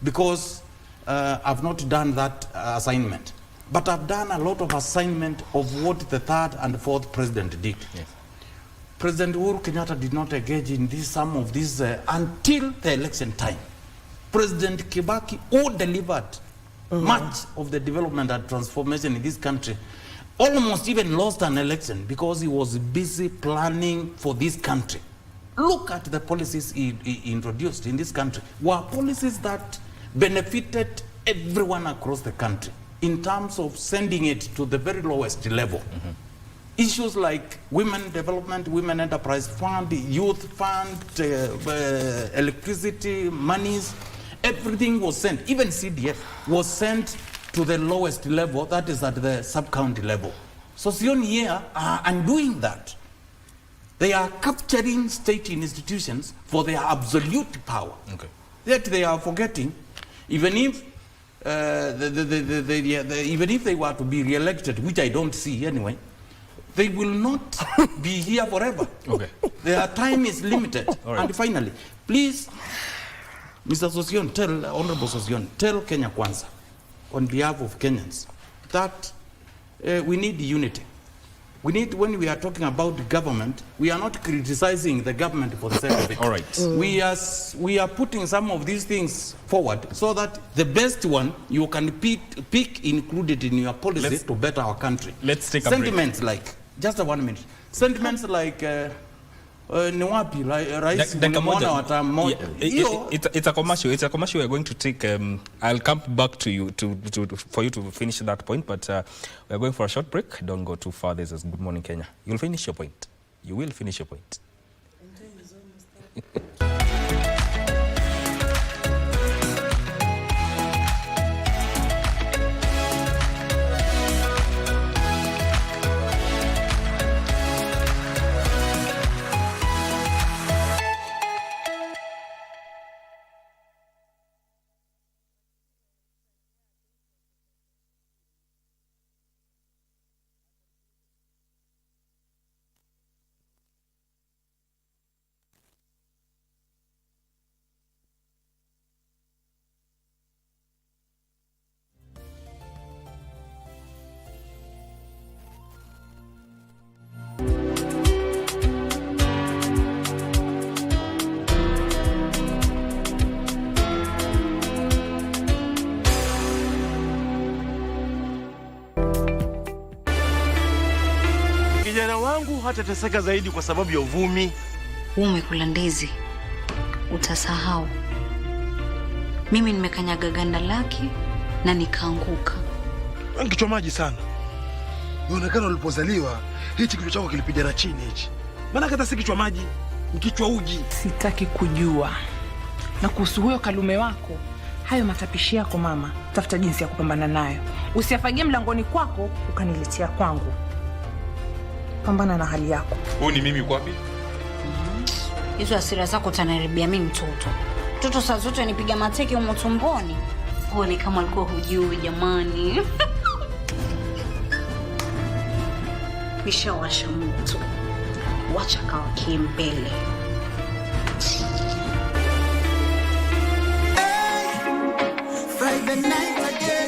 because I've not done that assignment. But I've done a lot of assignment of what the third and fourth president did. Yes. President Uhuru Kenyatta did not engage in some of these until the election time. President Kibaki, who delivered much of the development and transformation in this country, almost even lost an election because he was busy planning for this country. Look at the policies he introduced in this country. Were policies that benefited everyone across the country in terms of sending it to the very lowest level. Issues like women development, women enterprise fund, youth fund, electricity, monies, everything was sent. Even CDF was sent to the lowest level, that is at the sub-county level. So Sion here are undoing that. They are capturing state institutions for their absolute power. Okay. Yet they are forgetting, even if even if they were to be re-elected, which I don't see anyway, they will not be here forever. Okay. Their time is limited. Right. And finally, please, Mr. Sosion, Honorable Sosion, tell Kenya Kwanza, on behalf of Kenyans, that we need unity. We need, when we are talking about government, we are not criticizing the government for the sake of it. All right. We are putting some of these things forward so that the best one you can pick included in your policy to better our country. Let's take a sentiments break. Like, just 1 minute. Sentiments like it's a commercial. It's a commercial. We're going to take. I'll come back to you for you to finish that point. But we're going for a short break. Don't go too far. This is Good Morning Kenya. You'll finish your point. You will finish your point. Kijana wangu hatateseka zaidi kwa sababu ya uvumi. Umekula ndizi, utasahau. Mimi nimekanyaga ganda lake na nikaanguka. Kichwa maji sana. Unaonekana ulipozaliwa hichi kichwa chako kilipigana chini hichi. Maana hata si kichwa maji, kichwa uji. Sitaki kujua. Na kuhusu huyo kalume wako, hayo matapishi yako mama, tafuta jinsi ya kupambana nayo. Usiafagie mlangoni kwako ukaniletea kwangu. Pambana na hali yako. Huyu ni mimi kwapi? Hizo hasira zako utanaribia mimi mtoto. Mtoto saa zote anipiga mateke humo tumboni. Pole kama alikuwa hujui jamani. Nishawasha moto. Wacha kawakie mbele. Friday night again.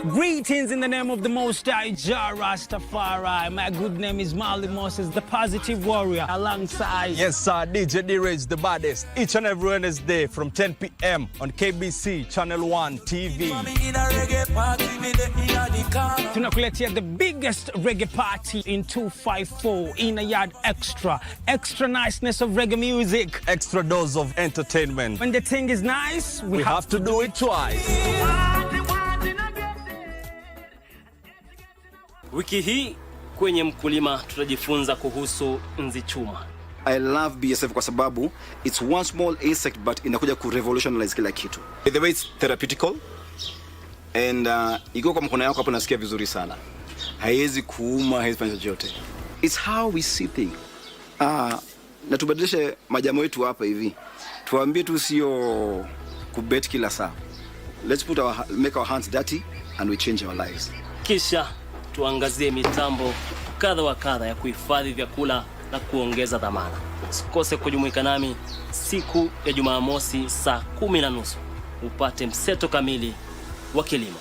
Greetings in the name of the Most High, Jah Rastafari. My good name is Marley Moses, the positive warrior, alongside... Yes, sir, DJ D-Rage, the baddest. Each and every Wednesday from 10 p.m. on KBC Channel 1 TV. Tunakuletea the biggest reggae party in 254 in a yard extra. Extra niceness of reggae music. Extra dose of entertainment. When the thing is nice, we have to do it twice. Wiki hii kwenye Mkulima tutajifunza kuhusu nzi chuma. I love BSF kwa sababu it's one small insect but inakuja ku revolutionize kila kitu. By the way, it's therapeutical and iko kwa mkono yako hapo nasikia vizuri sana. Haiwezi kuuma, haiwezi fanya chochote. It's how we see things. Na tubadilishe majamo yetu hapa hivi. Tuambie tu sio kubet kila saa. Let's make our hands dirty and we change our lives. Kisha tuangazie mitambo kadha wa kadha ya kuhifadhi vyakula na kuongeza dhamana. Usikose kujumuika nami siku ya Jumamosi saa 10:30 upate mseto kamili wa kilimo.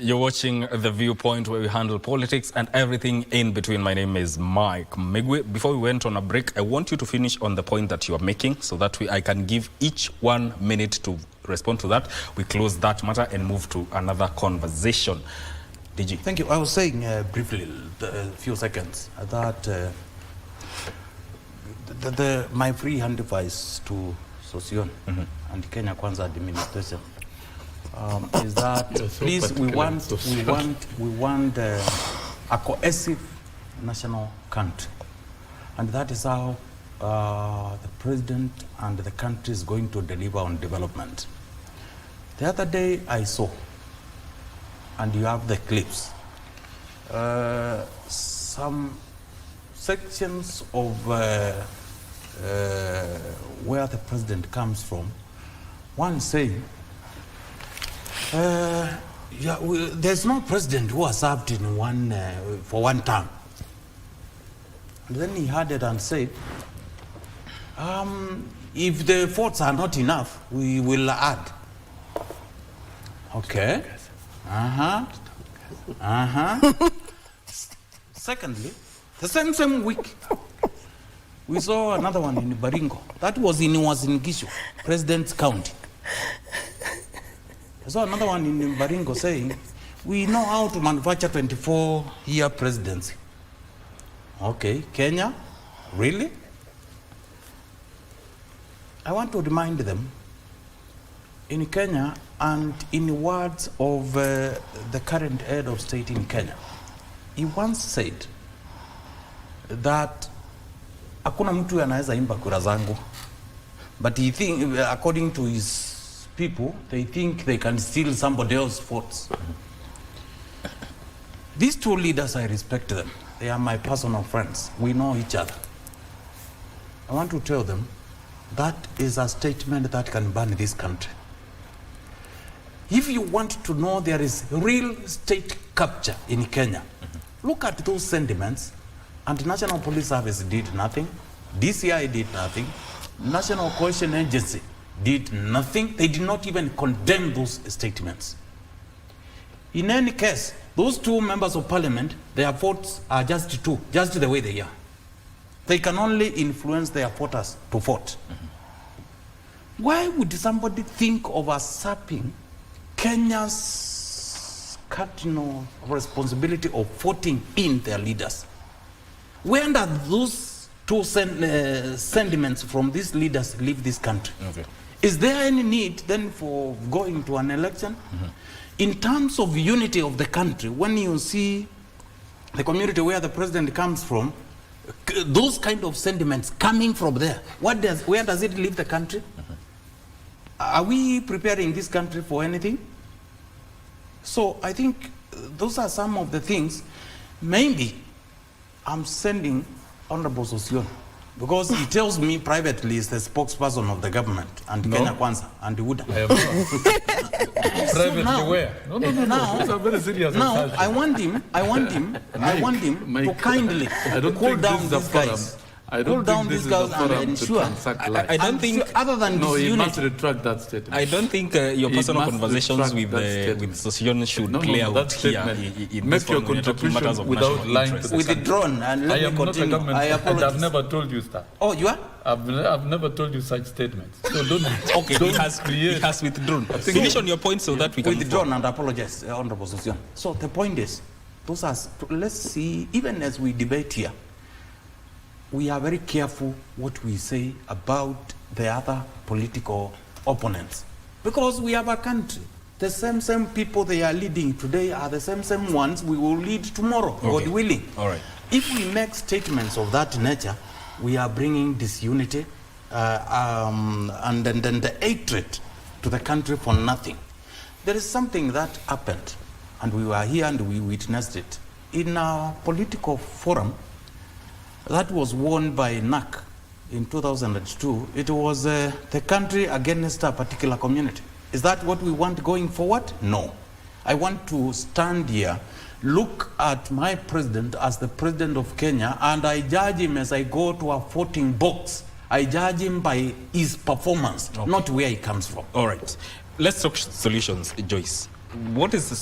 You're watching The Viewpoint, where we handle politics and everything in between. My name is Mike Migwe. Before we went on a break, I want you to finish on the point that you are making so that I can give each 1 minute to respond to that. We close that matter and move to another conversation. DG. Thank you. I was saying briefly, a few seconds, that my free hand advice to Sosion and Kenya Kwanza administration is that please, we want a cohesive national country, and that is how the president and the country is going to deliver on development. The other day I saw, and you have the clips, some sections of where the president comes from. One saying, there's no president who has served in for one term. And then he had it and said, if the votes are not enough, we will add. Okay. Secondly, the same week, we saw another one in Baringo. That was in Gishu, President's County. I saw another one in Baringo saying, we know how to manufacture 24-year presidency. Okay, Kenya, really? I want to remind them, in Kenya, and in the words of the current head of state in Kenya, he once said that hakuna mtu anaweza imba kura zangu, but he think, according to his people, they think they can steal somebody else's votes. These two leaders, I respect them. They are my personal friends. We know each other. I want to tell them that is a statement that can burn this country. If you want to know there is real state capture in Kenya, look at those sentiments. And National Police Service did nothing. DCI did nothing. National Cohesion Agency did nothing. They did not even condemn those statements. In any case, those two members of parliament, their votes are just two, just the way they are. They can only influence their voters to vote. Why would somebody think of usurping Kenya's cardinal responsibility of voting in their leaders? Where do those two sentiments from these leaders leave this country? Okay. Is there any need then for going to an election? In terms of unity of the country, when you see the community where the president comes from, those kind of sentiments coming from there, where does it leave the country? Are we preparing this country for anything? So I think those are some of the things. Maybe I'm sending Honorable Sosion, because he tells me privately he's the spokesperson of the government and Kenya Kwanza and Uda. Privately where? No. These are very serious. Now I want him to kindly cool down these guys. Cool down these guys and ensure. I don't think, other than no, this you unity, must retract that statement. I don't think your personal conversations with Sosion should play out here. Make your contribution without lying to the with the drone, and let me continue. I apologize. I've never told you that. Oh, you are? I've never told you such statements. So don't. Okay, he has withdrawn. Finish on your point so that we can withdrawn and apologize, Honorable Sosion. So the point is, those are. Let's see. Even as we debate here, we are very careful what we say about the other political opponents, because we have a country. The same people they are leading today are the same ones we will lead tomorrow, okay. God willing. All right. If we make statements of that nature, we are bringing disunity and then the hatred to the country for nothing. There is something that happened, and we were here and we witnessed it in a political forum that was won by NAC in 2002. It was the country against a particular community. Is that what we want going forward? No. I want to stand here, look at my president as the president of Kenya, and I judge him as I go to a voting box. I judge him by his performance, not where he comes from. All right. Let's talk solutions, Joyce. What is the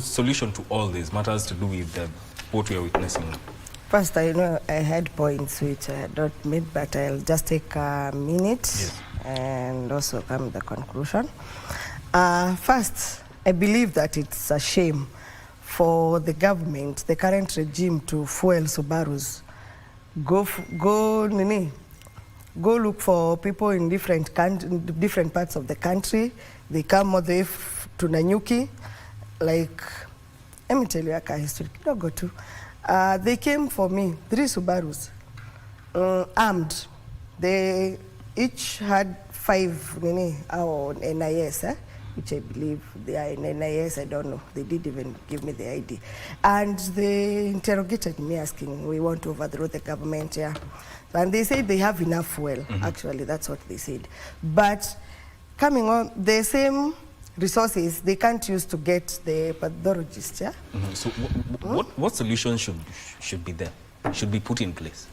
solution to all these matters to do with what we are witnessing? First, I know I had points which I had not made, but I'll just take a minute and also come to the conclusion. First, I believe that it's a shame for the government, the current regime, to fuel Subarus. Go look for people in different parts of the country. They come all the way to Nanyuki. Like, let me tell you a history. They came for me, 3 Subarus, armed. They each had 5 NIS, which I believe they are in NIS, I don't know. They didn't even give me the ID. And they interrogated me asking, we want to overthrow the government, And they said they have enough fuel. Actually, that's what they said. But coming on, the same resources they can't use to get the pathologist, So what solution should be there, should be put in place?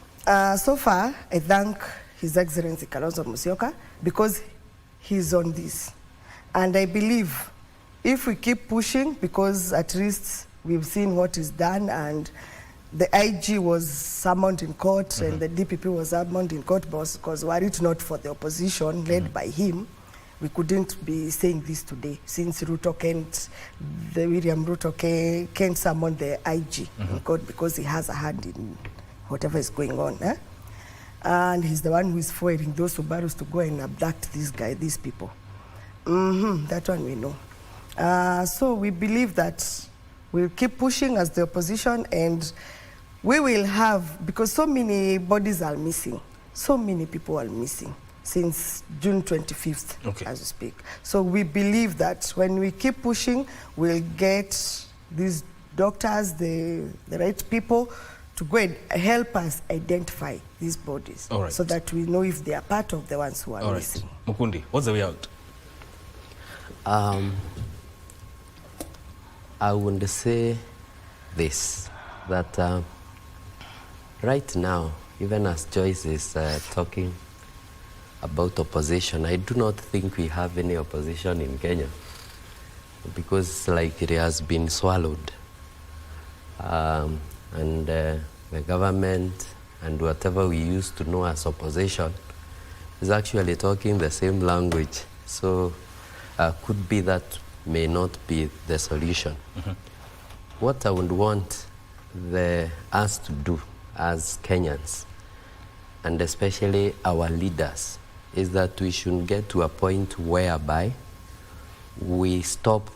So far, I thank His Excellency Kalonzo Musyoka because he's on this. And I believe if we keep pushing, because at least we've seen what is done, and the IG was summoned in court and the DPP was summoned in court, because were it not for the opposition led by him, we couldn't be saying this today, since William Ruto can't summon the IG in court because he has a hand in whatever is going on. And he's the one who is forwarding those Subarus to go and abduct these people. That one we know. So we believe that we'll keep pushing as the opposition, and we will have, because so many bodies are missing, so many people are missing since June 25th, as we speak. So we believe that when we keep pushing, we'll get these doctors, the right people, to go and help us identify these bodies, so that we know if they are part of the ones who are missing. Mukundi, what's the way out? I would say this, that right now, even as Joyce is talking about opposition, I do not think we have any opposition in Kenya, because like it has been swallowed. And the government and whatever we used to know as opposition is actually talking the same language. So could be that may not be the solution. What I would want us to do as Kenyans, and especially our leaders, is that we should get to a point whereby we stop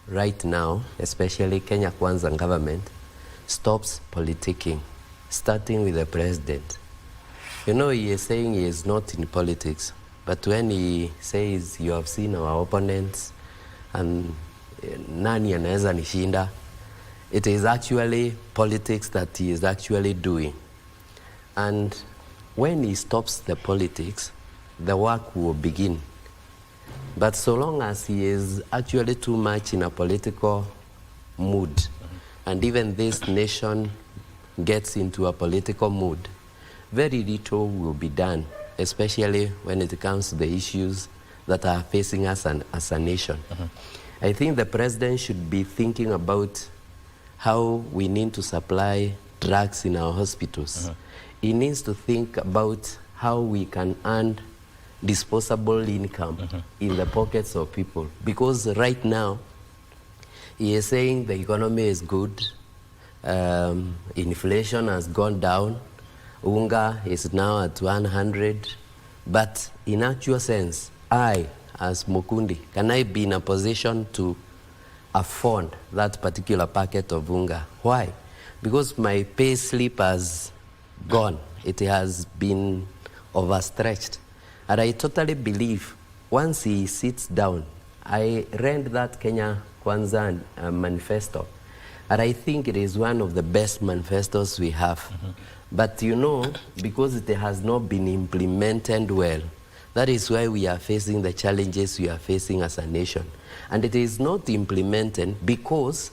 right now, especially Kenya Kwanza government, stops politicking, starting with the president. You know, he is saying he is not in politics, but when he says you have seen our opponents and nani anaweza nishinda, it is actually politics that he is actually doing. And when he stops the politics, the work will begin. But so long as he is actually too much in a political mood, and even this nation gets into a political mood, very little will be done, especially when it comes to the issues that are facing us as a nation. I think the president should be thinking about how we need to supply drugs in our hospitals. He needs to think about how we can earn disposable income in the pockets of people. Because right now, he is saying the economy is good, inflation has gone down, unga is now at 100, but in actual sense, I, as Mukundi, can I be in a position to afford that particular packet of unga? Why? Because my pay slip has gone. It has been overstretched. And I totally believe once he sits down, I read that Kenya Kwanza manifesto, and I think it is one of the best manifestos we have. But you know, because it has not been implemented well, that is why we are facing the challenges we are facing as a nation. And it is not implemented because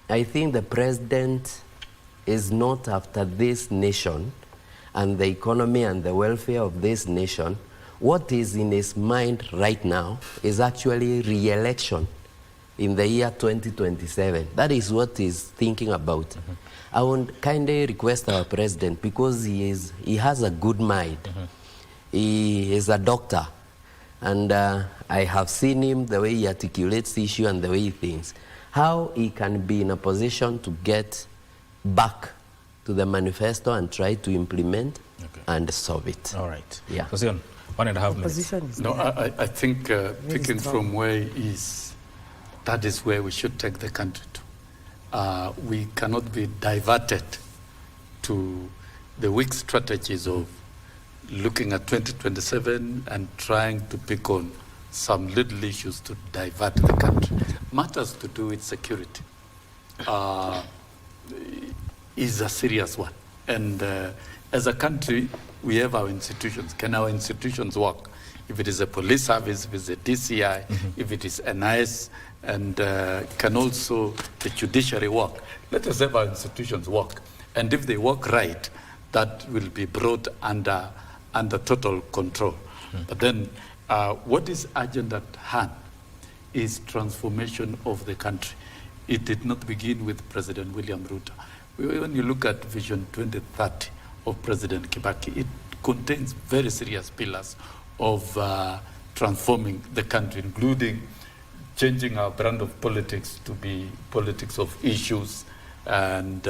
I think the president is not after this nation and the economy and the welfare of this nation. What is in his mind right now is actually re-election in the year 2027. That is what he's thinking about. I would kindly request our president, because he has a good mind. He is a doctor, and I have seen him, the way he articulates the issue and the way he thinks, how he can be in a position to get back to the manifesto and try to implement and solve it. All right. Yeah. 1.5 minutes. No, I think picking from where he is, that is where we should take the country to. We cannot be diverted to the weak strategies of looking at 2027 and trying to pick on some little issues to divert the country. Matters to do with security is a serious one. And as a country, we have our institutions. Can our institutions work? If it is a police service, if it's a DCI, if it is NIS, and can also the judiciary work? Let us have our institutions work. And if they work right, that will be brought under total control. But then what is urgent at hand is transformation of the country. It did not begin with President William Ruto. When you look at Vision 2030 of President Kibaki, it contains very serious pillars of transforming the country, including changing our brand of politics to be politics of issues, and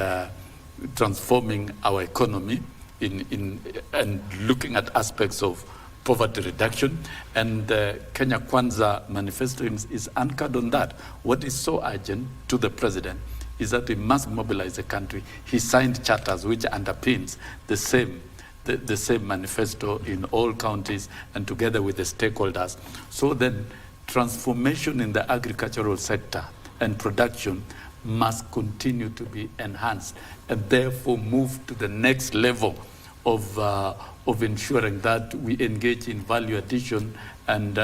transforming our economy and looking at aspects of poverty reduction. And Kenya Kwanza manifesto is anchored on that. What is so urgent to the president is that we must mobilize the country. He signed charters which underpins the same manifesto in all counties and together with the stakeholders. So then transformation in the agricultural sector and production must continue to be enhanced, and therefore move to the next level of ensuring that we engage in value addition and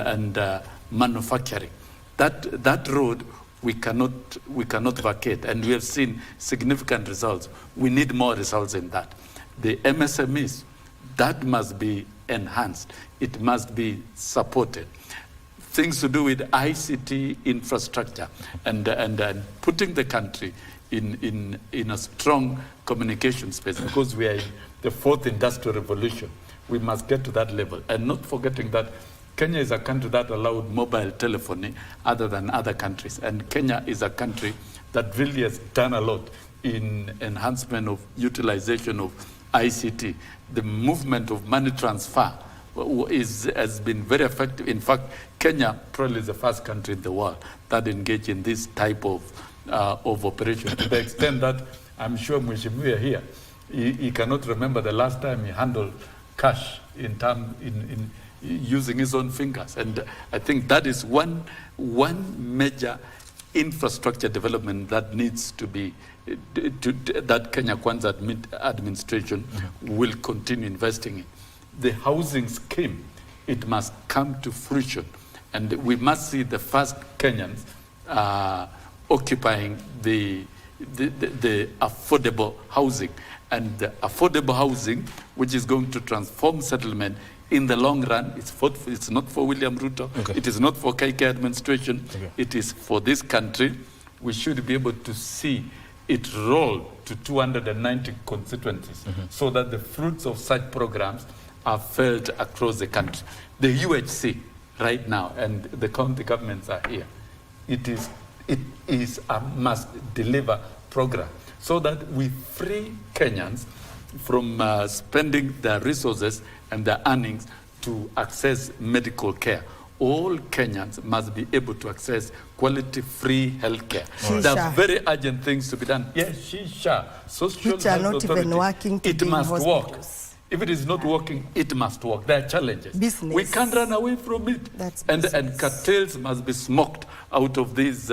manufacturing. That road we cannot vacate, and we have seen significant results. We need more results in that. The MSMEs, that must be enhanced. It must be supported. Things to do with ICT infrastructure and putting the country in a strong communication space, because we are in the fourth industrial revolution. We must get to that level, and not forgetting that Kenya is a country that allowed mobile telephony other than other countries, and Kenya is a country that really has done a lot in enhancement of utilization of ICT. The movement of money transfer has been very effective. In fact, Kenya probably is the first country in the world that engaged in this type of operation, to the extent that I'm sure Mheshimiwa here, he cannot remember the last time he handled cash in using his own fingers. And I think that is one major infrastructure development that needs to be, that Kenya Kwanza administration will continue investing in. The housing scheme, it must come to fruition, and we must see the first Kenyans occupying the affordable housing, and the affordable housing which is going to transform settlement in the long run. It's not for William Ruto, it is not for KK administration, it is for this country. We should be able to see it roll to 290 constituencies, so that the fruits of such programs are felt across the country. The UHC right now, and the county governments are here, it is a must deliver program, so that we free Kenyans from spending their resources and their earnings to access medical care. All Kenyans must be able to access quality free health care. There are very urgent things to be done. Yes, shisha, social which are health not authority, even working to it must work. If it is not working, it must work. There are challenges. Business. We can't run away from it. And cartels must be smoked out of this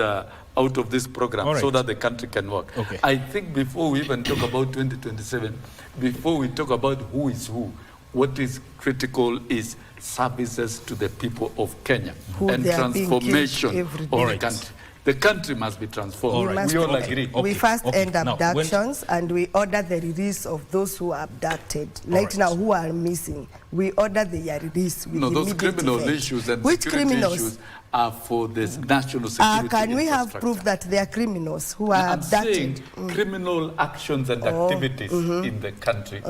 program, so that the country can work. I think before we even talk about 2027, before we talk about who is who, what is critical is services to the people of Kenya and transformation of the country. The country must be transformed. We all agree. We first end Now, abductions and we order the release of those who are abducted. Right now, who are missing, we order their release with those immediate criminal effect. issues and Which security criminals? issues are for the national security. Can we have infrastructure. proof that they are criminals who are I'm saying abducted? criminal actions and activities in the country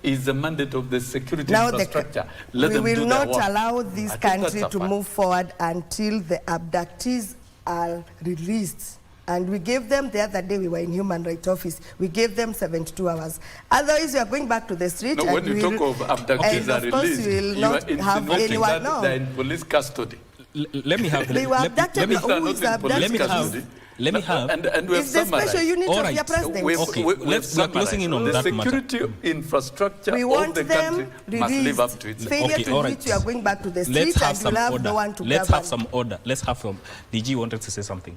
is the mandate of the security infrastructure. Let we them will do not their work. allow this I think country that's a to fact. move forward until the abductees are released. And we gave them, the other day we were in Human Rights Office, we gave them 72 hours. Otherwise, we are going back to the street. No, when you talk of abductees are released, you are insinuating that they're in police custody. Let me have. They were abducted. Who is abducted? Let me have. And we have It's the special unit All of right. your president. We're closing in on the that matter. security infrastructure We of want the country them must live up released. to its Failure to all release, you are going back to the street Let's have and some you'll have order. no one to Let's govern. have some order. Let's have some. DG wanted to say something.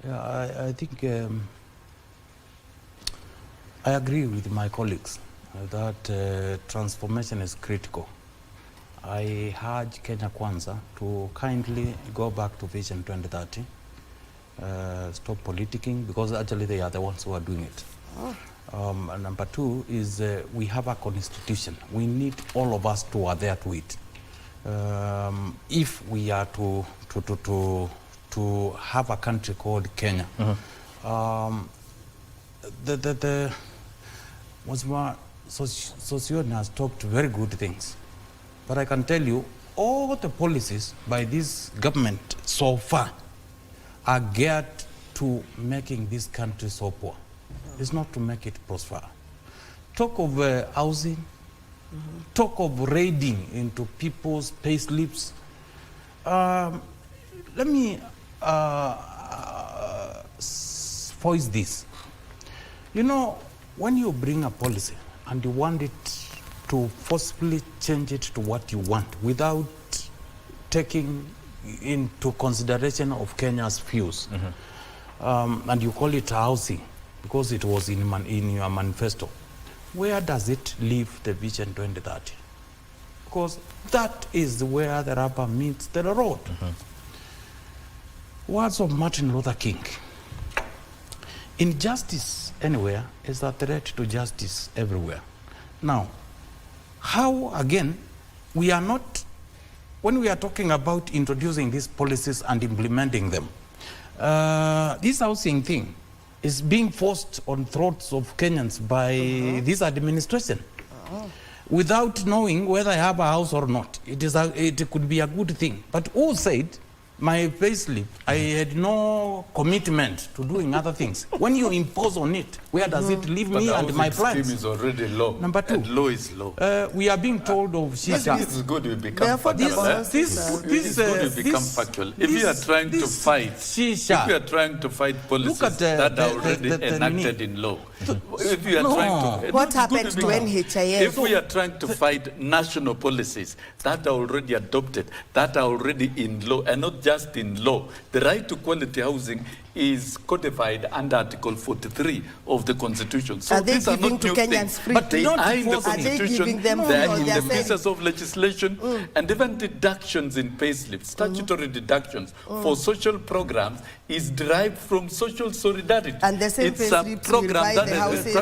Yeah, I think I agree with my colleagues that transformation is critical. I urge Kenya Kwanza to kindly go back to Vision 2030, stop politicking, because actually they are the ones who are doing it. And number two is we have a constitution. We need all of us to adhere to it. If we are to have a country called Kenya. Sosion has talked very good things, but I can tell you all the policies by this government so far are geared to making this country so poor. It's not to make it prosper. Talk of housing, talk of raiding into people's payslips. Let me voice this. You know, when you bring a policy and you want it to forcibly change it to what you want without taking into consideration of Kenya's views, and you call it housing because it was in your manifesto, where does it leave the Vision 2030? Because that is where the rubber meets the road. Words of Martin Luther King. Injustice anywhere is a threat to justice everywhere. Now, how, again, we are not, when we are talking about introducing these policies and implementing them, this housing thing is being forced on throats of Kenyans by this administration. Without knowing whether I have a house or not. It could be a good thing. But who said my payslip, I had no commitment to doing other things? When you impose on it, where does it leave me and my plans? Scheme is already low. Number two, and low is low. We are being told of shisha. This is good we become factual. It's good we become factual. If you are trying to fight, if you are trying to fight policies that are already enacted in law, if you are trying to, what happened to NHIS? If we are trying to fight national policies that are already adopted, that are already in law, and not just in law, the right to quality housing is codified under Article 43 of the Constitution. So are they these are giving not to new Kenyans things, free? but they are in the Are they Constitution, giving them they free, are or in they are the pieces of legislation, and even deductions in payslips, statutory deductions for social programs is derived from social solidarity. And the same it's a payslips program will buy that the houses is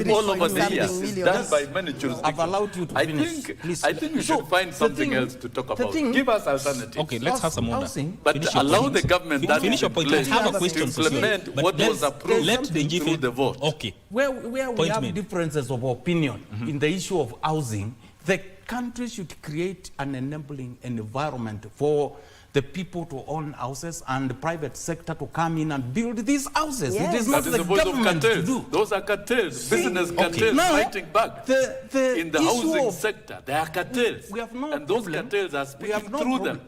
all over the years. It's million. done by many jurisdictions. I've allowed you to finish. I think we should find something else to talk about. Give us alternatives. Okay, let's have some order. But allow the government that finish your point. I have a question to implement what was approved through the vote. Okay. Where we have differences of opinion in the issue of housing, the country should create an enabling environment for the people to own houses and the private sector to come in and build these houses. Yes. It is not the government to do. Those are cartels, business cartels fighting back. In the housing sector, there are cartels. And those cartels are speaking through them.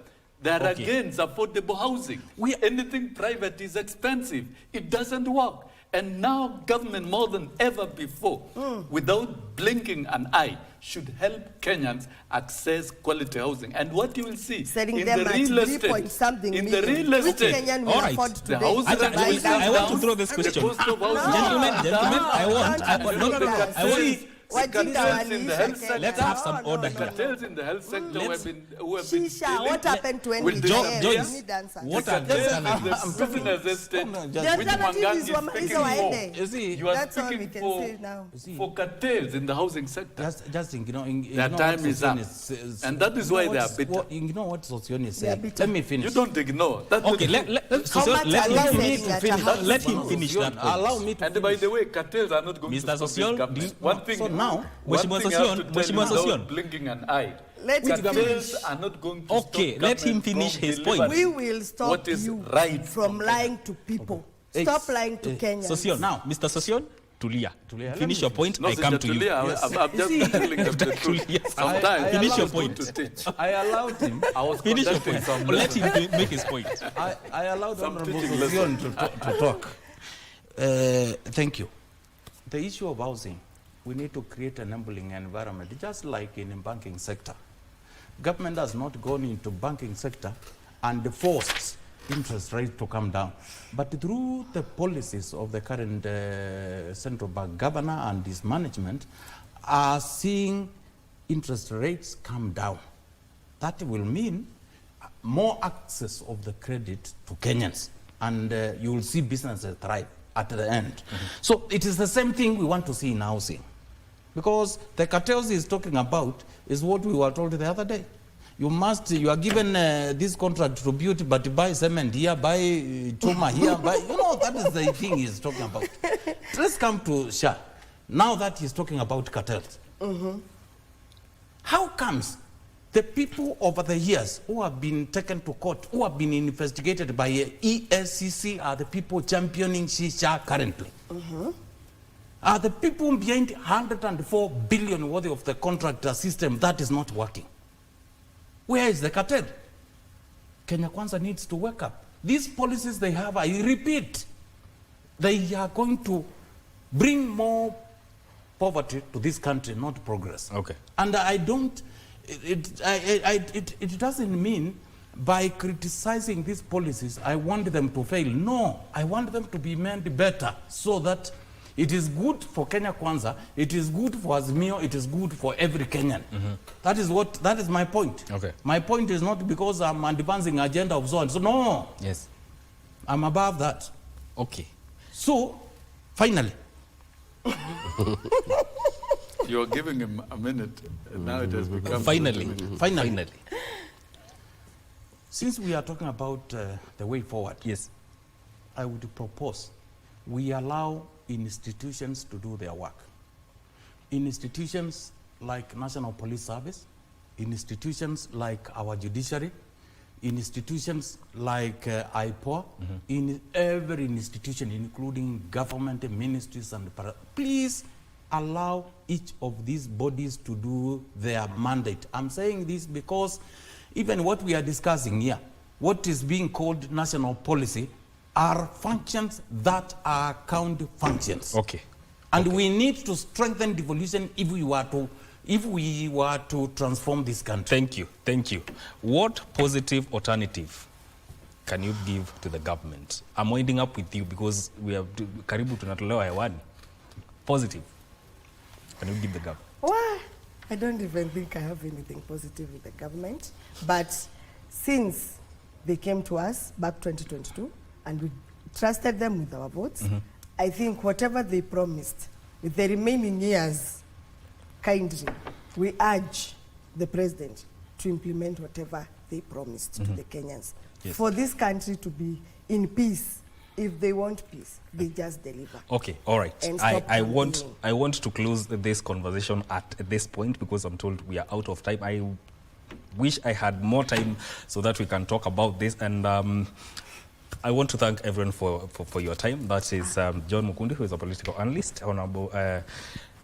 They are against affordable housing. Anything private is expensive. It doesn't work. And now government more than ever before, without blinking an eye, should help Kenyans access quality housing. And what you will see Selling in them the at real estate, $3.something in the real estate, which Kenyan will afford today. the housing I want to throw this question. Gentlemen, I want cartels in the health sector. Let's have some order here. Cartels in the health sector who have been Shisha, what happened to With NDA? Joyce, Need answers. what are the the prisoners estate, which Mwangangi is speaking for. You are That's all we speaking can for, say now. for cartels in the housing sector. Just their time is up. And that is why they are bitter. You know what Sosyon is saying? Let me finish. You don't ignore. Okay, let him finish that point. Allow me to And by the way, cartels are not going Mr. to stop this government. One thing, so now, Mheshimiwa Sosyon, blinking an eye. Let him Cartels finish. are not going to okay, stop let him government finish from his delivering point. We will stop what is you right from lying to people. Stop lying to Kenyans. Sosyon, now, Mr. Sosyon, Tulia. Finish your point. No, I come to you. Yes. I'm just telling them the truth. Sometimes finish your point. To teach. I allowed him. I was Finish your conducting point. some Let him make his point. I allowed Some Honorable teaching Sosyon to talk. Thank you. The issue of housing, we need to create an enabling environment, just like in the banking sector. Government has not gone into banking sector and forced interest rates to come down. But through the policies of the current central bank governor and his management are seeing interest rates come down. That will mean more access of the credit to Kenyans, and you will see businesses thrive at the end. So it is the same thing we want to see in housing. Because the cartels he's talking about is what we were told the other day. You are given this contract to build, but buy cement here, buy chuma here, buy, that is the thing he's talking about. Let's come to Shah. Now that he's talking about cartels. How comes the people over the years who have been taken to court, who have been investigated by ESCC are the people championing Shisha currently? Are the people behind 104 billion worth of the contractor system that is not working? Where is the cartel? Kenya Kwanza needs to wake up. These policies they have, I repeat, they are going to bring more poverty to this country, not progress. Okay. And I don't, it doesn't mean by criticizing these policies, I want them to fail. No, I want them to be made better so that it is good for Kenya Kwanza, it is good for Azimio, it is good for every Kenyan. That is my point. Okay. My point is not because I'm advancing agenda of so and so. No. Yes. I'm above that. Okay. So, finally. You're giving him a minute, and now it has become... Finally. Since we are talking about the way forward, yes, I would propose we allow institutions to do their work. Institutions like National Police Service, institutions like our judiciary, institutions like IPOA, in every institution, including government, ministries, and please allow each of these bodies to do their mandate. I'm saying this because even what we are discussing here, what is being called national policy, are functions that are county functions. Okay. And we need to strengthen devolution if we were to transform this country. Thank you. What positive alternative can you give to the government? I'm winding up with you because we have karibu tunatolewa hewani. Positive. Can you give the government? Well, I don't even think I have anything positive with the government. But since they came to us back 2022, and we trusted them with our votes, I think whatever they promised, with the remaining years, kindly, we urge the president to implement whatever they promised to the Kenyans. Yes. For this country to be in peace, if they want peace, they just deliver. Okay, all right. And stop I want to close this conversation at this point because I'm told we are out of time. I wish I had more time so that we can talk about this. And I want to thank everyone for your time. That is John Mukundi, who is a political analyst, Honorable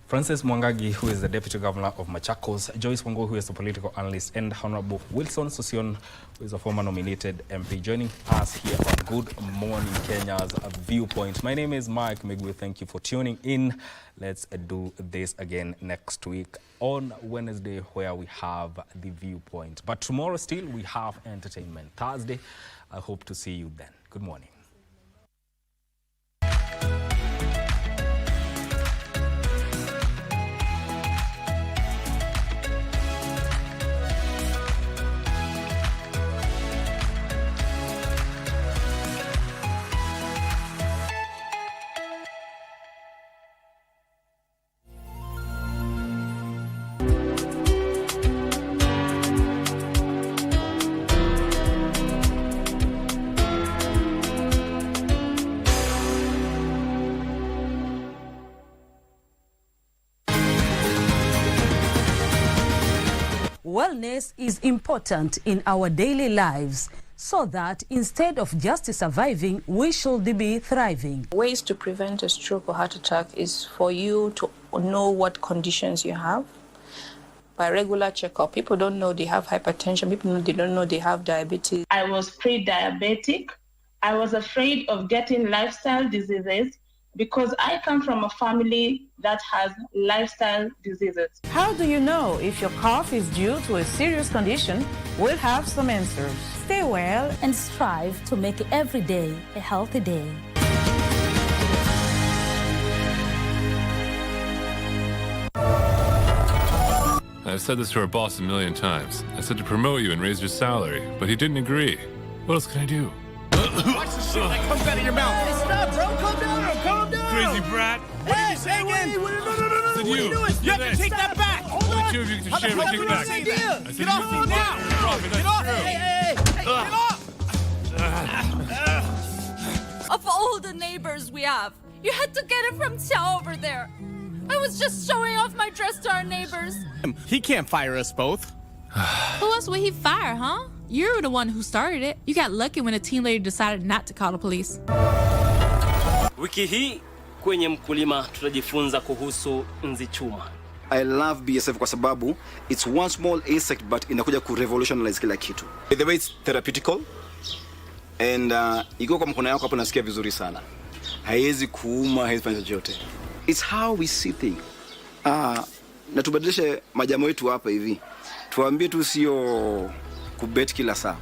Francis Mwangagi, who is the Deputy Governor of Machakos, Joyce Wongo, who is a political analyst, and Honorable Wilson Sosyon, who is a former nominated MP, joining us here on Good Morning Kenya's Viewpoint. My name is Mike Migwe. Thank you for tuning in. Let's do this again next week on Wednesday, where we have the Viewpoint. But tomorrow still we have Entertainment Thursday. I hope to see you then. Good morning. wellness is important in our daily lives, so that instead of just surviving, we should be thriving. Ways to prevent a stroke or heart attack is for you to know what conditions you have. By regular checkup, people don't know they have hypertension, they don't know they have diabetes. I was pre-diabetic. I was afraid of getting lifestyle diseases because I come from a family that has lifestyle diseases. How do you know if your cough is due to a serious condition? We'll have some answers. Stay well and strive to make every day a healthy day. I've said this to our boss a million times. I said to promote you and raise your salary, but he didn't agree. What else can I do? Watch the shit that comes out of your mouth. Hey, stop, bro. Calm down. Calm down. Crazy brat. What did you say again? No. What are you doing? You have to take that back. Hold on. Only two of you can share my kickback. Get off me now. Get off. Hey, get off. Of all the neighbors we have, you had to get it from Xiao over there. I was just showing off my dress to our neighbors. He can't fire us both. Who else would he fire, huh? You're the one who started it. You got lucky when a teen lady decided not to call the police. Wiki hii kwenye mkulima tutajifunza kuhusu nzi chuma. I love BSF kwa sababu it's one small insect but inakuja ku revolutionize kila kitu. By the way, it's therapeutical and iko kwa mkono yako hapo nasikia vizuri sana. Haiwezi kuuma, haiwezi fanya chochote. It's how we see things. Na tubadilishe majamo wetu hapa hivi. Tuambie tu sio kubet kila saa.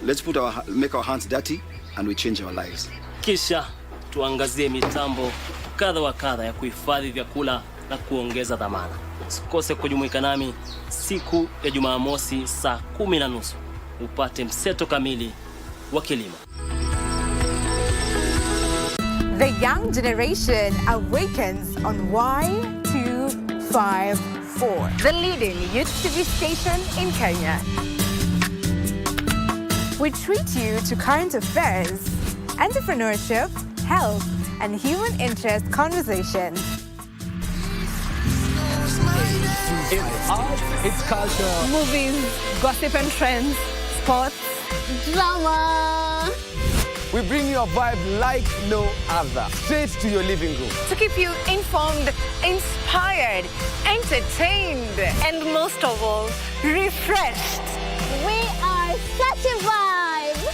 Let's make our hands dirty and we change our lives. Kisha tuangazie mitambo kadha wa kadha ya kuhifadhi vyakula na kuongeza dhamana. Usikose kujumuika nami siku ya Jumamosi saa 10:30 upate mseto kamili wa kilimo. The young generation awakens on Y254, the leading youth TV station in Kenya. We treat you to current affairs, entrepreneurship, health, and human interest conversations. It's art, it's culture. Movies, gossip and trends, sports, drama. We bring you a vibe like no other, straight to your living room. To keep you informed, inspired, entertained, and most of all, refreshed. We are such a vibe.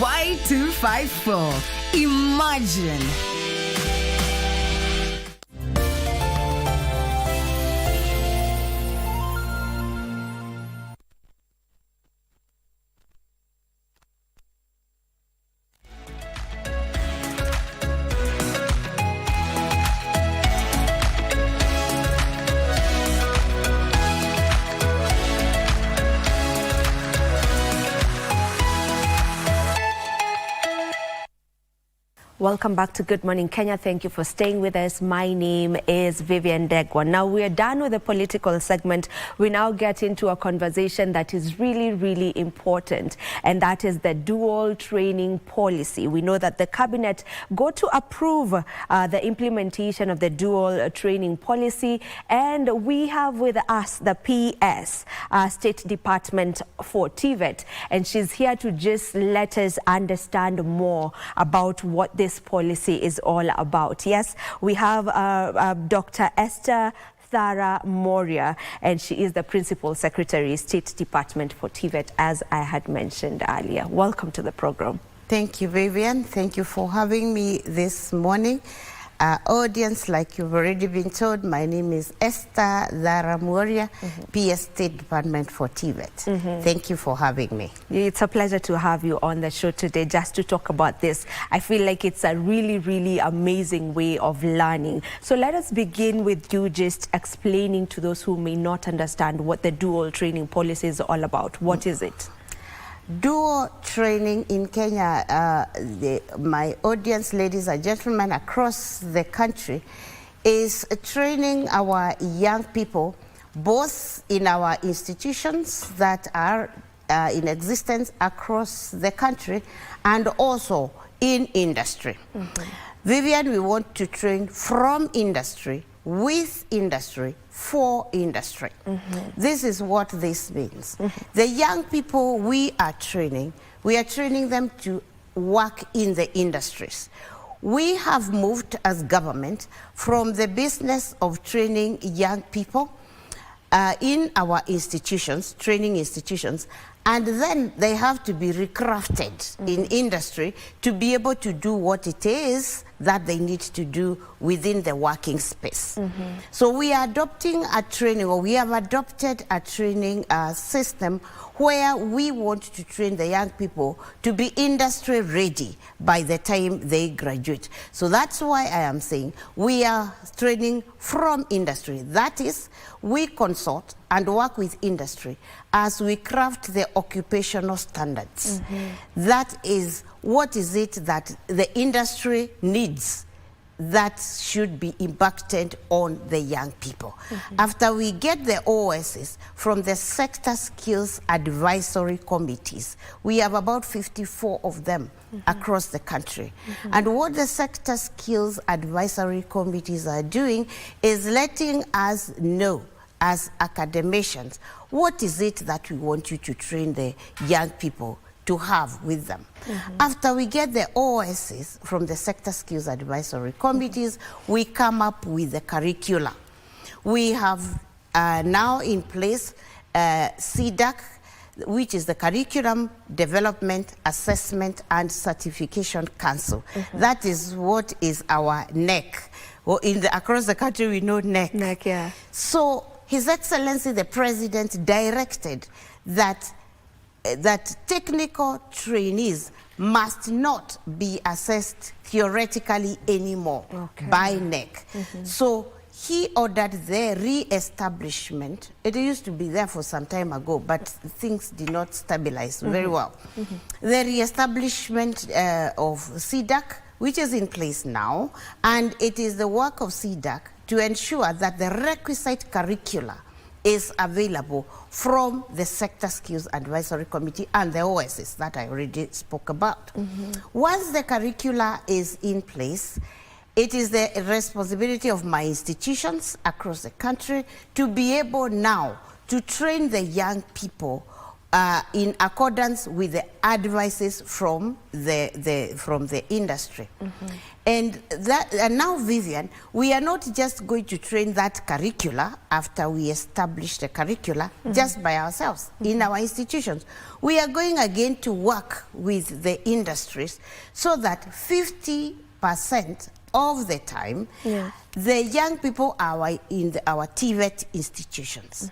Y254. Imagine. Welcome back to Good Morning Kenya. Thank you for staying with us. My name is Vivian Degwa. Now we are done with the political segment. We now get into a conversation that is really, really important, and that is the dual training policy. We know that the cabinet got to approve the implementation of the dual training policy, and we have with us the PS, State Department for TVET, and she's here to just let us understand more about what this policy is all about. Yes, we have Dr. Esther Thara Moria, and she is the Principal Secretary, State Department for TVET, as I had mentioned earlier. Welcome to the program. Thank you, Vivian. Thank you for having me this morning. Audience, like you've already been told, my name is Esther Thara Moria, PS State Department for TVET. Thank you for having me. It's a pleasure to have you on the show today just to talk about this. I feel like it's a really, really amazing way of learning. So let us begin with you just explaining to those who may not understand what the dual training policy is all about. What is it? Dual training in Kenya, my audience, ladies and gentlemen, across the country, is training our young people, both in our institutions that are in existence across the country and also in industry. Vivian, we want to train from industry with industry, for industry. This is what this means. The young people we are training them to work in the industries. We have moved as government from the business of training young people in our institutions, training institutions, and then they have to be recrafted in industry to be able to do what it is that they need to do within the working space. So we are adopting a training, or we have adopted a training system where we want to train the young people to be industry ready by the time they graduate. So that's why I am saying we are training from industry. That is, we consult and work with industry as we craft the occupational standards. That is, what is it that the industry needs that should be impacted on the young people. After we get the OSs from the sector skills advisory committees, we have about 54 of them across the country. And what the sector skills advisory committees are doing is letting us know as academicians, what is it that we want you to train the young people to have with them. After we get the OSs from the sector skills advisory committees, we come up with the curricula. We have now in place CDAC, which is the Curriculum Development, Assessment and Certification Council. That is what is our NEC. Well, across the country we know NEC. NEC, yeah. So His Excellency the President directed that technical trainees must not be assessed theoretically anymore by NEC. So he ordered the re-establishment. It used to be there for some time ago, but things did not stabilize very well. The re-establishment of CDAC, which is in place now, and it is the work of CDAC to ensure that the requisite curricula is available from the Sector Skills Advisory Committee and the OSs that I already spoke about. Once the curricula is in place, it is the responsibility of my institutions across the country to be able now to train the young people in accordance with the advices from the industry. And now, Vivian, we are not just going to train that curricula after we establish the curricula just by ourselves in our institutions. We are going again to work with the industries so that 50% of the time, the young people are in our TVET institutions.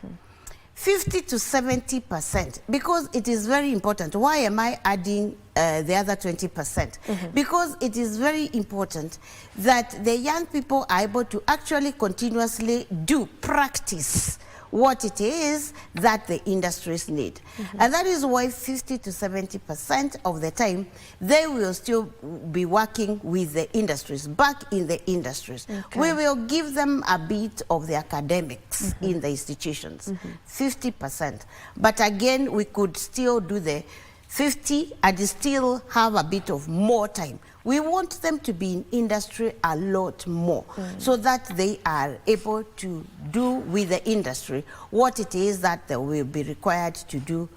50 to 70%, because it is very important. Why am I adding the other 20%? Because it is very important that the young people are able to actually continuously do practice what it is that the industries need. And that is why 50 to 70% of the time, they will still be working with the industries, back in the industries. We will give them a bit of the academics in the institutions, 50%. But again, we could still do the 50 and still have a bit of more time. We want them to be in industry a lot more so that they are able to do with the industry what it is that they will be required to do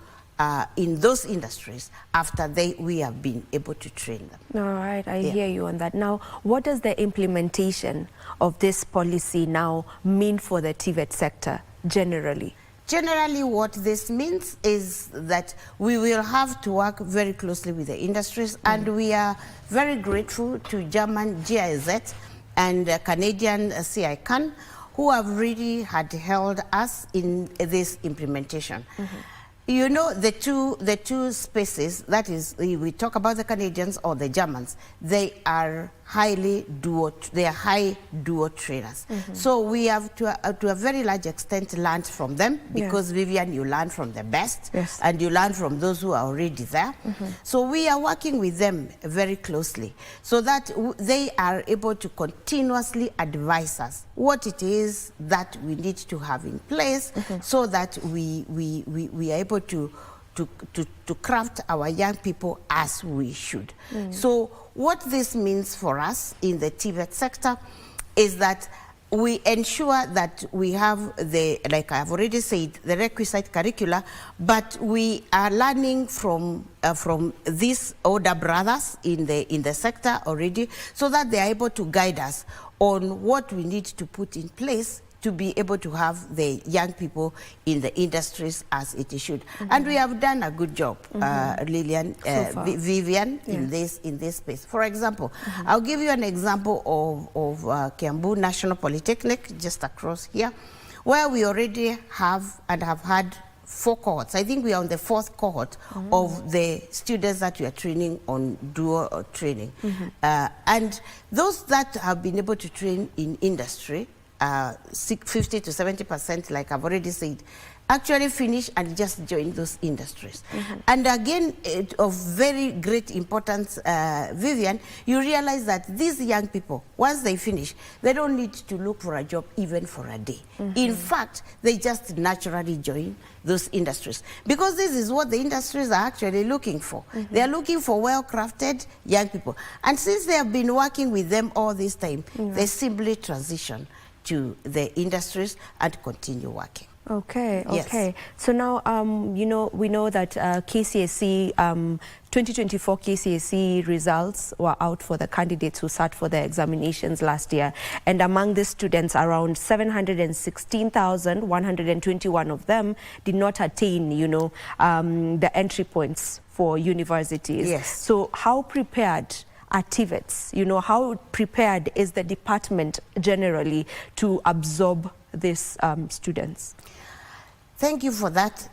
in those industries after we have been able to train them. All right, I hear you on that. Now, what does the implementation of this policy now mean for the TVET sector generally? Generally, what this means is that we will have to work very closely with the industries, and we are very grateful to German GIZ and Canadian CICAN, who have really held us in this implementation. You know, the two spaces, that is, we talk about the Canadians or the Germans, they are high duo trainers. So we have to a very large extent learned from them, because Vivian, you learn from the best, and you learn from those who are already there. So we are working with them very closely so that they are able to continuously advise us what it is that we need to have in place so that we are able to craft our young people as we should. So what this means for us in the TVET sector is that we ensure that we have the, like I've already said, the requisite curricula, but we are learning from these older brothers in the sector already, so that they are able to guide us on what we need to put in place to be able to have the young people in the industries as it should. And we have done a good job, Lillian, Vivian, in this space. For example, I'll give you an example of Kiambu National Polytechnic, just across here, where we already have and have had 4 cohorts. I think we are on the 4th cohort of the students that we are training on dual training. And those that have been able to train in industry, 50 to 70%, like I've already said, actually finish and just join those industries. And again, of very great importance, Vivian, you realize that these young people, once they finish, they don't need to look for a job even for a day. In fact, they just naturally join those industries, because this is what the industries are actually looking for. They are looking for well-crafted young people. And since they have been working with them all this time, they simply transition to the industries and continue working. Okay, okay. Yes. So now, you know, we know that KCSE, 2024 KCSE results were out for the candidates who sat for the examinations last year. And among the students, around 716,121 of them did not attain, you know, the entry points for universities. Yes. So how prepared are TVETs? You know, how prepared is the department generally to absorb these students? Thank you for that,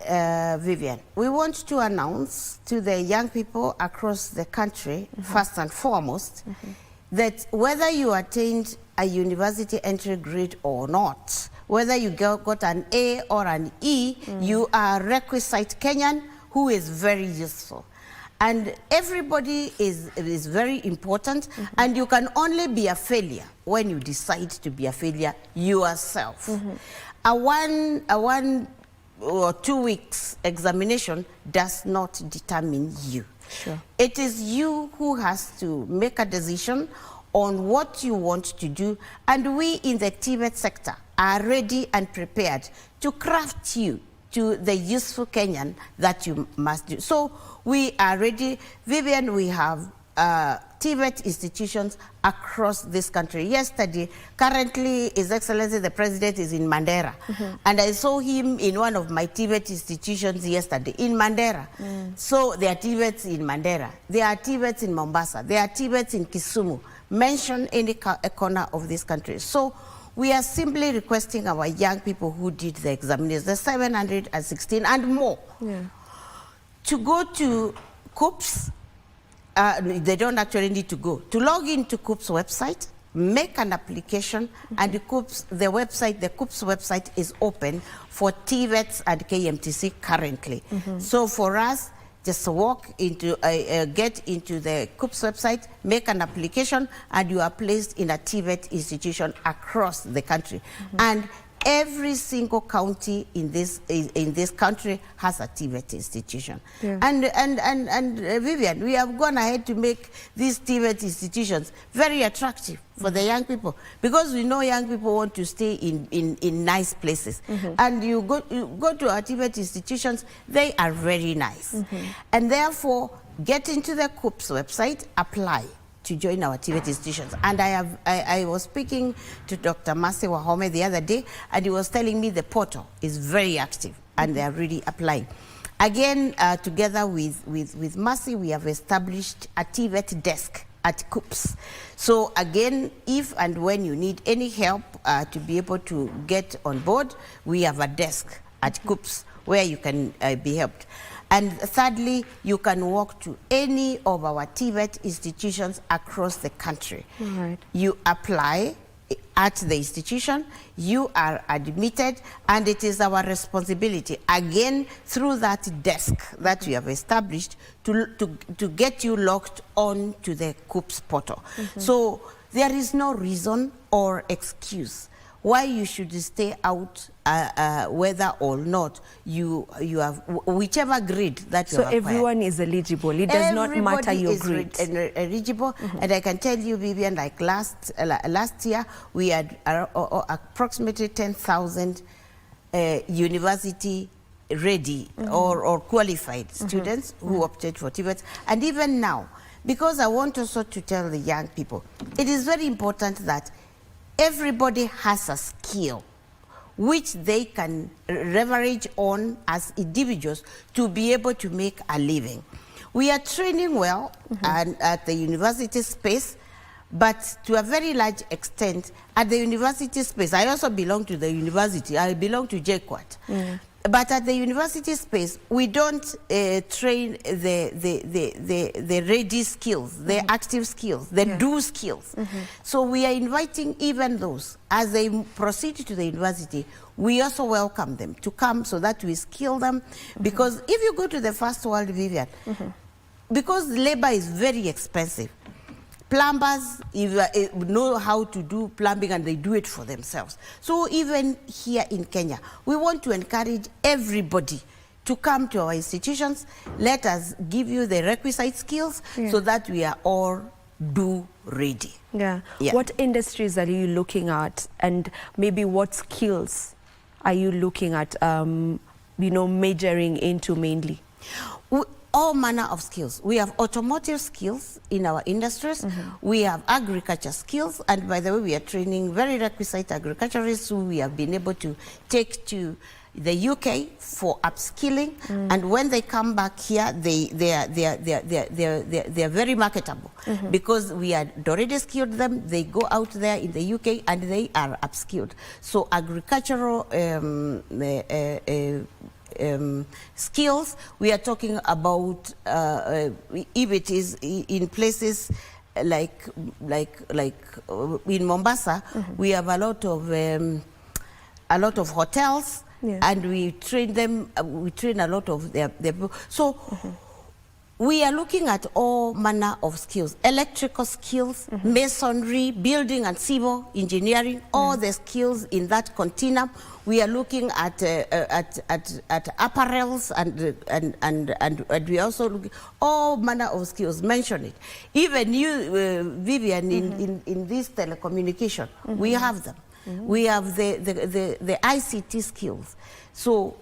Vivian. We want to announce to the young people across the country, first and foremost, that whether you attained a university entry grade or not, whether you got an A or an E, you are a requisite Kenyan who is very useful. And everybody is very important, and you can only be a failure when you decide to be a failure yourself. A one or 2 weeks examination does not determine you. It is you who has to make a decision on what you want to do, and we in the TVET sector are ready and prepared to craft you to the useful Kenyan that you must do. So we are ready. Vivian, we have TVET institutions across this country. Yesterday, currently, His Excellency the President is in Mandera. And I saw him in one of my TVET institutions yesterday, in Mandera. So there are TVETs in Mandera. There are TVETs in Mombasa. There are TVETs in Kisumu. Mention any corner of this country. So we are simply requesting our young people who did the examinations, the 716 and more, to go to KUPS. They don't actually need to go. To log into KUPS website, make an application, and the KUPS website is open for TVETs and KMTC currently. So for us, just walk into, get into the KUPS website, make an application, and you are placed in a TVET institution across the country. And every single county in this country has a TVET institution. And Vivian, we have gone ahead to make these TVET institutions very attractive for the young people, because we know young people want to stay in nice places. And you go to our TVET institutions, they are very nice. And therefore, get into the KUPS website, apply to join our TVET institutions. And I was speaking to Dr. Masi Wahome the other day, and he was telling me the portal is very active and they are really applying. Again, together with Masi, we have established a TVET desk at KUPS. So again, if and when you need any help to be able to get on board, we have a desk at KUPS where you can be helped. And thirdly, you can walk to any of our TVET institutions across the country. You apply at the institution, you are admitted, and it is our responsibility, again, through that desk that we have established, to get you logged on to the KUPS portal. So there is no reason or excuse why you should stay out whether or not you have whichever grade that you have acquired. So everyone is eligible. It does not matter your grade. Eligible, and I can tell you, Vivian, like last year we had approximately 10,000 university ready or qualified students who opted for TVET, and even now, because I want also to tell the young people, it is very important that everybody has a skill which they can leverage on as individuals to be able to make a living. We are training well and at the university space, but to a very large extent at the university space. I also belong to the university. I belong to JKUAT. But at the university space, we don't train the ready skills, the active skills, the do skills. So we are inviting even those, as they proceed to the university, we also welcome them to come so that we skill them. Because if you go to the first world, Vivian, because labor is very expensive, plumbers know how to do plumbing and they do it for themselves. So even here in Kenya, we want to encourage everybody to come to our institutions. Let us give you the requisite skills so that we are all do ready. What industries are you looking at, and maybe what skills are you looking at, majoring into mainly? All manner of skills. We have automotive skills in our industries. We have agriculture skills, and by the way, we are training very requisite agriculturists who we have been able to take to the UK for upskilling, and when they come back here, they are very marketable because we had already skilled them. They go out there in the UK and they are upskilled. So agricultural skills, we are talking about if it is in places like in Mombasa, we have a lot of hotels, and we train them. We train a lot of their people. So we are looking at all manner of skills: electrical skills, masonry, building and civil engineering, all the skills in that continuum. We are looking at apparels and we also look at all manner of skills. Mention it. Even you, Vivian, in this telecommunication, we have them. We have the ICT skills. So,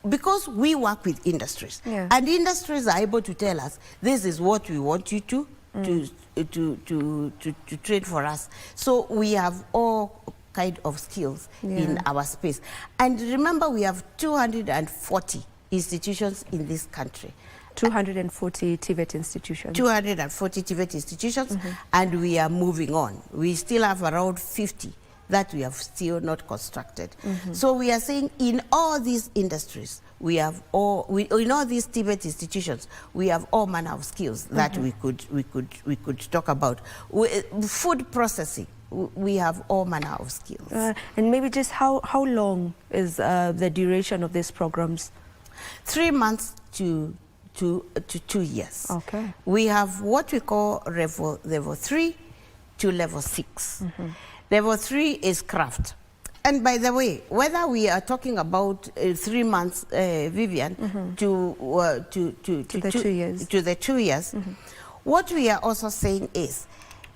because we work with industries, and industries are able to tell us, this is what we want you to trade for us. So we have all kind of skills in our space. And remember, we have 240 institutions in this country. 240 TVET institutions. 240 TVET institutions, and we are moving on. We still have around 50 that we have still not constructed. So we are saying in all these industries, we have in all these TVET institutions, we have all manner of skills that we could talk about. Food processing, we have all manner of skills. And maybe just how long is the duration of these programs? 3 months to 2 years. Okay. We have what we call level 3 to level 6. Level 3 is craft. And by the way, whether we are talking about 3 months, Vivian, to the 2 years, what we are also saying is,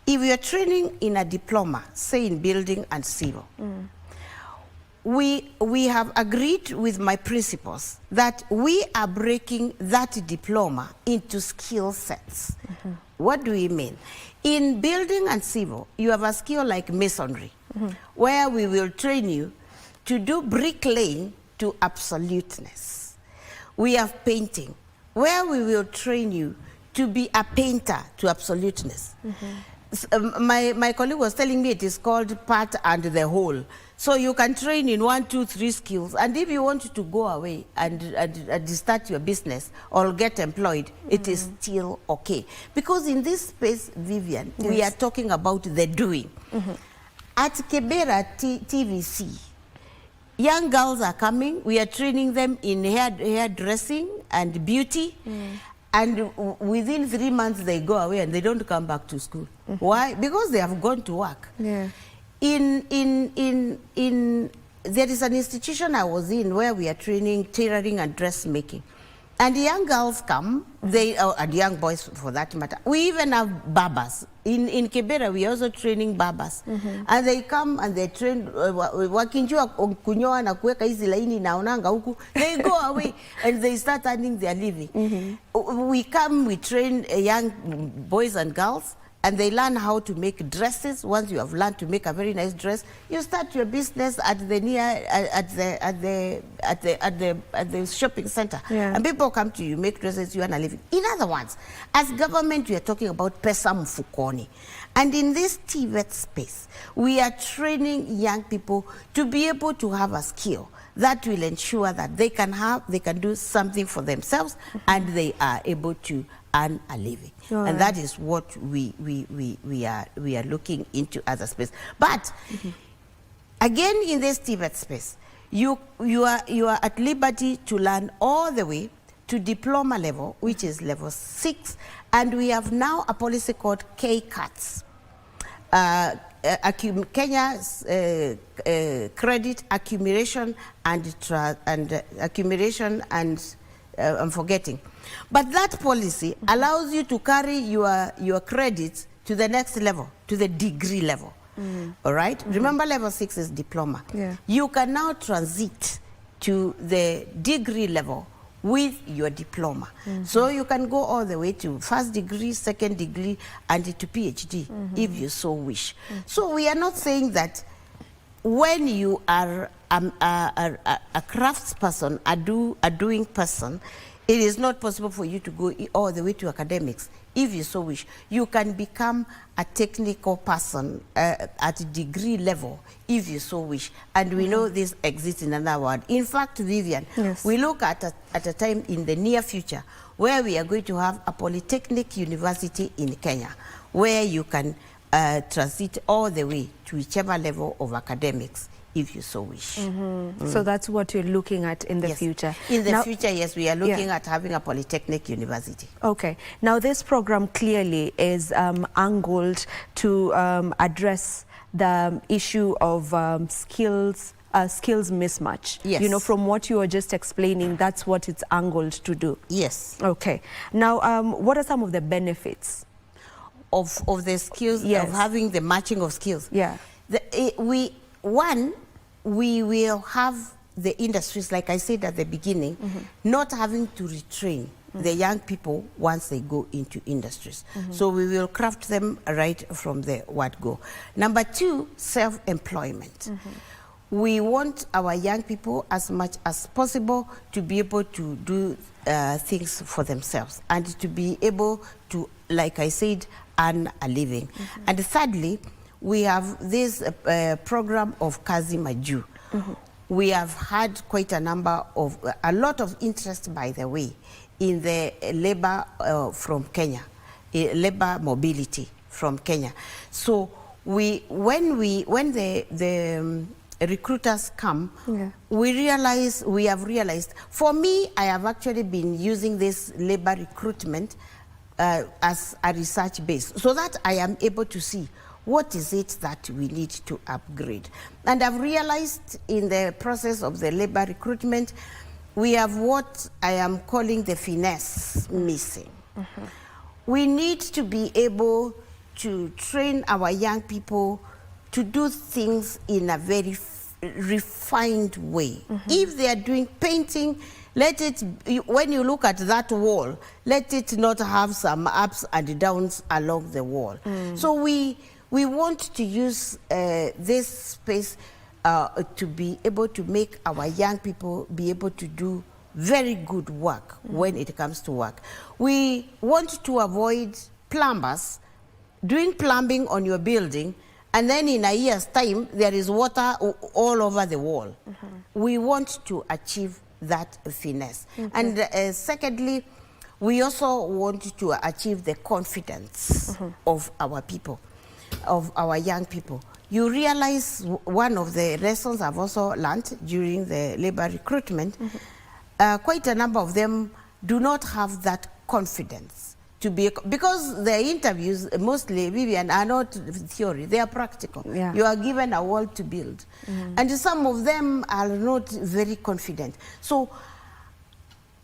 if we are training in a diploma, say in building and civil, we have agreed with my principals that we are breaking that diploma into skill sets. What do we mean? In building and civil, you have a skill like masonry, where we will train you to do bricklaying to absoluteness. We have painting, where we will train you to be a painter to absoluteness. My colleague was telling me it is called part and the whole. So you can train in 1, 2, 3 skills, and if you want to go away and start your business or get employed, it is still okay. Because in this space, Vivian, we are talking about the doing. At Kebera TVC, young girls are coming. We are training them in hairdressing and beauty. And within 3 months, they go away and they don't come back to school. Why? Because they have gone to work. There is an institution I was in where we are training tailoring and dressmaking. And young girls come, and young boys for that matter. We even have barbers. In Kibera, we are also training barbers. And they come and they train, wakinjua kunyoa na kuweka hizi laini naonanga huku, they go away and they start earning their living. We come, we train young boys and girls, and they learn how to make dresses. Once you have learned to make a very nice dress, you start your business at the shopping center. And people come to you, make dresses, you earn a living. In other words, as government, we are talking about pesa mfukoni. And in this TVET space, we are training young people to be able to have a skill that will ensure that they can do something for themselves and they are able to earn a living. And that is what we are looking into as a space. But again, in this TVET space, you are at liberty to learn all the way to diploma level, which is level 6, and we have now a policy called KCATS. Kenya's credit accumulation and I'm forgetting. But that policy allows you to carry your credits to the next level, to the degree level. All right? Remember, level 6 is diploma. You can now transit to the degree level with your diploma. So you can go all the way to first degree, second degree, and to PhD, if you so wish. So we are not saying that when you are a craftsperson, a doing person, it is not possible for you to go all the way to academics. If you so wish, you can become a technical person at degree level, if you so wish. And we know this exists in another world. In fact, Vivian, we look at a time in the near future where we are going to have a polytechnic university in Kenya, where you can transit all the way to whichever level of academics, if you so wish. So that's what you're looking at in the future. In the future, yes, we are looking at having a polytechnic university. Okay. Now this program clearly is angled to address the issue of skills mismatch. You know, from what you were just explaining, that's what it's angled to do. Yes. Okay. Now, what are some of the benefits of the skills, of having the matching of skills? We will have the industries, like I said at the beginning, not having to retrain the young people once they go into industries. So we will craft them right from the word go. Number 2, self-employment. We want our young people as much as possible to be able to do things for themselves and to be able to, like I said, earn a living. And thirdly, we have this program of Kazi Maju. We have had quite a lot of interest, by the way, in the labor from Kenya, labor mobility from Kenya. So when the recruiters come, we have realized, for me, I have actually been using this labor recruitment as a research base, so that I am able to see what is it that we need to upgrade. And I've realized in the process of the labor recruitment, we have what I am calling the finesse missing. We need to be able to train our young people to do things in a very refined way. If they are doing painting, when you look at that wall, let it not have some ups and downs along the wall. So we want to use this space to be able to make our young people be able to do very good work when it comes to work. We want to avoid plumbers doing plumbing on your building, and then in a year's time, there is water all over the wall. We want to achieve that finesse. And secondly, we also want to achieve the confidence of our people, of our young people. You realize one of the lessons I've also learned during the labor recruitment, quite a number of them do not have that confidence to be, because the interviews mostly, Vivian, are not theory, they are practical. Yeah. You are given a world to build. And some of them are not very confident. So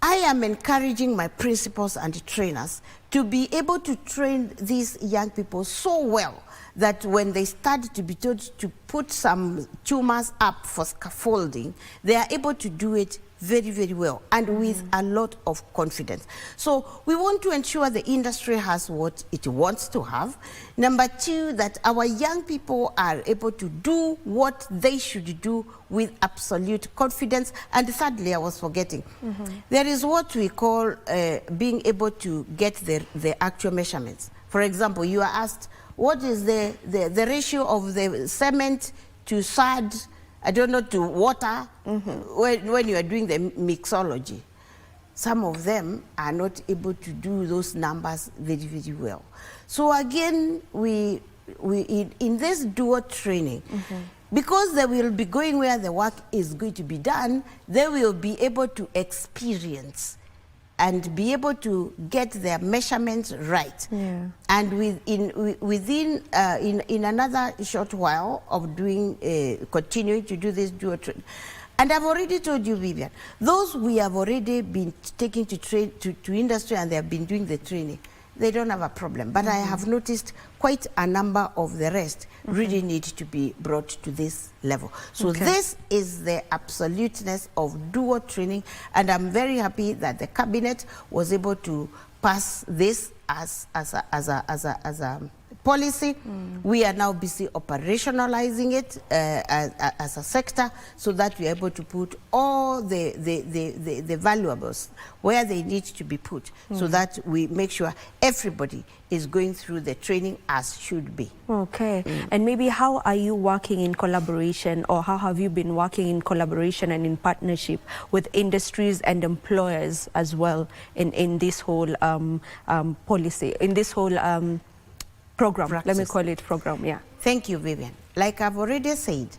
I am encouraging my principals and trainers to be able to train these young people so well that when they start to be told to put some tumors up for scaffolding, they are able to do it very, very well and with a lot of confidence. So we want to ensure the industry has what it wants to have. Number two, that our young people are able to do what they should do with absolute confidence. And thirdly, I was forgetting, there is what we call being able to get the actual measurements. For example, you are asked, what is the ratio of the cement to sand, I don't know, to water, when you are doing the mixology? Some of them are not able to do those numbers very, very well. So again, we in this dual training, because they will be going where the work is going to be done, they will be able to experience and be able to get their measurements right. Yeah. And within another short while of doing, continuing to do this dual training. And I've already told you, Vivian, those we have already been taking to train to industry and they have been doing the training, they don't have a problem. But I have noticed quite a number of the rest really need to be brought to this level. So this is the absoluteness of dual training, and I'm very happy that the cabinet was able to pass this as a policy. We are now busy operationalizing it as a sector, so that we are able to put all the valuables where they need to be put, so that we make sure everybody is going through the training as should be. Okay. And maybe how are you working in collaboration, or how have you been working in collaboration and in partnership with industries and employers as well in this whole policy, in this whole program? Practice. Let me call it program, yeah. Thank you, Vivian. Like I've already said,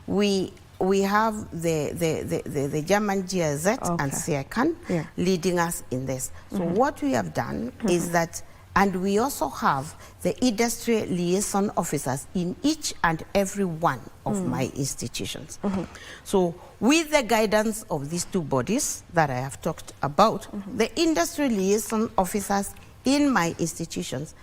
we have the German GIZ and CICAN leading us in this. So what we have done is that, and we also have the industry liaison officers in each and every one of my institutions. So with the guidance of these two bodies that I have talked about, the industry liaison officers in my institutions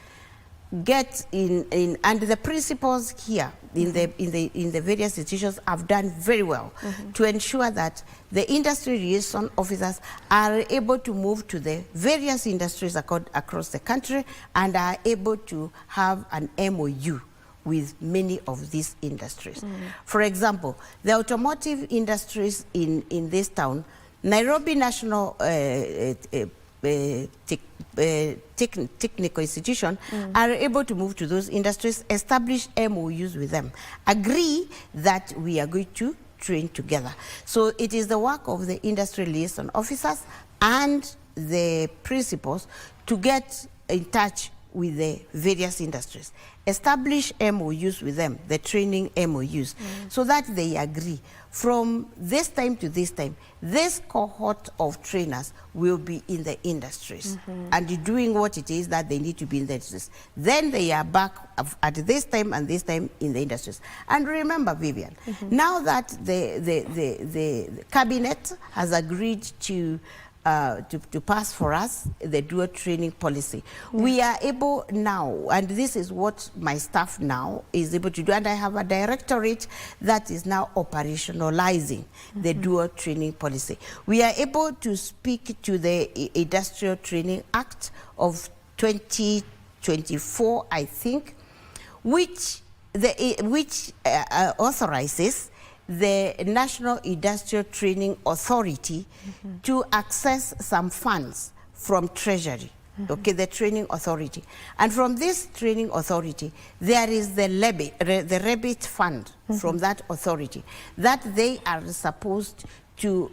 get in and the principals here in the various institutions have done very well to ensure that the industry liaison officers are able to move to the various industries across the country and are able to have an MOU with many of these industries. For example, the automotive industries in this town, Nairobi National Technical Institution are able to move to those industries, establish MOUs with them, agree that we are going to train together. So it is the work of the industry liaison officers and the principals to get in touch with the various industries, establish MOUs with them, the training MOUs, so that they agree. From this time to this time, this cohort of trainers will be in the industries and doing what it is that they need to be in the industries. Then they are back at this time and this time in the industries. And remember, Vivian, now that the cabinet has agreed to pass for us the dual training policy, we are able now, and this is what my staff now is able to do, and I have a directorate that is now operationalizing the dual training policy. We are able to speak to the Industrial Training Act of 2024, I think, which authorizes the National Industrial Training Authority to access some funds from Treasury, the training authority. And from this training authority, there is the levy, the rebate fund from that authority that they are supposed to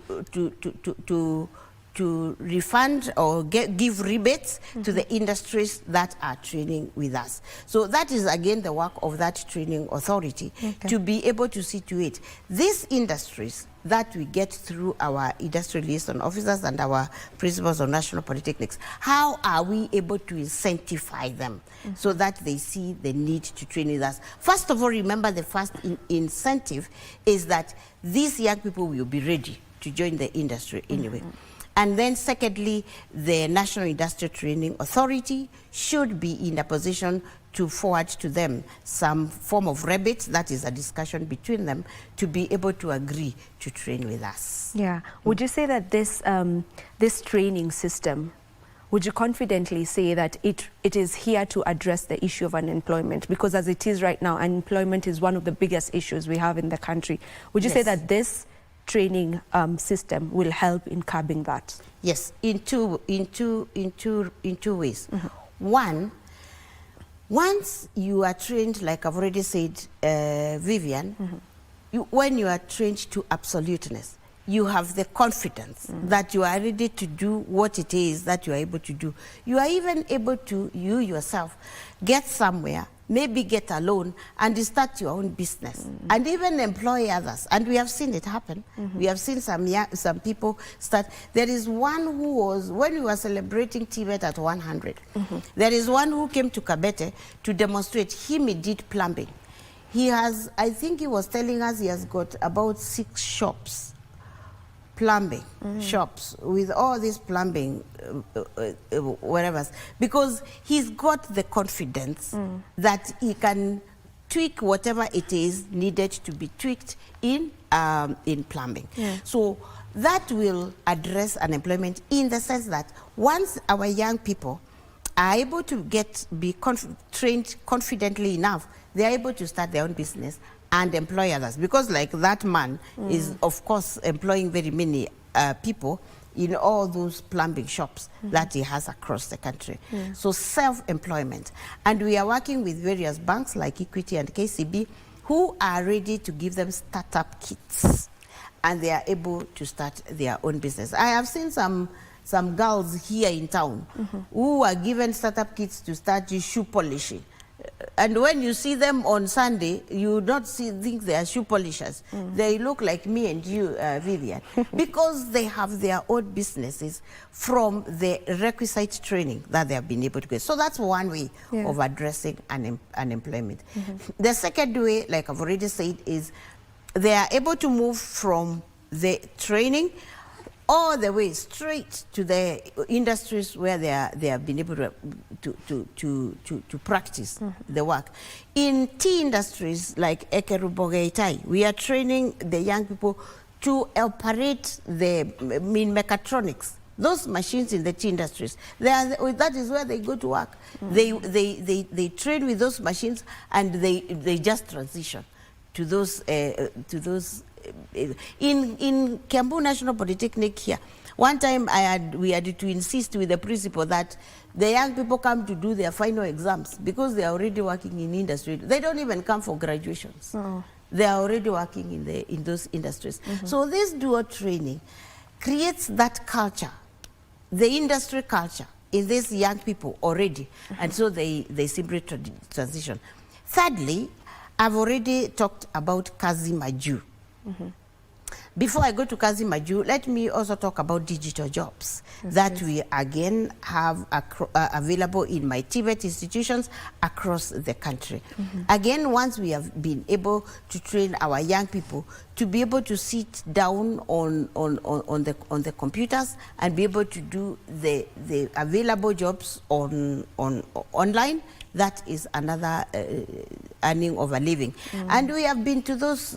to refund or give rebates to the industries that are training with us. So that is again the work of that training authority, to be able to see to it. These industries that we get through our industrial liaison officers and our principals of national polytechnics, how are we able to incentivize them so that they see the need to train with us? First of all, remember the first incentive is that these young people will be ready to join the industry anyway. And then secondly, the National Industrial Training Authority should be in a position to forward to them some form of rebate, that is a discussion between them, to be able to agree to train with us. Yeah. Would you say that this, this training system, would you confidently say that it is here to address the issue of unemployment? Because as it is right now, unemployment is one of the biggest issues we have in the country. Would you say that this training system will help in curbing that? Yes, in two ways. One, once you are trained, like I've already said, Vivian, when you are trained to absoluteness, you have the confidence that you are ready to do what it is that you are able to do. You are even able to, you yourself, get somewhere, maybe get a loan and start your own business and even employ others. And we have seen it happen. We have seen some people start. There is one who was, when we were celebrating TVET at 100, there is one who came to Kabete to demonstrate. He did plumbing. He has, I think he was telling us he has got about 6 shops, plumbing shops, with all this plumbing, whatever, because he's got the confidence that he can tweak whatever it is needed to be tweaked in plumbing. So that will address unemployment in the sense that once our young people are able to be trained confidently enough, they are able to start their own business and employ others, because like that man is of course employing very many people in all those plumbing shops that he has across the country. So self-employment. And we are working with various banks like Equity and KCB who are ready to give them startup kits, and they are able to start their own business. I have seen some girls here in town who are given startup kits to start shoe polishing. And when you see them on Sunday, you don't think they are shoe polishers. They look like me and you, Vivian, because they have their own businesses from the requisite training that they have been able to get. So that's one way of addressing unemployment. The second way, like I've already said, is they are able to move from the training all the way straight to the industries where they have been able to practice the work. In tea industries like Ekerubogeitai, we are training the young people to operate the mechatronics. Those machines in the tea industries, that is where they go to work. They train with those machines and they just transition to those in Kiambu National Polytechnic here. One time we had to insist with the principal that the young people come to do their final exams because they are already working in industry. They don't even come for graduations. They are already working in those industries. So this dual training creates that culture, the industry culture in these young people already, and so they simply transition. Thirdly, I've already talked about Kazi Maju. Before I go to Kazi Maju, let me also talk about digital jobs that we again have available in my TVET institutions across the country. Again, once we have been able to train our young people to be able to sit down on the computers and be able to do the available jobs online, that is another earning of a living. And we have been to those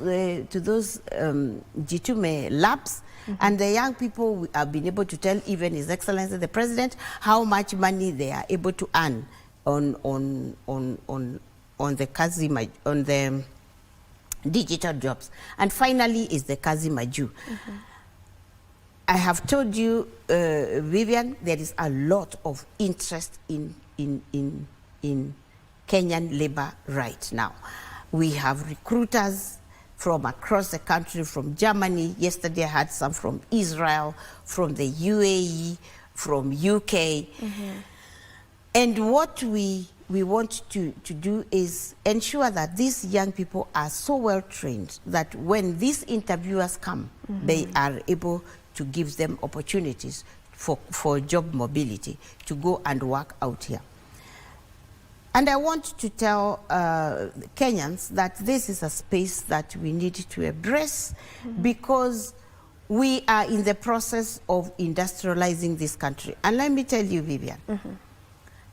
G2ME labs, and the young people have been able to tell even His Excellency the President how much money they are able to earn on the digital jobs. And finally is the Kazi Maju. I have told you, Vivian, there is a lot of interest in Kenyan labor right now. We have recruiters from across the country, from Germany. Yesterday I had some from Israel, from the UAE, from UK. And what we want to do is ensure that these young people are so well trained that when these interviewers come, they are able to give them opportunities for job mobility to go and work out here. And I want to tell Kenyans that this is a space that we need to embrace because we are in the process of industrializing this country. And let me tell you, Vivian,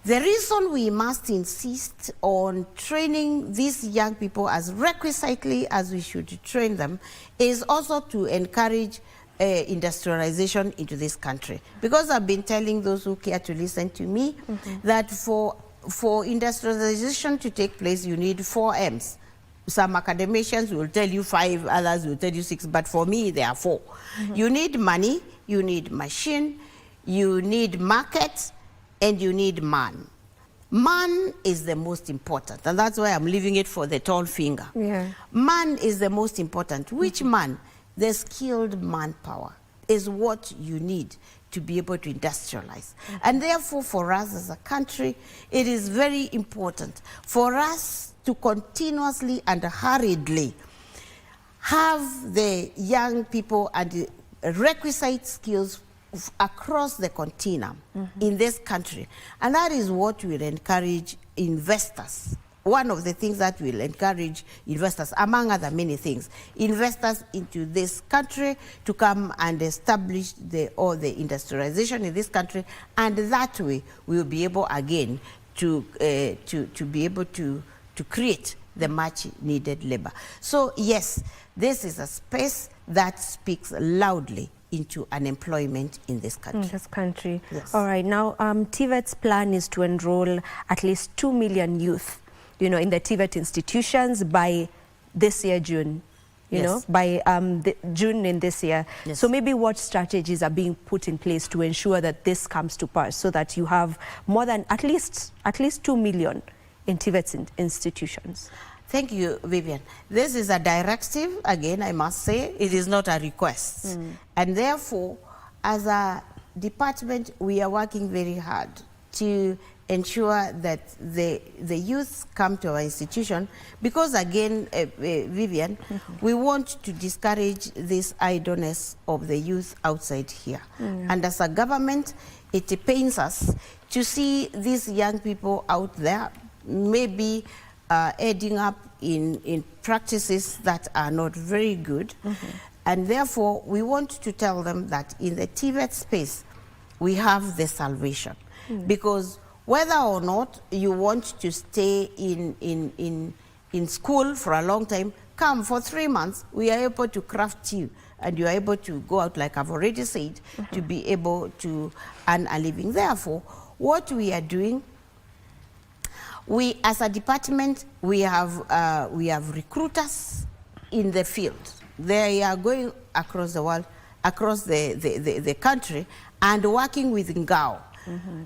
the reason we must insist on training these young people as requisitely as we should train them is also to encourage industrialization into this country. Because I've been telling those who care to listen to me that for industrialization to take place, you need 4 M's. Some academicians will tell you 5, others will tell you 6, but for me, there are 4. You need money, you need machine, you need market, and you need man. Man is the most important, and that's why I'm leaving it for the tall finger. Man is the most important. Which man? The skilled manpower is what you need to be able to industrialize. And therefore, for us as a country, it is very important for us to continuously and hurriedly have the young people and the requisite skills across the continuum in this country. And that is what will encourage investors. One of the things that will encourage investors, among other many things, investors into this country to come and establish the industrialization in this country, and that way we will be able again to be able to create the much needed labor. So yes, this is a space that speaks loudly into unemployment in this country. Yes. All right, now TVET's plan is to enroll at least 2 million youth, you know, in the TVET institutions by this year, June, you know, by June in this year. So maybe what strategies are being put in place to ensure that this comes to pass so that you have more than at least 2 million in TVET's institutions? Thank you, Vivian. This is a directive, again, I must say. It is not a request. And therefore, as a department, we are working very hard to ensure that the youth come to our institution because, again, Vivian, we want to discourage this idleness of the youth outside here. And as a government, it pains us to see these young people out there maybe ending up in practices that are not very good. And therefore, we want to tell them that in the TVET space, we have the salvation. Because whether or not you want to stay in school for a long time, come for 3 months, we are able to craft you, and you are able to go out, like I've already said, to be able to earn a living. Therefore, what we are doing, we, as a department, we have recruiters in the field. They are going across the world, across the country, and working with Ngao.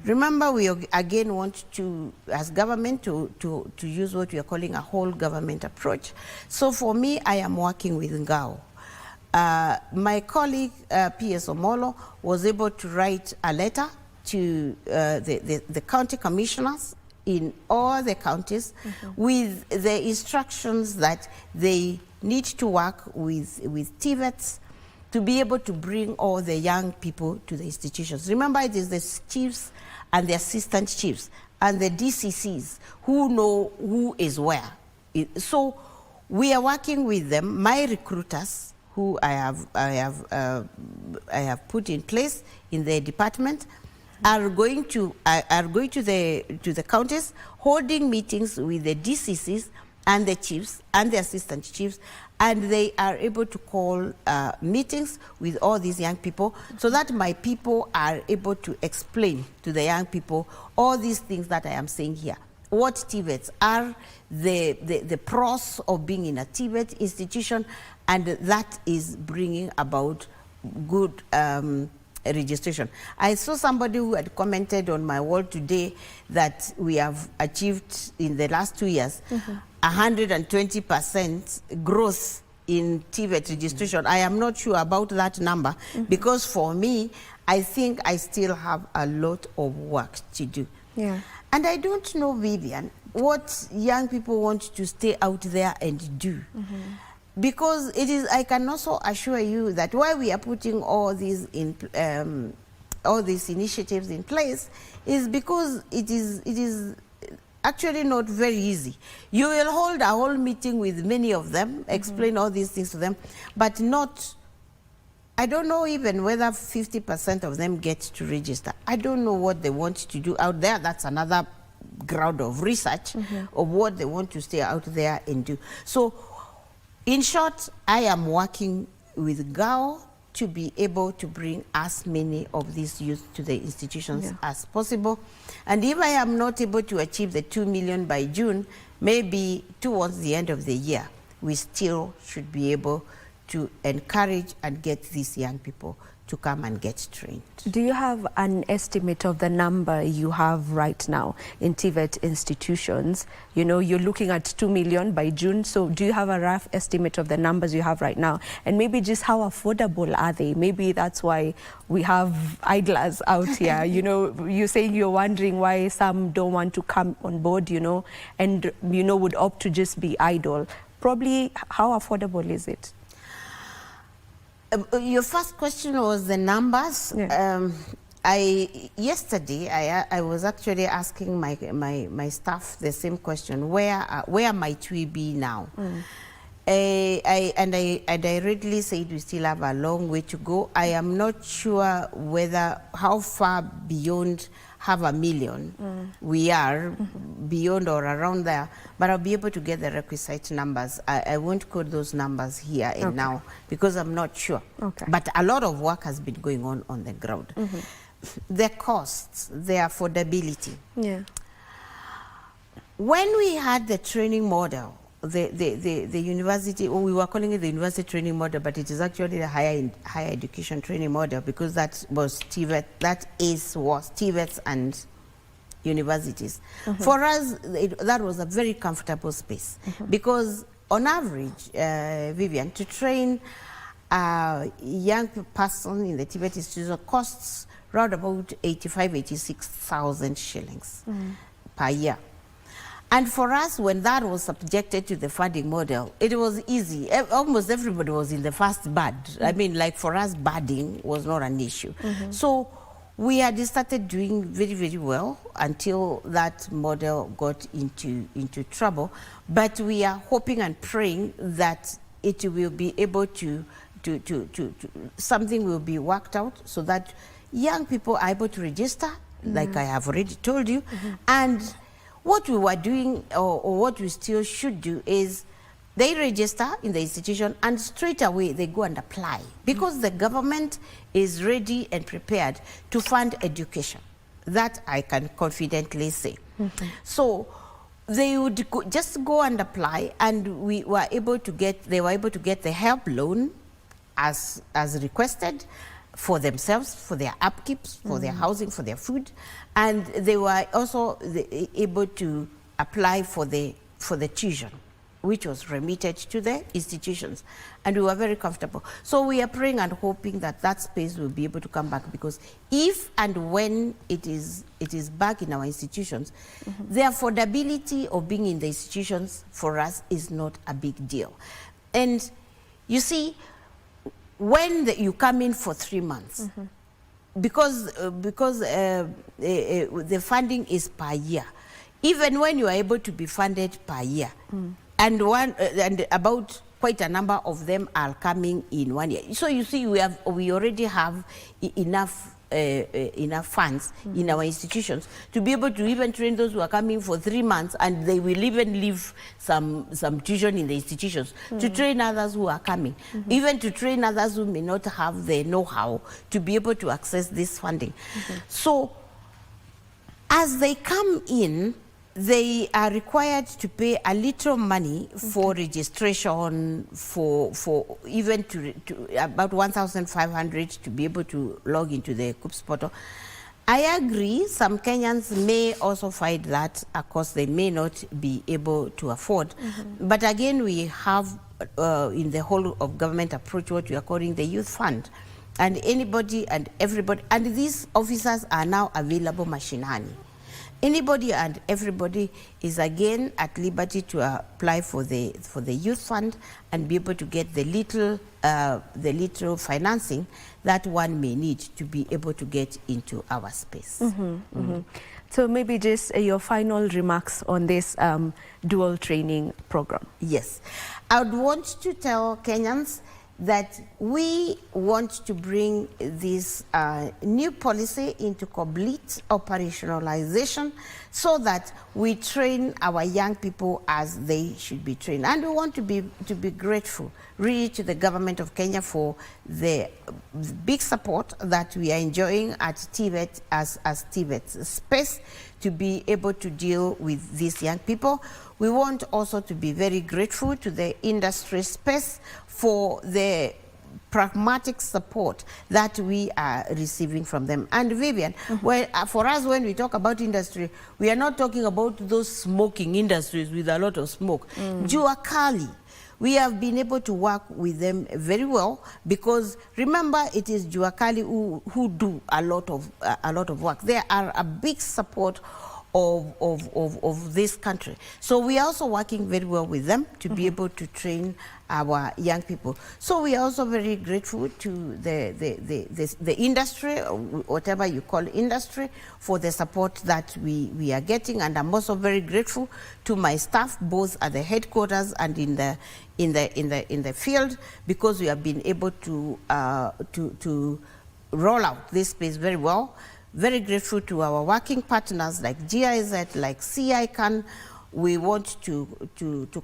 Remember, we again want to, as government, to use what we are calling a whole government approach. So for me, I am working with Ngao. My colleague, P.S. Omolo, was able to write a letter to the county commissioners in all the counties with the instructions that they need to work with TVETs to be able to bring all the young people to the institutions. Remember, it is the chiefs and the assistant chiefs and the DCCs who know who is where. So we are working with them. My recruiters, who I have put in place in the department, are going to the counties, holding meetings with the DCCs and the chiefs and the assistant chiefs, and they are able to call meetings with all these young people so that my people are able to explain to the young people all these things that I am saying here. What TVETs are, the pros of being in a TVET institution, and that is bringing about good registration. I saw somebody who had commented on my wall today that we have achieved in the last 2 years 120% growth in TVET registration. I am not sure about that number because for me, I think I still have a lot of work to do. Yeah. And I don't know, Vivian, what young people want to stay out there and do. Because it is, I can also assure you that why we are putting all these initiatives in place is because it is actually not very easy. You will hold a whole meeting with many of them, explain all these things to them, but not, I don't know even whether 50% of them get to register. I don't know what they want to do out there. That's another ground of research of what they want to stay out there and do. So, in short, I am working with GAO to be able to bring as many of these youth to the institutions as possible. And if I am not able to achieve the 2 million by June, maybe towards the end of the year, we still should be able to encourage and get these young people to come and get trained. Do you have an estimate of the number you have right now in TVET institutions? You know, you're looking at 2 million by June, so do you have a rough estimate of the numbers you have right now? And maybe just how affordable are they? Maybe that's why we have idlers out here. You know, you're saying you're wondering why some don't want to come on board, you know, and, you know, would opt to just be idle. Probably, how affordable is it? Your first question was the numbers. Yesterday I was actually asking my staff the same question. Where might we be now? I directly said we still have a long way to go. I am not sure how far beyond 500,000 we are, beyond or around there, but I'll be able to get the requisite numbers. I won't quote those numbers here and now because I'm not sure. But a lot of work has been going on the ground. The costs, the affordability. When we had the training model, the university, we were calling it the university training model, but it is actually the higher education training model because that was TVET, was TVETs and universities. For us, that was a very comfortable space because on average, Vivian, to train a young person in the TVET institution costs around about 86,000 shillings per year. And for us, when that was subjected to the funding model, it was easy. Almost everybody was in the first bud. I mean, like for us, budding was not an issue. So we had started doing very, very well until that model got into trouble. But we are hoping and praying that it will be able to something will be worked out so that young people are able to register, like I have already told you, and what we were doing, or what we still should do, is they register in the institution and straight away they go and apply because the government is ready and prepared to fund education. That I can confidently say. So they would just go and apply, and they were able to get the help loan as requested, for themselves, for their upkeeps, for their housing, for their food, and they were also able to apply for the tuition, which was remitted to the institutions, and we were very comfortable. So we are praying and hoping that that space will be able to come back, because if and when it is back in our institutions, the affordability of being in the institutions for us is not a big deal. And you see, when you come in for 3 months, because the funding is per year, even when you are able to be funded per year, and about quite a number of them are coming in 1 year. So you see, we already have enough funds in our institutions to be able to even train those who are coming for 3 months, and they will even leave some tuition in the institutions to train others who are coming, even to train others who may not have the know-how to be able to access this funding. So as they come in, they are required to pay a little money for registration, for even to about 1,500 to be able to log into the KUPS portal. I agree. Some Kenyans may also find that, of course, they may not be able to afford. But again, we have in the whole of government approach what we are calling the youth fund. And anybody and everybody, and these officers are now available mashinani. Anybody and everybody is again at liberty to apply for the youth fund and be able to get the little financing that one may need to be able to get into our space. So maybe just your final remarks on this dual training program. Yes, I would want to tell Kenyans that we want to bring this new policy into complete operationalization so that we train our young people as they should be trained. And we want to be grateful really to the government of Kenya for the big support that we are enjoying at TVET as TVET space to be able to deal with these young people. We want also to be very grateful to the industry space for the pragmatic support that we are receiving from them. And Vivian, well, for us, when we talk about industry, we are not talking about those smoking industries with a lot of smoke. Jua Kali, we have been able to work with them very well because remember, it is Jua Kali who do a lot of work. They are a big support of this country. So we are also working very well with them to be able to train our young people. So we are also very grateful to the industry, whatever you call industry, for the support that we are getting. And I'm also very grateful to my staff, both at the headquarters and in the field, because we have been able to roll out this space very well. Very grateful to our working partners like GIZ, like CICAN. We want to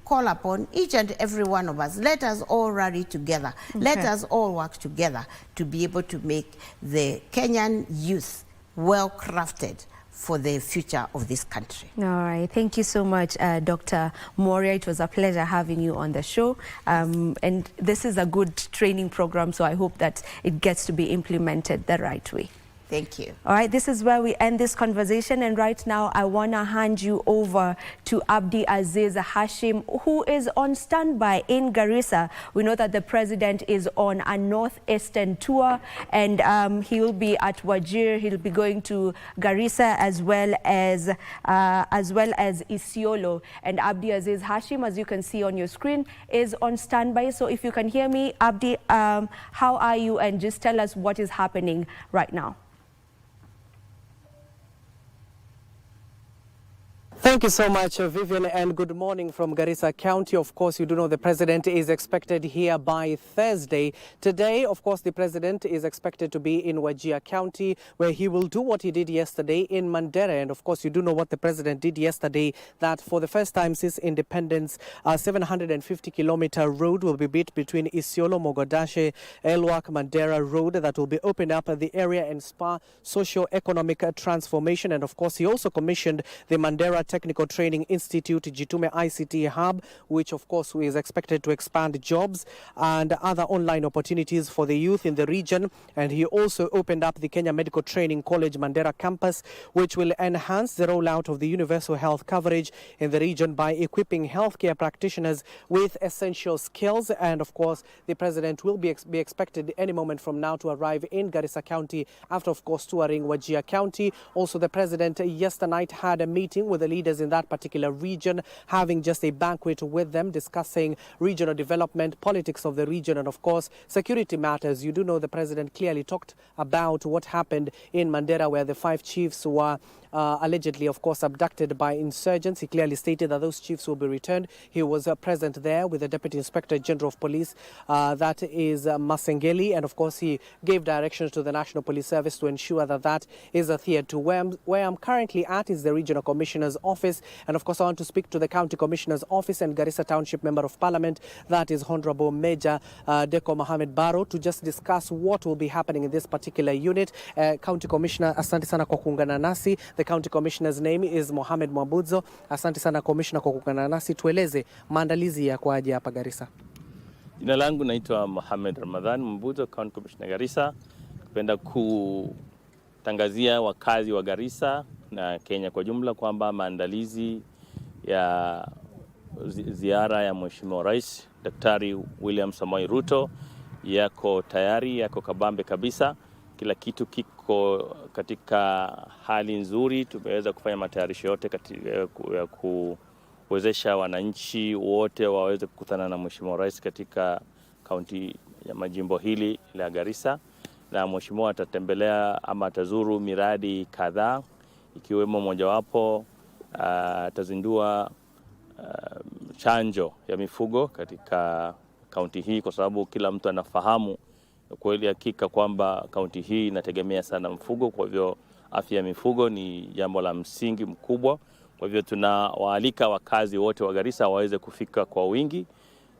call upon each and every one of us. Let us all rally together. Let us all work together to be able to make the Kenyan youth well-crafted for the future of this country. All right. Thank you so much, Dr. Moria. It was a pleasure having you on the show. And this is a good training program, so I hope that it gets to be implemented the right way. Thank you. All right, this is where we end this conversation. And right now, I want to hand you over to Abdi Aziz Hashim, who is on standby in Garissa. We know that the president is on a northeastern tour, and he will be at Wajir. He'll be going to Garissa as well as Isiolo. And Abdi Aziz Hashim, as you can see on your screen, is on standby. So if you can hear me, Abdi, how are you? And just tell us what is happening right now. Thank you so much, Vivian, and good morning from Garissa County. Of course, you do know the president is expected here by Thursday. Today, of course, the president is expected to be in Wajir County, where he will do what he did yesterday in Mandera. And of course, you do know what the president did yesterday, that for the first time since independence, a 750-kilometer road will be built between Isiolo, Mogadashe, Elwak, Mandera Road that will be opened up at the area and spur socio-economic transformation. And of course, he also commissioned the Mandera Technical Training Institute, Jitume ICT Hub, which of course is expected to expand jobs and other online opportunities for the youth in the region. And he also opened up the Kenya Medical Training College Mandera campus, which will enhance the rollout of the universal health coverage in the region by equipping healthcare practitioners with essential skills. And of course, the president will be expected any moment from now to arrive in Garissa County after, of course, touring Wajir County. Also, the president yesterday night had a meeting with the leaders in that particular region, having just a banquet with them, discussing regional development, politics of the region, and of course security matters. You do know the president clearly talked about what happened in Mandera, where the 5 chiefs were allegedly, of course, abducted by insurgents. He clearly stated that those chiefs will be returned. He was present there with the Deputy Inspector General of Police, that is Masengeli, and of course he gave directions to the National Police Service to ensure that that is adhered to. Where I'm currently at is the Regional Commissioner's Office, and of course I want to speak to the County Commissioner's Office and Garissa Township Member of Parliament, that is Honorable Major Deko Mohamed Baro, to just discuss what will be happening in this particular unit. County Commissioner, asante sana kwa kuungana nasi. The County Commissioner's name is Mohamed Mwabudzo. Asante sana Commissioner kwa kuungana nasi. Tueleze maandalizi ya kwaje hapa Garissa. Jina langu naitwa Mohamed Ramadhan Mwabudzo, County Commissioner Garissa. Napenda tangazia wakazi wa Garissa na Kenya kwa jumla kwamba maandalizi ya ziara ya Mheshimiwa Rais Daktari William Samoei Ruto yako tayari, yako kabambe kabisa. Kila kitu kiko katika hali nzuri. Tumeweza kufanya matayarisho yote ya kuwezesha wananchi wote waweze kukutana na Mheshimiwa Rais katika kaunti ya majimbo hili la Garissa, na Mheshimiwa atatembelea ama atazuru miradi kadhaa, ikiwemo mojawapo atazindua chanjo ya mifugo katika kaunti hii, kwa sababu kila mtu anafahamu kweli hakika kwamba kaunti hii inategemea sana mfugo. Kwa hivyo afya ya mifugo ni jambo la msingi mkubwa. Kwa hivyo tunawaalika wakazi wote wa Garissa waweze kufika kwa wingi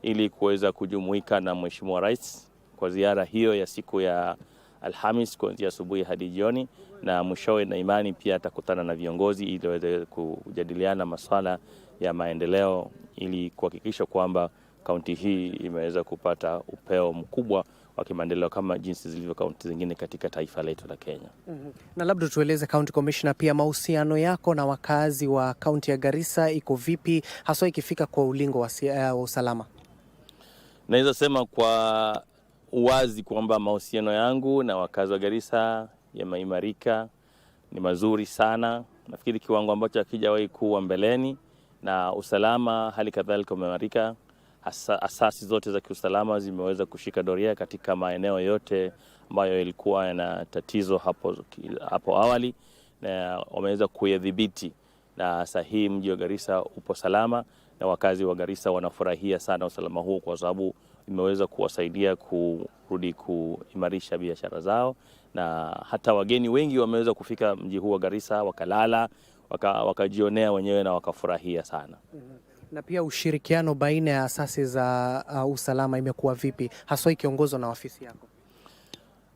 ili kuweza kujumuika na Mheshimiwa Rais kwa ziara hiyo ya siku ya Alhamis kuanzia asubuhi hadi jioni, na mwishowe na imani pia atakutana na viongozi ili waweze kujadiliana masuala ya maendeleo ili kuhakikisha kwamba kaunti hii imeweza kupata upeo mkubwa wa kimaendeleo kama jinsi zilivyo kaunti zingine katika taifa letu la Kenya. Na labda tueleze County Commissioner, pia mahusiano yako na wakazi wa kaunti ya Garissa iko vipi, haswa ikifika kwa ulingo wa usalama? Naweza sema kwa uwazi kwamba mahusiano yangu na wakazi wa Garissa yameimarika, ni mazuri sana. Nafikiri kiwango ambacho hakijawahi kuwa mbeleni, na usalama hali kadhalika umeimarika. Asasi zote za kiusalama zimeweza kushika doria katika maeneo yote ambayo ilikuwa yana tatizo hapo awali, na wameweza kuyadhibiti, na sahihi mji wa Garissa upo salama, na wakazi wa Garissa wanafurahia sana usalama huo, kwa sababu imeweza kuwasaidia kurudi kuimarisha biashara zao, na hata wageni wengi wameweza kufika mji huu wa Garissa, wakalala, wakajionea wenyewe na wakafurahia sana. Na pia ushirikiano baina ya asasi za usalama imekuwa vipi, haswa ikiongozwa na ofisi yako?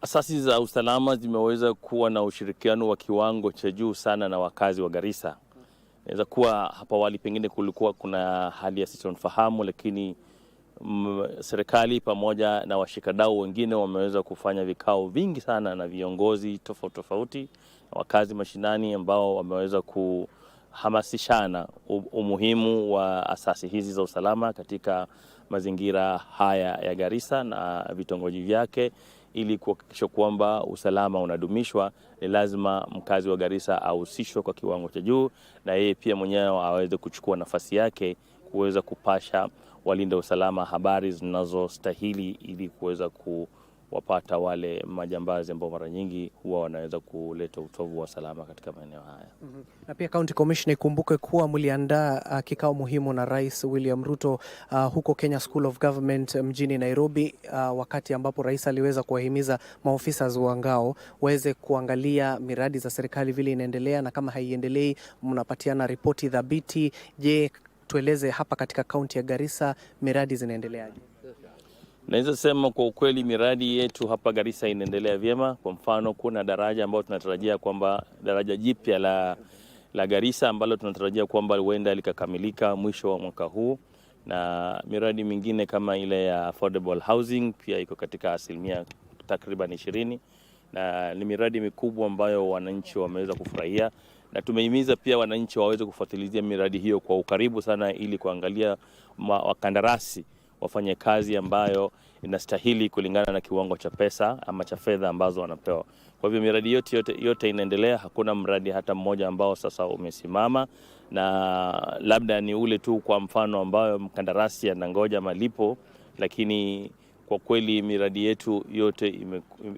Asasi za usalama zimeweza kuwa na ushirikiano wa kiwango cha juu sana na wakazi wa Garissa. Inaweza kuwa hapa awali pengine kulikuwa kuna hali ya sitofahamu, lakini serikali pamoja na washikadau wengine wameweza kufanya vikao vingi sana na viongozi tofauti na wakazi mashinani, ambao wameweza kuhamasishana umuhimu wa asasi hizi za usalama katika mazingira haya ya Garissa na vitongoji vyake, ili kuhakikisha kwamba usalama unadumishwa. Ni lazima mkazi wa Garissa ahusishwe kwa kiwango cha juu, na yeye pia mwenyewe aweze kuchukua nafasi yake kuweza kupasha walinda usalama habari zinazostahili ili kuweza kuwapata wale majambazi ambao mara nyingi huwa wanaweza kuleta utovu wa salama katika maeneo haya. Na pia County Commissioner, ikumbuke kuwa mliandaa kikao muhimu na Rais William Ruto huko Kenya School of Government mjini Nairobi, wakati ambapo rais aliweza kuwahimiza maofisa wa ngao waweze kuangalia miradi za serikali vile inaendelea, na kama haiendelei mnapatiana ripoti dhabiti. Je, tueleze hapa katika kaunti ya Garissa miradi zinaendeleaje? Naweza sema kwa ukweli miradi yetu hapa Garissa inaendelea vyema. Kwa mfano, kuna daraja ambalo tunatarajia kwamba daraja jipya la Garissa ambalo tunatarajia kwamba huenda likakamilika mwisho wa mwaka huu, na miradi mingine kama ile ya affordable housing pia iko katika asilimia takriban 20, na ni miradi mikubwa ambayo wananchi wameweza kufurahia, na tumehimiza pia wananchi waweze kufuatilia miradi hiyo kwa ukaribu sana, ili kuangalia wakandarasi wafanye kazi ambayo inastahili kulingana na kiwango cha pesa ama cha fedha ambazo wanapewa. Kwa hivyo miradi yote inaendelea, hakuna mradi hata mmoja ambao sasa umesimama, na labda ni ule tu kwa mfano ambayo mkandarasi anangoja malipo, lakini kwa kweli miradi yetu yote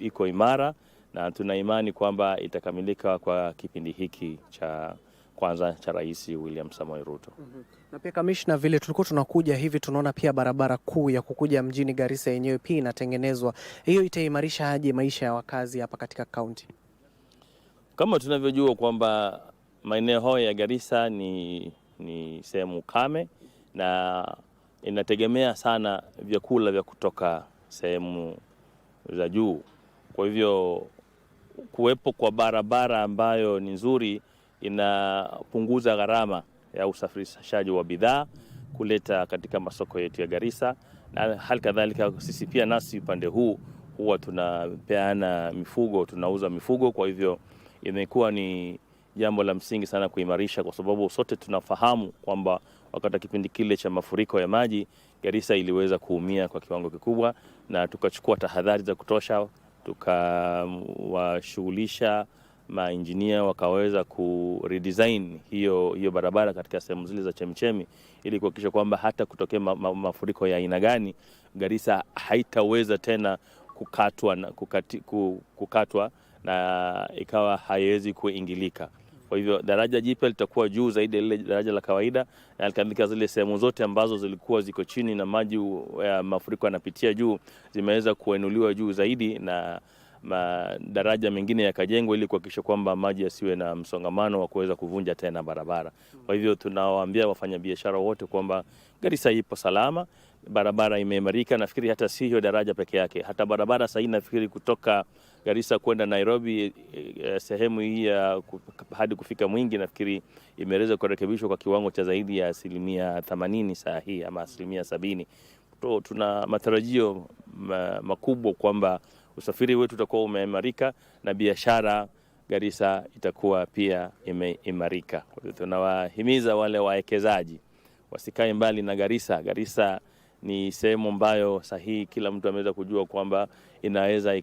iko imara, na tuna imani kwamba itakamilika kwa kipindi hiki cha kwanza cha Rais William Samoei Ruto. Na pia Commissioner, vile tulikuwa tunakuja hivi tunaona pia barabara kuu ya kukuja mjini Garissa yenyewe pia inatengenezwa. Hiyo itaimarisha aje maisha ya wakazi hapa katika kaunti? Kama tunavyojua kwamba maeneo haya ya Garissa ni sehemu kame na inategemea sana vyakula vya kutoka sehemu za juu. Kwa hivyo kuwepo kwa barabara ambayo ni nzuri inapunguza gharama ya usafirishaji wa bidhaa kuleta katika masoko yetu ya Garissa, na hali kadhalika sisi pia nasi upande huu huwa tunapeana mifugo, tunauza mifugo. Kwa hivyo imekuwa ni jambo la msingi sana kuimarisha, kwa sababu sote tunafahamu kwamba wakati kipindi kile cha mafuriko ya maji Garissa iliweza kuumia kwa kiwango kikubwa, na tukachukua tahadhari za kutosha, tukawashughulisha maengineer wakaweza redesign hiyo barabara katika sehemu zile za chemchemi, ili kuhakikisha kwamba hata kutokea mafuriko ya aina gani Garissa haitaweza tena kukatwa na ikawa haiwezi kuingilika. Kwa hivyo daraja jipya litakuwa juu zaidi ya ile daraja la kawaida, na alikadhalika zile sehemu zote ambazo zilikuwa ziko chini na maji ya mafuriko yanapitia juu zimeweza kuinuliwa juu zaidi, na madaraja mengine yakajengwa ili kuhakikisha kwamba maji yasiwe na msongamano wa kuweza kuvunja tena barabara. Kwa hivyo tunawaambia wafanyabiashara wote kwamba Garissa ipo salama, barabara imeimarika. Nafikiri hata si hiyo daraja peke yake, hata barabara sasa nafikiri kutoka Garissa kwenda Nairobi, sehemu hii hadi kufika Mwingi, nafikiri imeweza kurekebishwa kwa kiwango cha zaidi ya 80% saa hii ama 70%. Tuna matarajio makubwa kwamba usafiri wetu utakuwa umeimarika na biashara Garissa itakuwa pia imeimarika. Kwa hivyo tunawahimiza wale wawekezaji wasikae mbali na Garissa. Garissa ni sehemu ambayo sahihi kila mtu ameweza kujua kwamba inaweza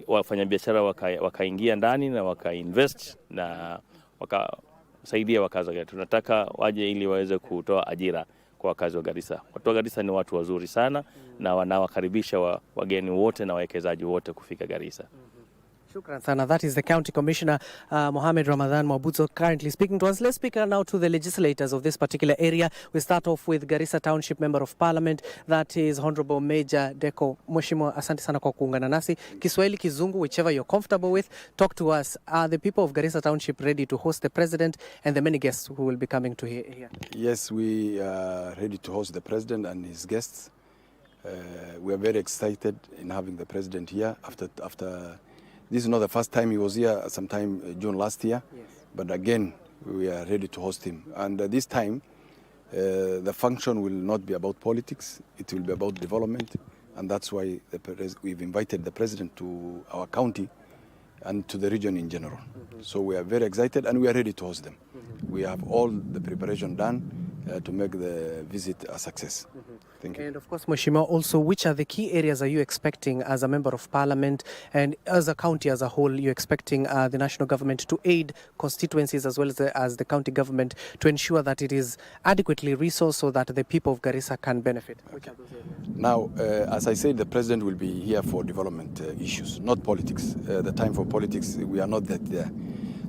wafanyabiashara wakaingia ndani na wakainvest na wakasaidia wakazi. Tunataka waje ili waweze kutoa ajira kwa wakazi wa Garissa. Watu wa Garissa ni watu wazuri sana na wanawakaribisha wageni wote na wawekezaji wote kufika Garissa. Shukran sana. That is the County Commissioner Mohamed Ramadan Mwabuzo currently speaking to us. Let's speak now to the legislators of this particular area. We start off with Garissa Township Member of Parliament, that is Honorable Major Deko. Mheshimiwa, asante sana kwa kuungana nasi. Kiswahili, Kizungu, whichever you're comfortable with. Talk to us. Are the people of Garissa Township ready to host the President and the many guests who will be coming to here? Yes, we are ready to host the President and his guests. We are very excited in having the President here after this is not the first time he was here, sometime June last year, yes. But again, we are ready to host him. And this time, the function will not be about politics, it will be about development. And that's why we've invited the President to our county and to the region in general. Mm-hmm. So we are very excited and we are ready to host them. Mm-hmm. We have all the preparation done to make the visit a success. Mm-hmm. Thank you. And of course, Mheshimiwa, also, which are the key areas are you expecting as a Member of Parliament and as a county as a whole, you're expecting the national government to aid constituencies as well as the county government to ensure that it is adequately resourced so that the people of Garissa can benefit? Okay. Which are those areas? Now, as I said, the President will be here for development issues, not politics. The time for politics, we are not that there.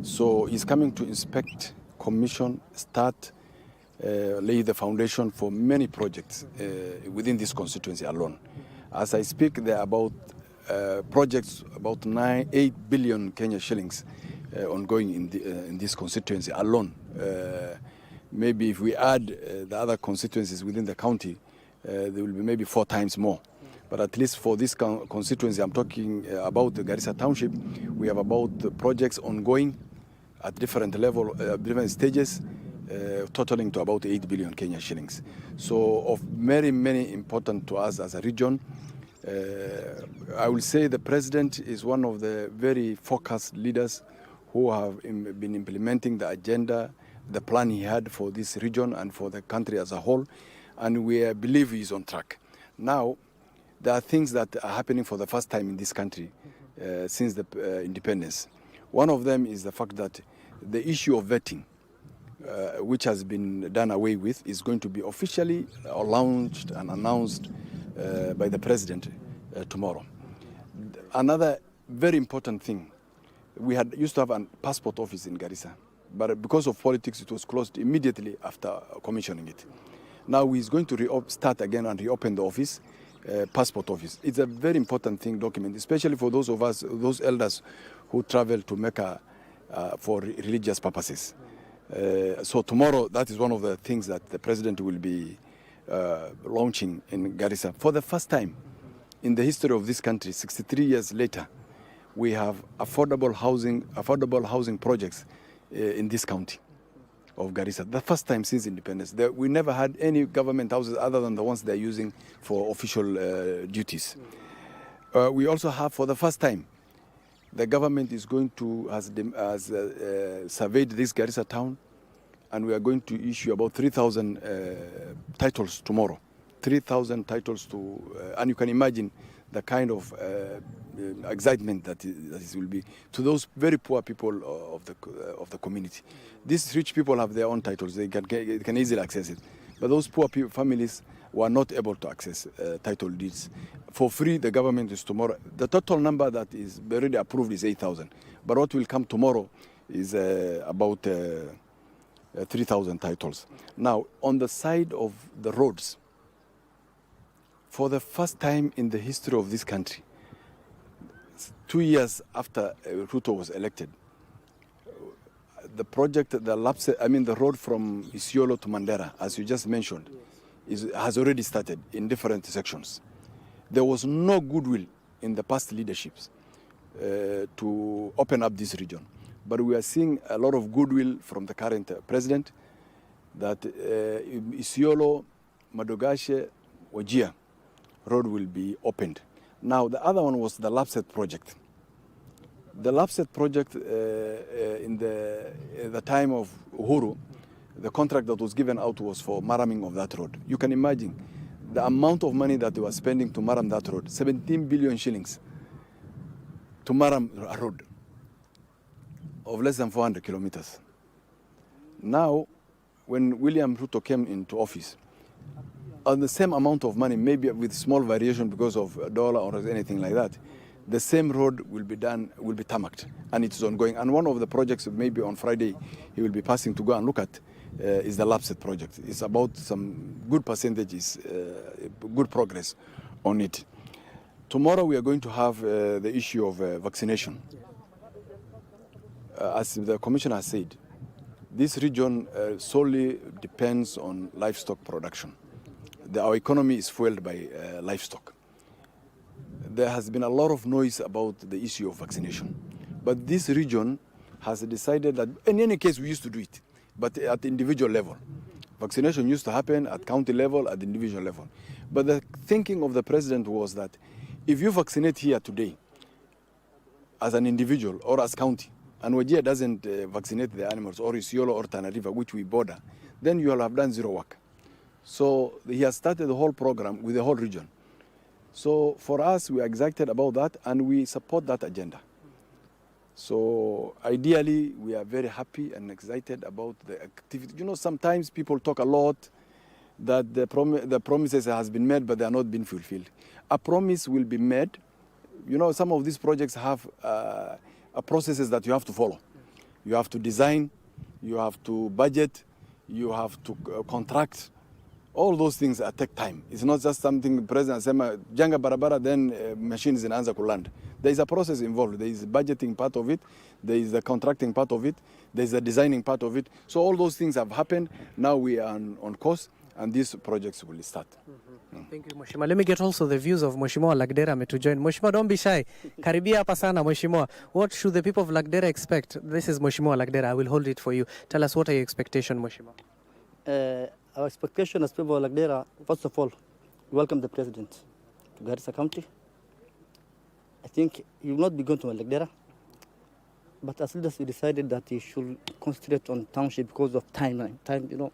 So he's coming to inspect, commission, start, lay the foundation for many projects within this constituency alone. As I speak, there are about projects about 8 billion Kenya shillings ongoing in this constituency alone. Maybe if we add the other constituencies within the county, there will be maybe 4 times more. But at least for this constituency, I'm talking about the Garissa Township, we have about projects ongoing at different levels, different stages, totaling to about 8 billion Kenya shillings. So of very, many important to us as a region. I will say the President is one of the very focused leaders who have been implementing the agenda, the plan he had for this region and for the country as a whole, and we believe he's on track. Now, there are things that are happening for the first time in this country since the independence. One of them is the fact that the issue of vetting, which has been done away with, is going to be officially launched and announced by the President tomorrow. Another very important thing, we used to have a passport office in Garissa, but because of politics, it was closed immediately after commissioning it. Now he's going to start again and reopen the office, passport office. It's a very important thing, document, especially for those of us, those elders who travel to Mecca for religious purposes. So tomorrow, that is one of the things that the President will be launching in Garissa. For the first time in the history of this country, 63 years later, we have affordable housing projects in this county of Garissa. The first time since independence. We never had any government houses other than the ones they're using for official duties. We also have, for the first time, The government is going to has surveyed this Garissa town, and we are going to issue about 3,000 titles tomorrow. 3,000 titles to, and you can imagine the kind of excitement that it will be to those very poor people of the community. These rich people have their own titles; they can easily access it. But those poor families were not able to access title deeds for free. The government is tomorrow. The total number that is already approved is 8,000. But what will come tomorrow is about 3,000 titles. Now, on the side of the roads, for the first time in the history of this country, 2 years after Ruto was elected, the project, the road from Isiolo to Mandera, as you just mentioned, has already started in different sections. There was no goodwill in the past leaderships to open up this region. But we are seeing a lot of goodwill from the current president that Isiolo, Madogashe, Wajir road will be opened. Now, the other one was the Lapset project. The Lapset project, in the time of Uhuru, the contract that was given out was for maraming of that road. You can imagine the amount of money that they were spending to maram that road, 17 billion shillings to maram a road of less than 400 kilometers. Now, when William Ruto came into office, on the same amount of money, maybe with small variation because of a dollar or anything like that, the same road will be tarmacked, and it's ongoing. And one of the projects, maybe on Friday, he will be passing to go and look at, is the Lapset project. It's about some good percentages, good progress on it. Tomorrow we are going to have the issue of vaccination. As the commissioner has said, this region solely depends on livestock production. Our economy is fueled by livestock. There has been a lot of noise about the issue of vaccination. But this region has decided that, in any case, we used to do it, but at the individual level. Vaccination used to happen at county level, at the individual level. But the thinking of the president was that if you vaccinate here today, as an individual or as county, and Wajir doesn't vaccinate the animals, or Isiolo or Tana River, which we border, then you will have done zero work. So he has started the whole program with the whole region. So for us, we are excited about that, and we support that agenda. So ideally, we are very happy and excited about the activity. You know, sometimes people talk a lot that the promises has been made, but they are not being fulfilled. A promise will be made. You know, some of these projects have processes that you have to follow. You have to design, you have to budget, you have to contract. All those things take time. It's not just something the president said, Janga Barabara, then machines in Anza land. There is a process involved. There is the budgeting part of it. There is the contracting part of it. There is the designing part of it. So all those things have happened. Now we are on course, and these projects will start. Thank you, Mheshimiwa. Let me get also the views of Mheshimiwa Lagdera to join. Mheshimiwa, don't be shy. Karibia hapa sana, Mheshimiwa. What should the people of Lagdera expect? This is Mheshimiwa Lagdera. I will hold it for you. Tell us, what are your expectations, Mheshimiwa? Our expectation as people of Lagdera, first of all, welcome the president to Garissa County. I think he will not be going to Lagdera, but as leaders we decided that he should concentrate on township because of timeline. You know,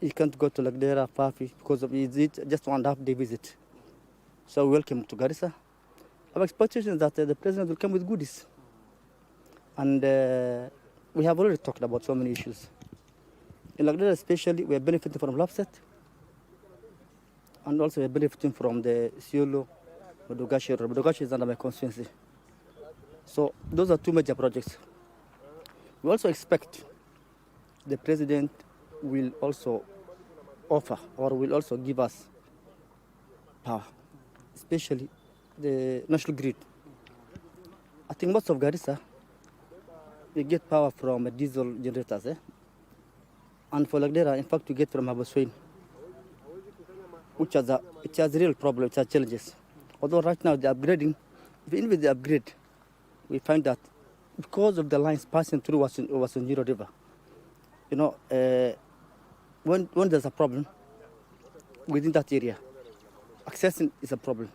he can't go to Lagdera, Fafi, because of his just 1.5 day visit. So we welcome to Garissa. Our expectation is that the president will come with goodies. And we have already talked about so many issues. In Lagdera especially, we are benefiting from Lapset, and also we are benefiting from the Isiolo, Madogashe. Madogashe is under my constituency. So those are two major projects. We also expect the president will also offer or will also give us power, especially the national grid. I think most of Garissa, we get power from diesel generators. And for Lagdera, in fact, we get from Habaswein, which has a real problem, it has challenges. Although right now the upgrading, even with the upgrade, we find that because of the lines passing through Wasunjiro River, you know, when there's a problem within that area, accessing is a problem.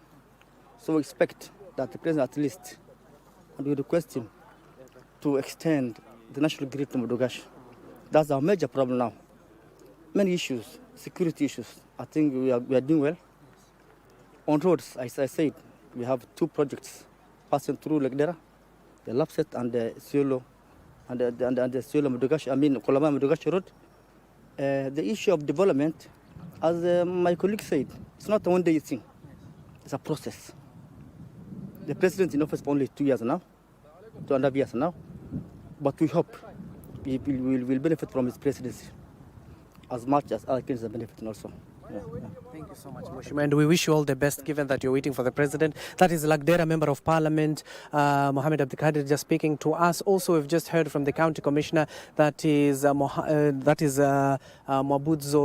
So we expect that the president at least and we request him to extend the national grid to Modogashe. That's our major problem now. Many issues, security issues. I think we are doing well. On roads, as I said, we have 2 projects passing through Lake Dera, the Lapset and the Siolo, and the Siolo Modogashe, Kolama Modogashe Road. The issue of development, as my colleague said, it's not a one-day thing. It's a process. The president in office for only 2 years now, 2.5 years now, but we hope we will benefit from his presidency as much as other Kenyans are benefiting also. Thank you so much, Mheshimiwa, and we wish you all the best given that you're waiting for the president. That is Lake Dera Member of Parliament, Mohamed Abdikadir, just speaking to us. Also, we've just heard from the County Commissioner, that is Mwabudzo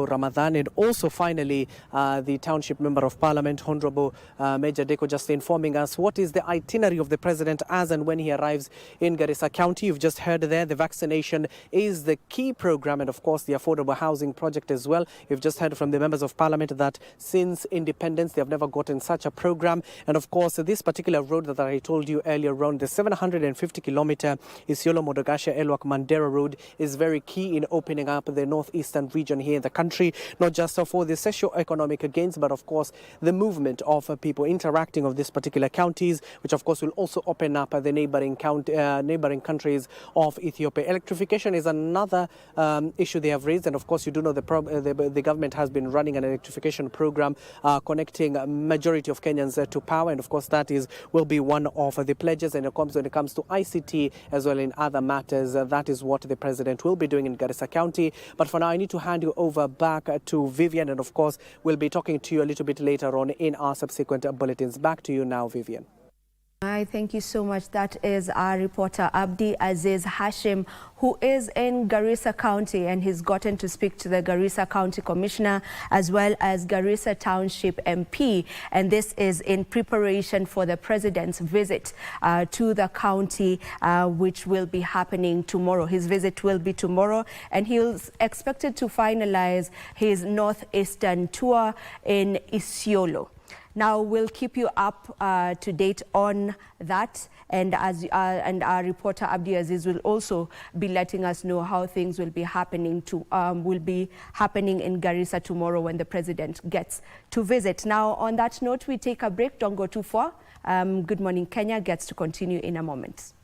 Ramadhan, and also finally the Township Member of Parliament, Honorable Major Deko, just informing us what is the itinerary of the president as and when he arrives in Garissa County. You've just heard there, the vaccination is the key program, and of course the affordable housing project as well. You've just heard from the members of Parliament that since independence they have never gotten such a program, and of course this particular road that I told you earlier on, the 750-kilometer Isiolo Modogashe Elwak Mandera road, is very key in opening up the northeastern region here in the country, not just for the socio-economic gains, but of course the movement of people interacting of these particular counties, which of course will also open up the neighboring countries of Ethiopia. Electrification is another issue they have raised, and of course you do know the government has been running an electrification program connecting a majority of Kenyans to power, and of course that will be one of the pledges. And when it comes to ICT as well in other matters, that is what the president will be doing in Garissa County. But for now, I need to hand you over back to Vivian, and of course we'll be talking to you a little bit later on in our subsequent bulletins. Back to you now, Vivian. Thank you so much. That is our reporter Abdi Aziz Hashim, who is in Garissa County, and he's gotten to speak to the Garissa County Commissioner as well as Garissa Township MP, and this is in preparation for the president's visit to the county, which will be happening tomorrow. His visit will be tomorrow, and he's expected to finalize his northeastern tour in Isiolo. Now we'll keep you up to date on that, and our reporter Abdi Aziz will also be letting us know how things will be happening in Garissa tomorrow when the president gets to visit. Now, on that note, we take a break. Don't go too far. Good Morning Kenya gets to continue in a moment.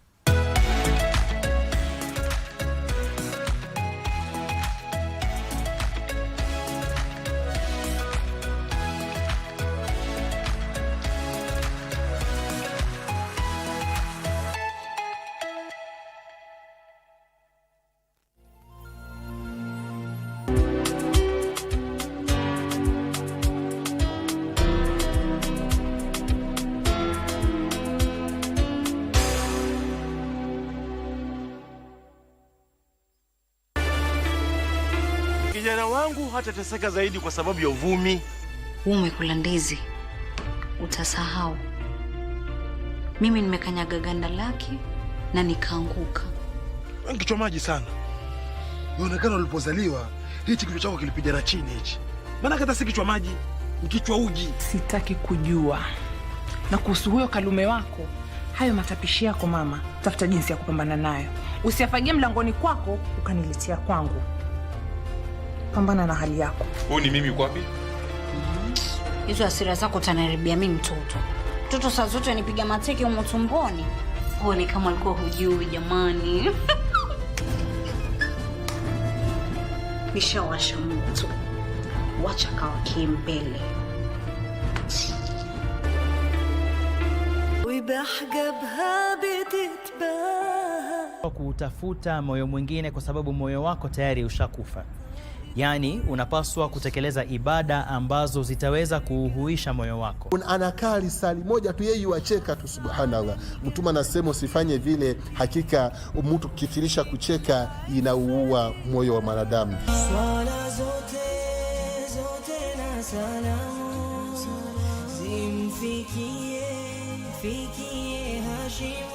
Kijana wangu hatateseka zaidi kwa sababu ya uvumi. Umekula ndizi, utasahau. Mimi nimekanyaga ganda lake na nikaanguka. Kichwa maji sana. Unaonekana ulipozaliwa hichi kichwa chako kilipigana chini hichi. Maana hata si kichwa maji, ni kichwa uji. Sitaki kujua. Na kuhusu huyo kalume wako, hayo matapishi yako mama, tafuta jinsi ya kupambana nayo. Usiafagie mlangoni kwako ukaniletea kwangu. Pambana na hali yako. Huyu ni mimi kwapi? Hizo hasira zako utanaribia mimi mtoto. Mtoto saa zote anipiga mateke humo tumboni. Ni kama alikuwa hujui jamani. Nishawasha moto. Wacha kawakie mbele. Kutafuta moyo mwingine kwa sababu moyo wako tayari ushakufa. Yaani unapaswa kutekeleza ibada ambazo zitaweza kuuhuisha moyo wako. Anakaa lisali moja tu, yeye wacheka tu, subhanallah. Mtume anasema usifanye vile, hakika mtu kithirisha kucheka inauua moyo wa mwanadamu. Swala zote na salamu zimfikie Hashimu.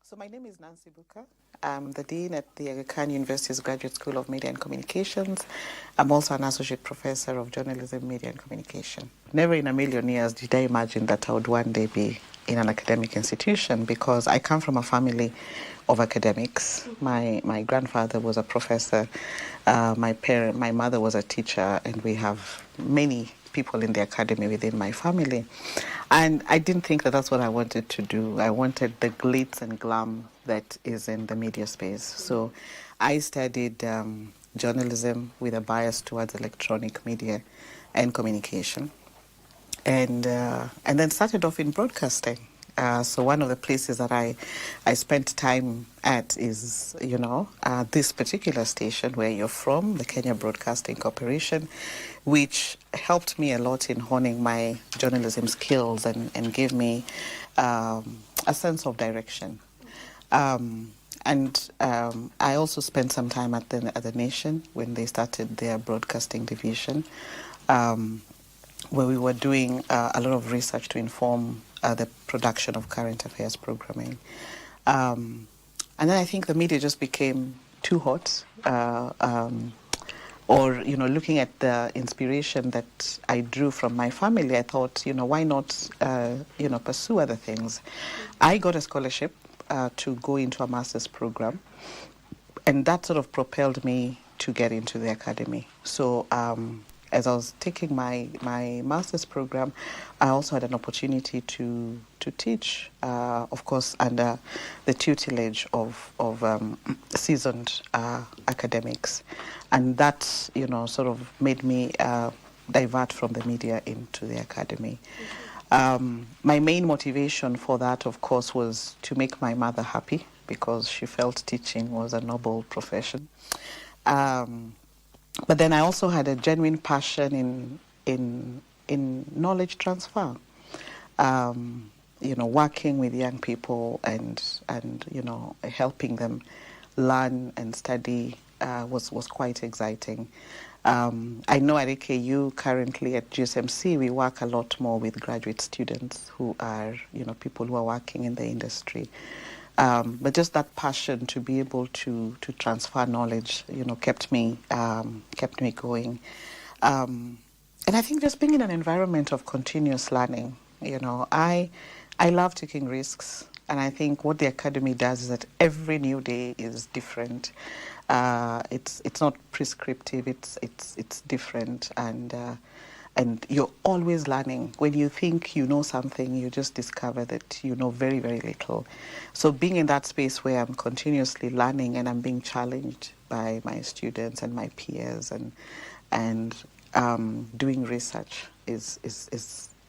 So my name is Nancy Buka. I'm the Dean at the Aga Khan University's Graduate School of Media and Communications. I'm also an Associate Professor of Journalism, Media and Communication. Never in a million years did I imagine that I would one day be in an academic institution, because I come from a family of academics. My grandfather was a professor, my mother was a teacher, and we have many people in the academy within my family. And I didn't think that that's what I wanted to do. I wanted the glitz and glam that is in the media space. So I studied journalism with a bias towards electronic media and communication. And then started off in broadcasting. So one of the places that I spent time at is, this particular station where you're from, the Kenya Broadcasting Corporation, which helped me a lot in honing my journalism skills and gave me a sense of direction. I also spent some time at the Nation when they started their broadcasting division, where we were doing a lot of research to inform the production of current affairs programming. And then I think the media just became too hot. Looking at the inspiration that I drew from my family, I thought, why not, pursue other things? I got a scholarship to go into a master's program, and that sort of propelled me to get into the academy. So as I was taking my master's program, I also had an opportunity to teach, of course, under the tutelage of seasoned academics. And that, sort of made me divert from the media into the academy. My main motivation for that, of course, was to make my mother happy, because she felt teaching was a noble profession. But then I also had a genuine passion in knowledge transfer. Working with young people and helping them learn and study was quite exciting. I know at AKU currently at GSMC we work a lot more with graduate students who are people who are working in the industry. But just that passion to be able to transfer knowledge, kept me going. And I think just being in an environment of continuous learning, I love taking risks. And I think what the academy does is that every new day is different. It's not prescriptive. It's different, and you're always learning. When you think you know something, you just discover that you know very, very little. So being in that space where I'm continuously learning and I'm being challenged by my students and my peers and doing research is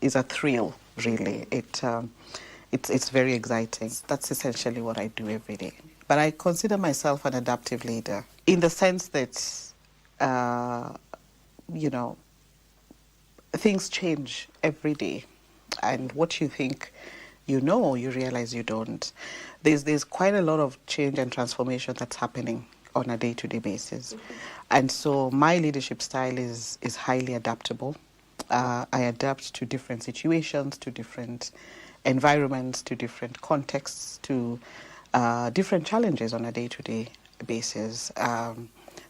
a thrill, really. It's very exciting. That's essentially what I do every day. But I consider myself an adaptive leader in the sense that, things change every day. And what you think you realize you don't. There's quite a lot of change and transformation that's happening on a day-to-day basis. And so my leadership style is highly adaptable. I adapt to different situations, to different environments, to different contexts, to different challenges on a day-to-day basis.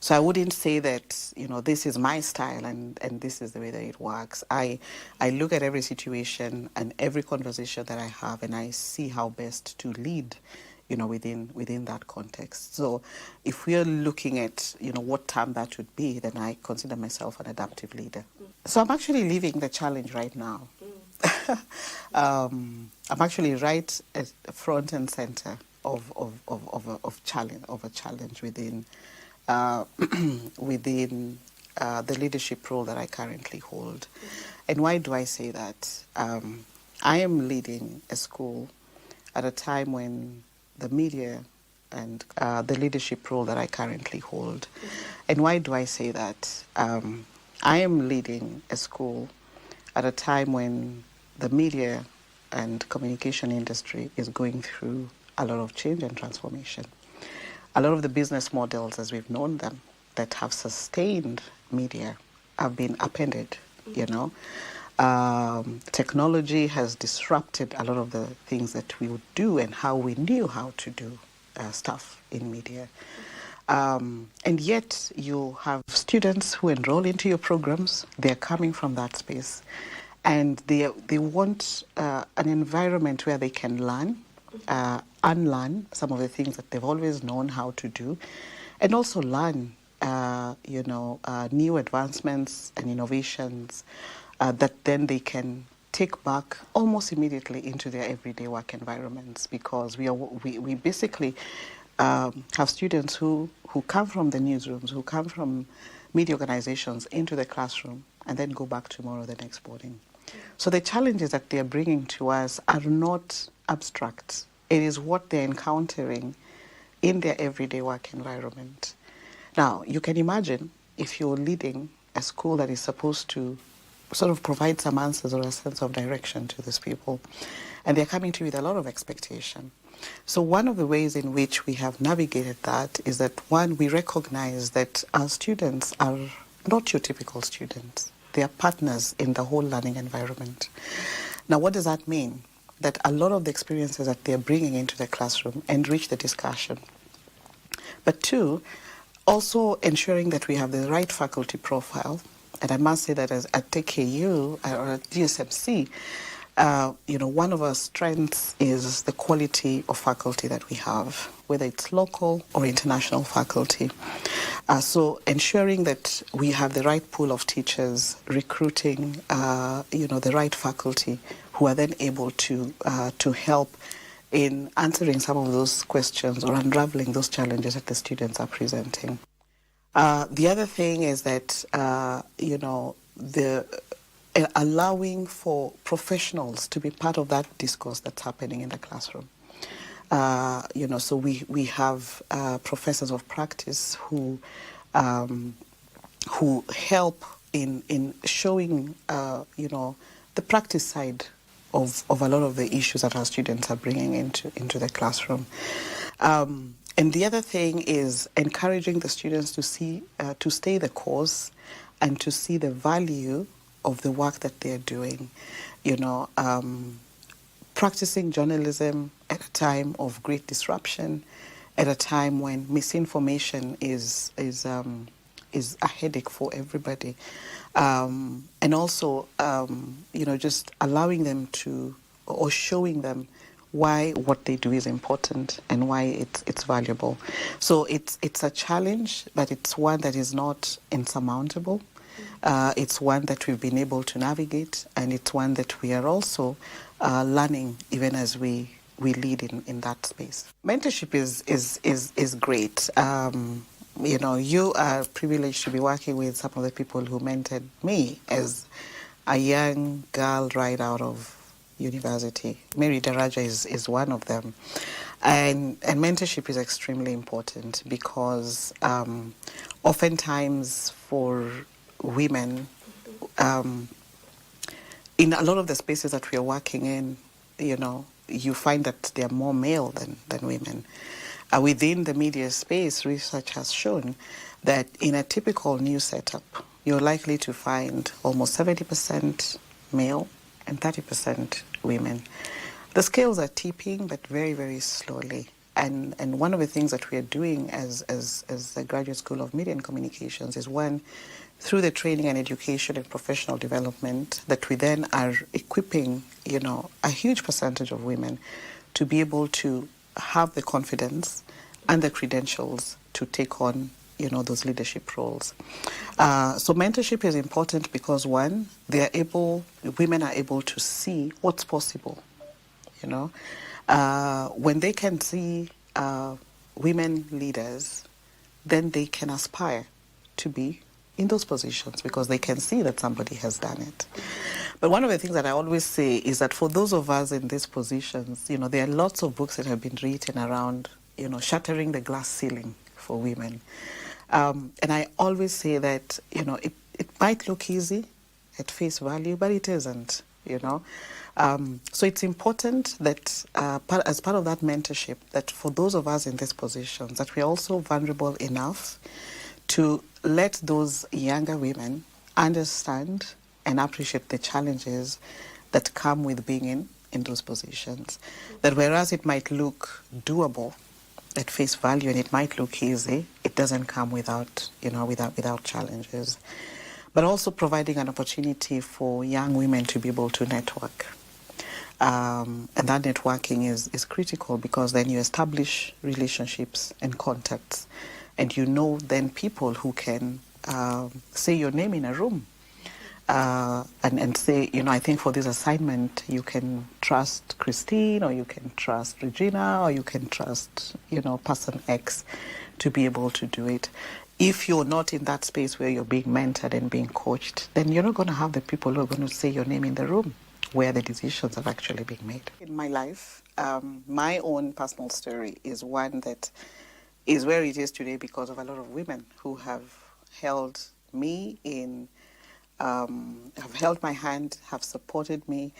So I wouldn't say that, this is my style and this is the way that it works. I look at every situation and every conversation that I have, and I see how best to lead, within that context. So if we're looking at, what term that would be, then I consider myself an adaptive leader. So I'm actually living the challenge right now. I'm actually right at front and center of a challenge within the leadership role that I currently hold. And why do I say that? I am leading a school at a time when the media and the leadership role that I currently hold. And why do I say that? I am leading a school at a time when the media and communication industry is going through a lot of change and transformation. A lot of the business models as we've known them that have sustained media have been upended, Technology has disrupted a lot of the things that we would do and how we knew how to do stuff in media. And yet you have students who enroll into your programs. They're coming from that space. And they want an environment where they can learn, unlearn some of the things that they've always known how to do, and also learn, new advancements and innovations that then they can take back almost immediately into their everyday work environments, because we basically have students who come from the newsrooms, who come from media organizations into the classroom and then go back tomorrow the next morning. So the challenges that they're bringing to us are not abstract. It is what they're encountering in their everyday work environment. Now, you can imagine if you're leading a school that is supposed to sort of provide some answers or a sense of direction to these people, and they're coming to you with a lot of expectation. So one of the ways in which we have navigated that is that, one, we recognize that our students are not your typical students. They are partners in the whole learning environment. Now, what does that mean? That a lot of the experiences that they're bringing into the classroom enrich the discussion. But two, also ensuring that we have the right faculty profile. And I must say that at TKU or at GSMC, one of our strengths is the quality of faculty that we have, whether it's local or international faculty. So ensuring that we have the right pool of teachers, recruiting, the right faculty who are then able to help in answering some of those questions or unraveling those challenges that the students are presenting. The other thing is that, allowing for professionals to be part of that discourse that's happening in the classroom. So we have professors of practice who help in showing, the practice side of a lot of the issues that our students are bringing into the classroom. And the other thing is encouraging the students to stay the course and to see the value of the work that they're doing. Practicing journalism at a time of great disruption, at a time when misinformation is a headache for everybody, and also just allowing them to, or showing them why what they do is important and why it's valuable. So it's a challenge, but it's one that is not insurmountable. It's one that we've been able to navigate, and it's one that we are also learning even as we lead in that space. Mentorship is great. You are privileged to be working with some of the people who mentored me as a young girl right out of university. Mary Daraja is one of them. And mentorship is extremely important because oftentimes for women, in a lot of the spaces that we are working in, you find that they are more male than women. Within the media space, research has shown that in a typical news setup, you're likely to find almost 70% male and 30% women. The scales are tipping, but very, very slowly. And one of the things that we are doing as the Graduate School of Media and Communications is, one, through the training and education and professional development, that we then are equipping, a huge percentage of women to be able to have the confidence and the credentials to take on, those leadership roles. So mentorship is important because, one, women are able to see what's possible. When they can see women leaders, then they can aspire to be in those positions because they can see that somebody has done it. But one of the things that I always say is that for those of us in these positions, there are lots of books that have been written around, shattering the glass ceiling for women. And I always say that, it might look easy at face value, but it isn't, So it's important that as part of that mentorship, that for those of us in these positions, that we're also vulnerable enough to let those younger women understand and appreciate the challenges that come with being in those positions. That whereas it might look doable at face value and it might look easy, it doesn't come without challenges. But also providing an opportunity for young women to be able to network. And that networking is critical, because then you establish relationships and contacts, and you know then people who can say your name in a room and say, I think for this assignment you can trust Christine, or you can trust Regina, or you can trust, person X to be able to do it. If you're not in that space where you're being mentored and being coached, then you're not going to have the people who are going to say your name in the room where the decisions are actually being made. In my life, my own personal story is one that is where it is today because of a lot of women who have held me have held my hand, have supported me.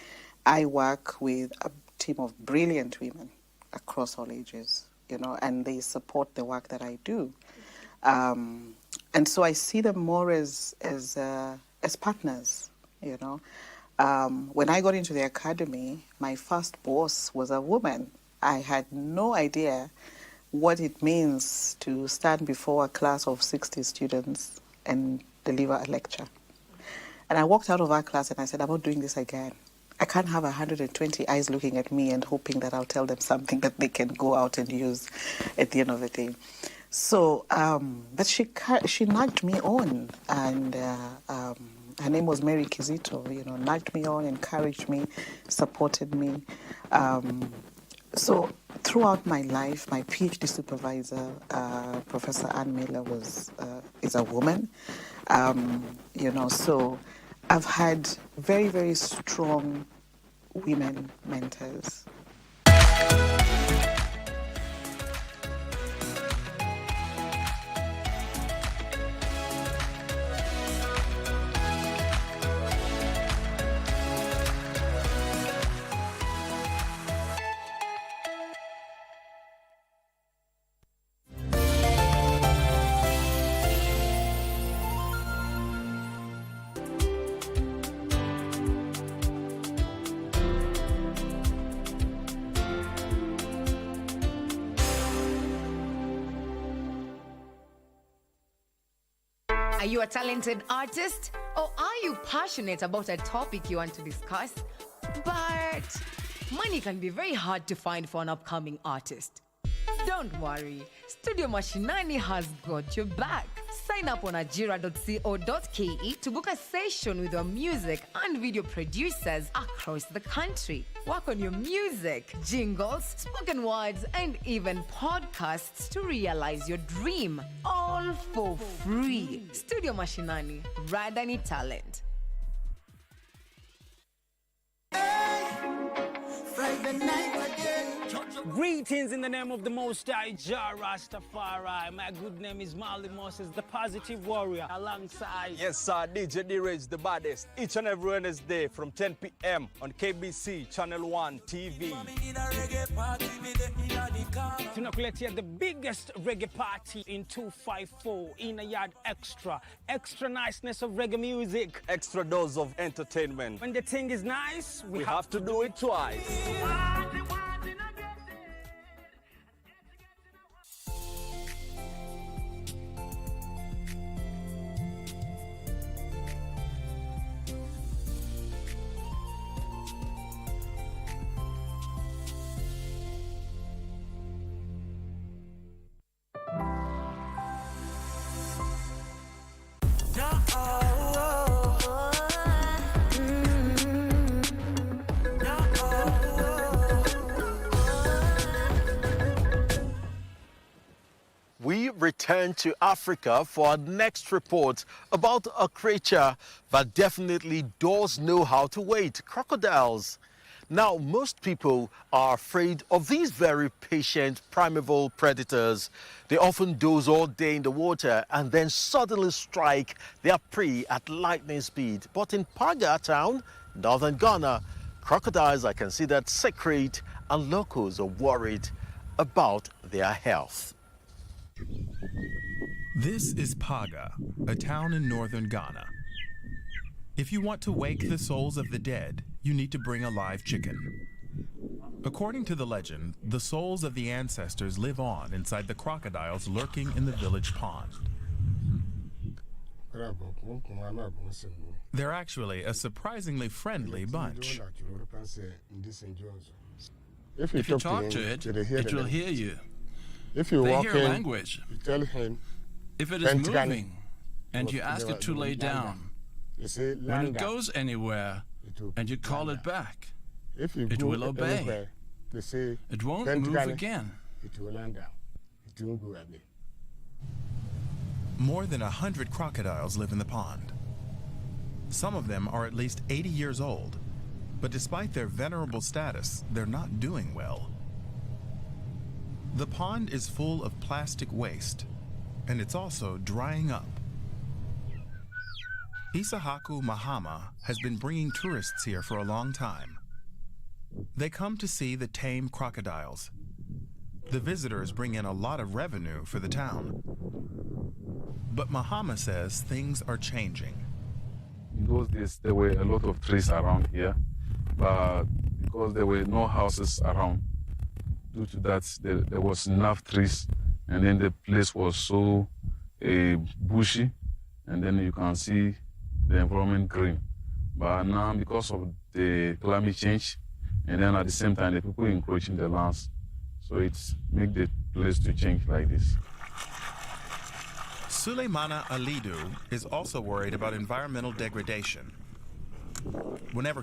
I work with a team of brilliant women across all ages, and they support the work that I do. And so I see them more as partners, When I got into the academy, my first boss was a woman. I had no idea what it means to stand before a class of 60 students and deliver a lecture. And I walked out of our class and I said, I'm not doing this again. I can't have 120 eyes looking at me and hoping that I'll tell them something that they can go out and use at the end of the day. So, but she nudged me on, and her name was Mary Kizito, nudged me on, encouraged me, supported me. So throughout my life, my PhD supervisor, Professor Ann Miller, is a woman. So I've had very, very strong women mentors. Are you a talented artist, or are you passionate about a topic you want to discuss? But money can be very hard to find for an upcoming artist. Don't worry, Studio Mashinani has got your back. Sign up on ajira.co.ke to book a session with your music and video producers across the country. Work on your music, jingles, spoken words, and even podcasts to realize your dream. All for free. Studio Mashinani, Radani Talent. Friday night again. Greetings in the name of the Most High Jah Rastafari. My good name is Marley Moses, the positive warrior, alongside... Yes, sir, DJ D-Rage, the baddest. Each and every Wednesday from 10 p.m. on KBC Channel 1 TV. Tunakuletea the biggest reggae party in 254 in a yard extra. Extra niceness of reggae music. Extra dose of entertainment. When the thing is nice, we have to do it twice. We return to Africa for our next report about a creature that definitely does know how to wait, crocodiles. Now, most people are afraid of these very patient primeval predators. They often doze all day in the water and then suddenly strike their prey at lightning speed. But in Paga town, northern Ghana, crocodiles are considered sacred and locals are worried about their health. This is Paga, a town in northern Ghana. If you want to wake the souls of the dead, you need to bring a live chicken. According to the legend, the souls of the ancestors live on inside the crocodiles lurking in the village pond. They're actually a surprisingly friendly bunch. If you talk to it, it will hear you. If you they walk hear in, language. you tell him, if it is moving and you ask it to lay down, when it goes anywhere and you call it back, it will obey. It won't move again. It will land down. It won't go again. More than 100 crocodiles live in the pond. Some of them are at least 80 years old, but despite their venerable status, they're not doing well. The pond is full of plastic waste, and it's also drying up. Isahaku Mahama has been bringing tourists here for a long time. They come to see the tame crocodiles. The visitors bring in a lot of revenue for the town. But Mahama says things are changing. In those days, there were a lot of trees around here, but because there were no houses around, due to that, there was enough trees, and then the place was so bushy, and then you can see the environment green. But now, because of the climate change, and then at the same time, the people encroaching the lands, so it's make the place to change like this. Suleimana Alidu is also worried about environmental degradation. Whenever he